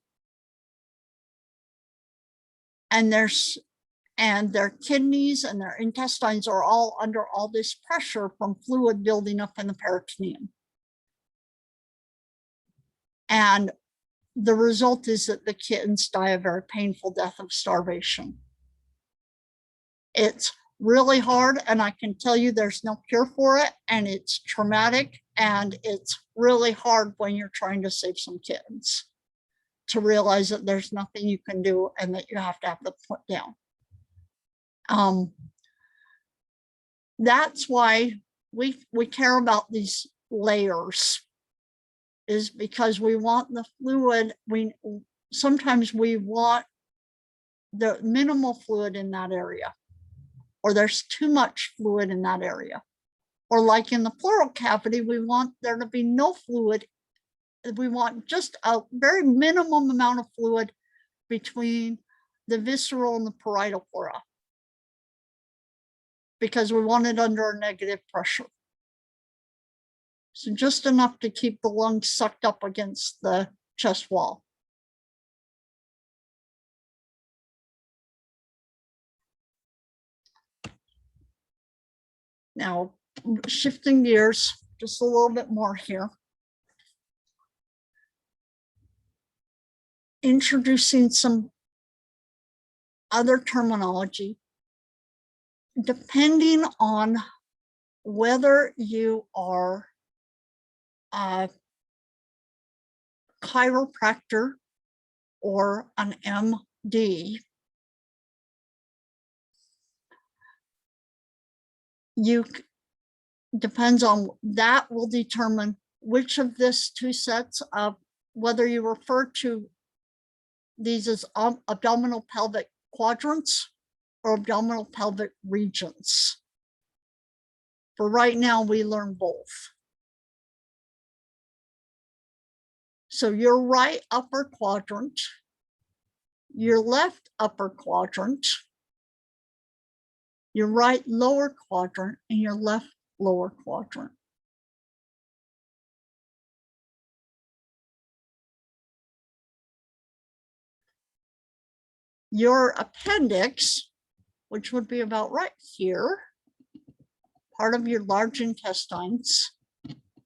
And their kidneys and their intestines are all under all this pressure from fluid building up in the peritoneum. And the result is that the kittens die a very painful death of starvation. It's really hard, and I can tell you there's no cure for it, and it's traumatic, and it's really hard when you're trying to save some kittens to realize that there's nothing you can do and that you have to have them put down. That's why we care about these layers, is because we want the fluid. Sometimes we want the minimal fluid in that area, or there's too much fluid in that area. Or like in the pleural cavity, we want there to be no fluid. We want just a very minimum amount of fluid between the visceral and the parietal pleura, because we want it under a negative pressure. So just enough to keep the lungs sucked up against the chest wall. Now, shifting gears just a little bit more here. Introducing some other terminology, depending on whether you are a chiropractor or an MD. Depends on that will determine which of this two sets of, whether you refer to these as abdominal pelvic quadrants or abdominal pelvic regions. For right now, we learn both. So your right upper quadrant, your left upper quadrant, your right lower quadrant, and your left lower quadrant. Your appendix, which would be about right here, part of your large intestines,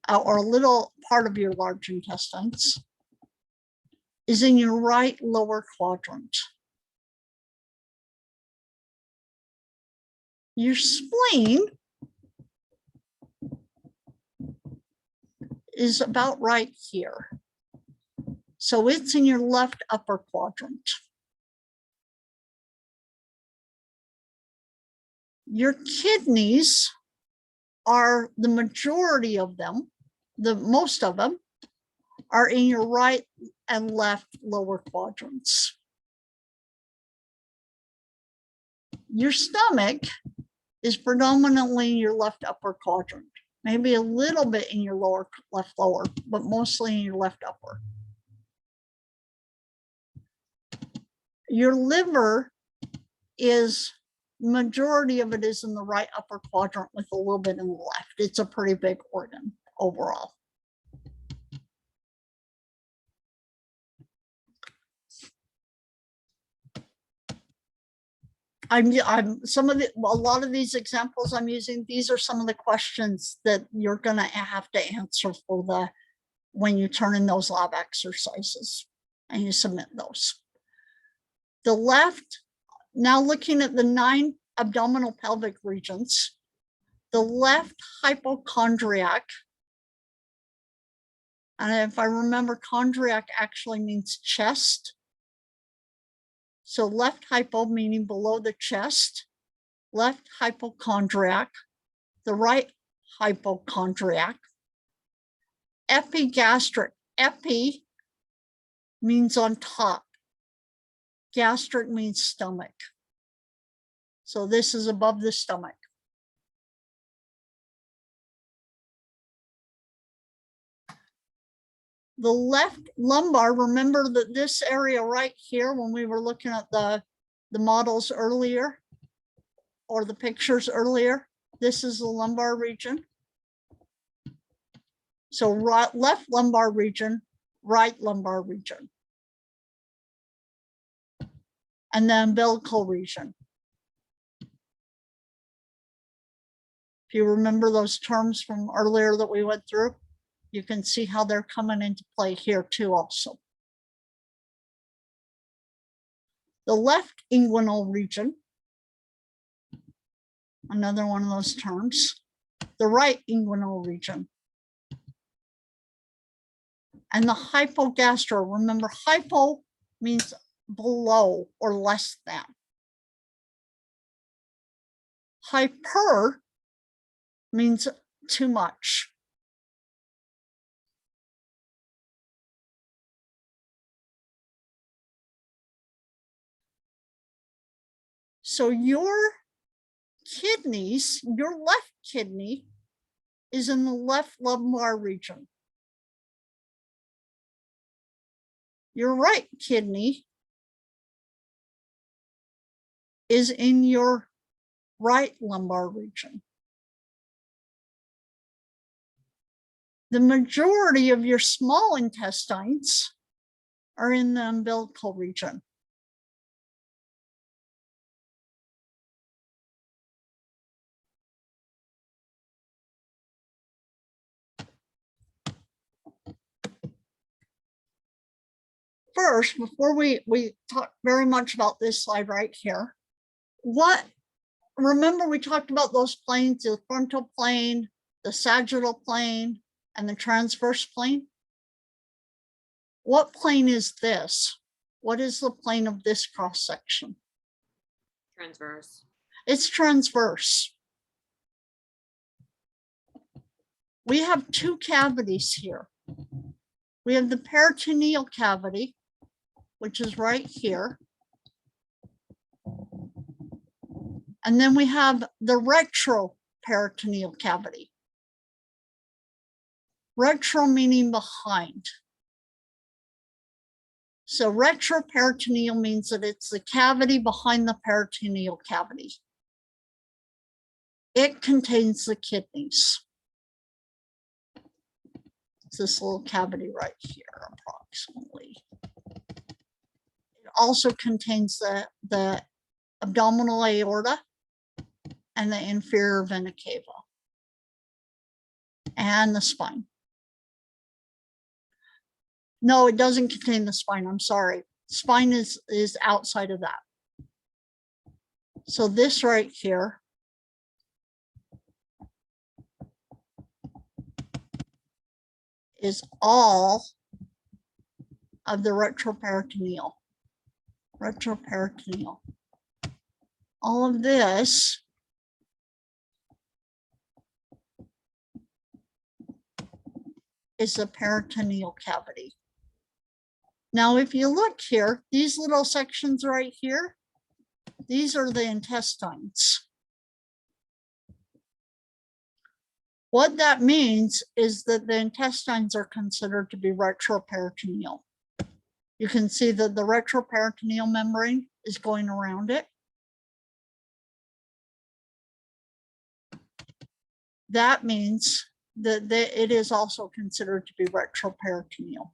or a little part of your large intestines, is in your right lower quadrant. Your spleen is about right here. So it's in your left upper quadrant. Your kidneys are, the majority of them, the most of them, are in your right and left lower quadrants. Your stomach is predominantly in your left upper quadrant, maybe a little bit in your left lower, but mostly in your left upper. Your liver is, majority of it is in the right upper quadrant with a little bit in the left. It's a pretty big organ overall. some of a lot of these examples I'm using, these are some of the questions that you're gonna have to answer for when you turn in those lab exercises and you submit those. The left, now looking at the 9 abdominal pelvic regions, the left hypochondriac, and if I remember, chondriac actually means chest. So left hypo meaning below the chest, left hypochondriac, the right hypochondriac, epigastric. Epi means on top. Gastric means stomach. So this is above the stomach. The left lumbar, remember that this area right here, when we were looking at the models earlier, or the pictures earlier, this is the lumbar region. So right, left lumbar region, right lumbar region. And the umbilical region. If you remember those terms from earlier that we went through, you can see how they're coming into play here too also. The left inguinal region, another one of those terms, the right inguinal region. And the hypogastro, remember hypo means below or less than. Hyper means too much. So your kidneys, your left kidney is in the left lumbar region. Your right kidney is in your right lumbar region. The majority of your small intestines are in the umbilical region. First, before we talk very much about this slide right here, remember we talked about those planes, the frontal plane, the sagittal plane, and the transverse plane? What plane is this? What is the plane of this cross section? Transverse. It's transverse. We have 2 cavities here. We have the peritoneal cavity, which is right here. And then we have the retroperitoneal cavity. Retro meaning behind. So retroperitoneal means that it's the cavity behind the peritoneal cavity. It contains the kidneys. It's this little cavity right here, approximately. It also contains the abdominal aorta and the inferior vena cava and the spine. No, it doesn't contain the spine. I'm sorry. Spine is outside of that. So this right here is all of the retroperitoneal. Retroperitoneal. All of this is the peritoneal cavity. Now, if you look here, these little sections right here, these are the intestines. What that means is that the intestines are considered to be retroperitoneal. You can see that the retroperitoneal membrane is going around it. That means that it is also considered to be retroperitoneal.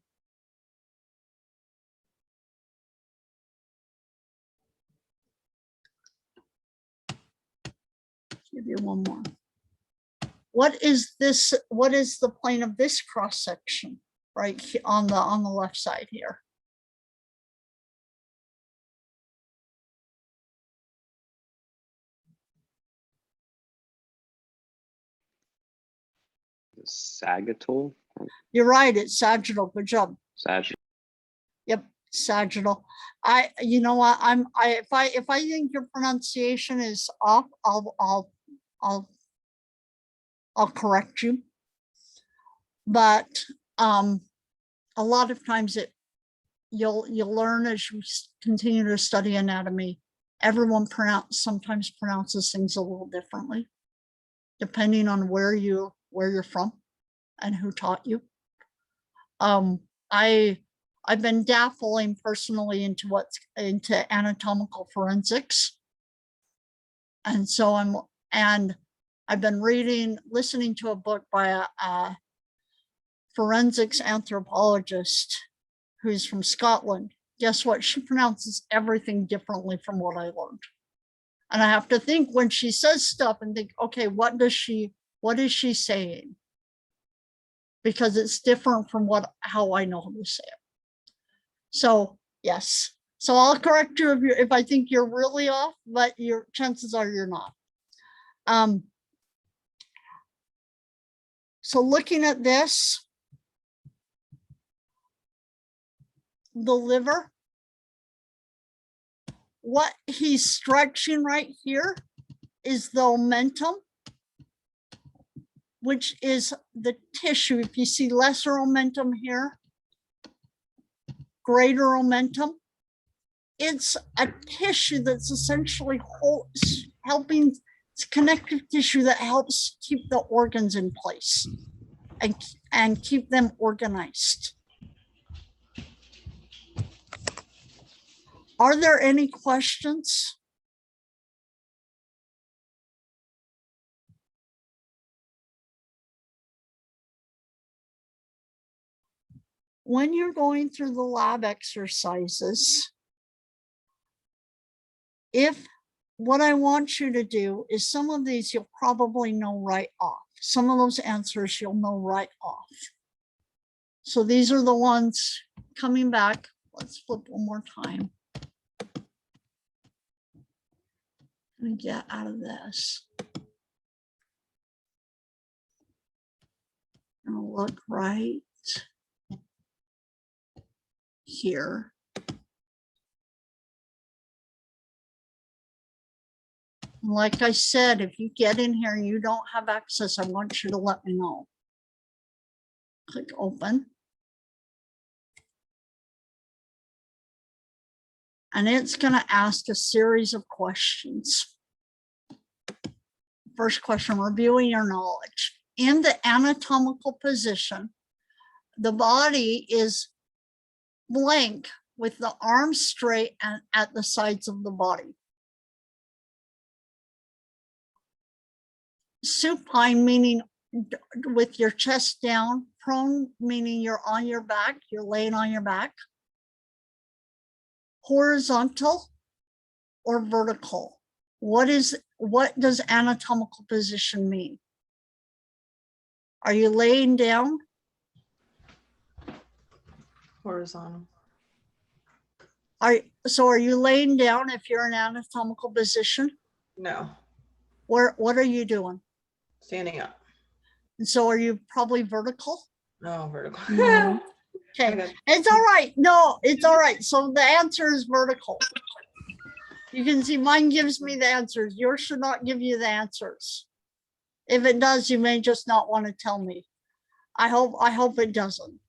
Give you one more. What is this? What is the plane of this cross section right on the left side here? Sagittal. You're right. It's sagittal. Good job. Sagittal. Yep, sagittal. You know what? If I think your pronunciation is off, I'll correct you. But a lot of times you'll learn as you continue to study anatomy. Everyone sometimes pronounces things a little differently, depending on where you're from and who taught you. I've been dabbling personally into anatomical forensics. And so I've been listening to a book by a forensics anthropologist who's from Scotland. Guess what? She pronounces everything differently from what I learned. And I have to think when she says stuff and think, okay, what is she saying? Because it's different from how I know how to say it. So yes. So I'll correct you if I think you're really off, but your chances are you're not. So looking at this, the liver, what he's stretching right here is the omentum, which is the tissue. If you see lesser omentum here, greater omentum, it's a tissue that's essentially helping, it's connective tissue that helps keep the organs in place and keep them organized. Are there any questions? When you're going through the lab exercises, what I want you to do is some of these you'll probably know right off. Some of those answers you'll know right off. So these are the ones coming back. Let's flip one more time. Let me get out of this. I'll look right here. Like I said, if you get in here and you don't have access, I want you to let me know. Click open. And it's going to ask a series of questions. First question, reviewing your knowledge. In the anatomical position, the body is blank with the arms straight and at the sides of the body. Supine meaning with your chest down, prone meaning you're on your back, you're laying on your back. Horizontal or vertical? What does anatomical position mean? Are you laying down? Horizontal. So are you laying down if you're in anatomical position? No. What are you doing? Standing up. And so are you probably vertical? No, vertical. Okay, it's all right. No, it's all right. So the answer is vertical. You can see mine gives me the answers. Yours should not give you the answers. If it does, you may just not want to tell me. I hope it doesn't.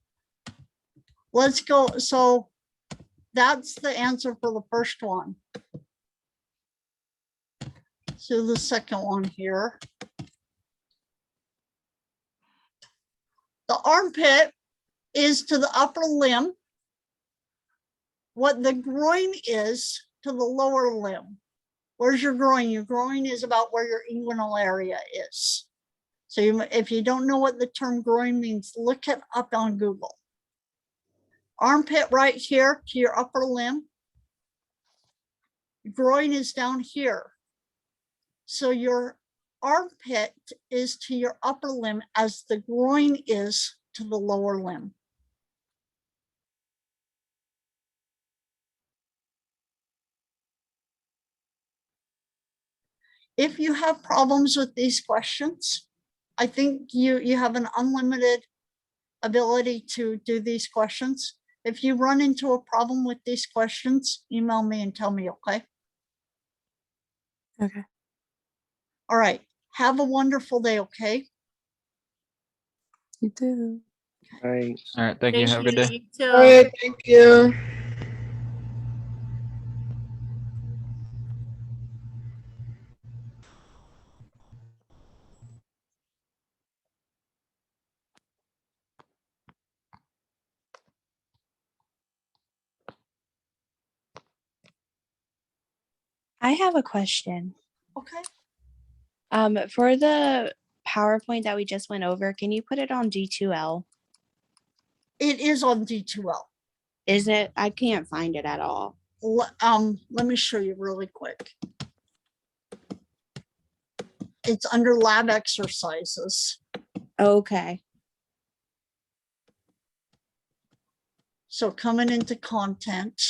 Let's go. So that's the answer for the first one. So the second one here. The armpit is to the upper limb what the groin is to the lower limb. Where's your groin? Your groin is about where your inguinal area is. So if you don't know what the term groin means, look it up on Google. Armpit right here to your upper limb. Groin is down here. So your armpit is to your upper limb as the groin is to the lower limb. If you have problems with these questions, I think you have an unlimited ability to do these questions. If you run into a problem with these questions, email me and tell me, okay? Okay. All right. Have a wonderful day, okay? You do. All right. All right. Thank you. Have a good day. You too. All right. Thank you. I have a question. Okay. For the PowerPoint that we just went over, can you put it on D2L? It is on D2L. Is it? I can't find it at all. Let me show you really quick. It's under lab exercises. Okay. So coming into content.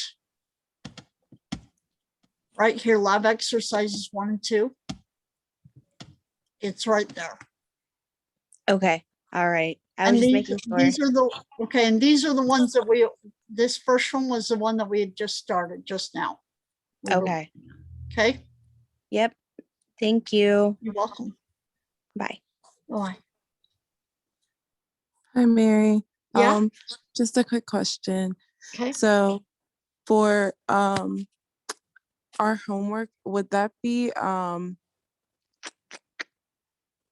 Right here, lab exercises 1 and 2. It's right there. Okay. All right. I And was just making sure. these are the, okay, and these are the ones that this first one was the one that we had just started just now. Okay. Okay. Yep. Thank you. You're welcome. Bye. Bye. Hi, Mary. Yeah. Just a quick question. Okay. So for our homework, would that be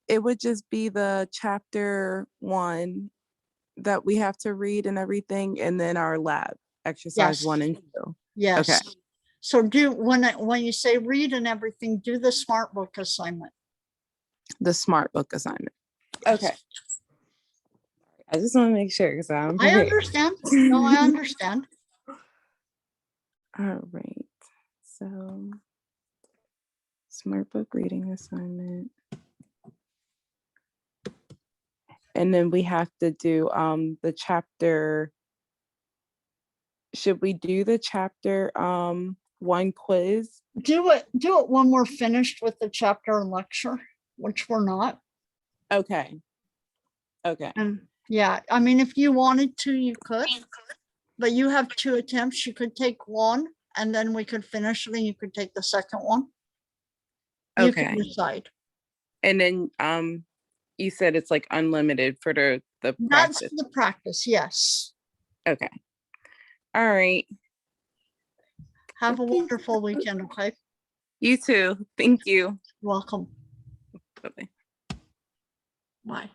it would just be the chapter 1 that we have to read and everything, and then our lab exercise Yes. 1 and 2. Yes. Okay. So when you say read and everything, do the smart book assignment. The smart book assignment. Yes. Okay. I just want to make sure because I'm I prepared. understand. No, I understand. All right. So smart book reading assignment. And then we have to do the chapter. Should we do the chapter 1 quiz? Do it when we're finished with the chapter and lecture, which we're not. Okay. Okay. And yeah, I mean, if you wanted to, you could, but you have 2 attempts. You could take one and then we could finish it and you could take the second one. You can Okay. decide. And then you said it's like unlimited for the That's practice. the practice, yes. Okay. All right. Have a wonderful weekend, okay? You too. Thank you. Welcome. Bye-bye. Bye.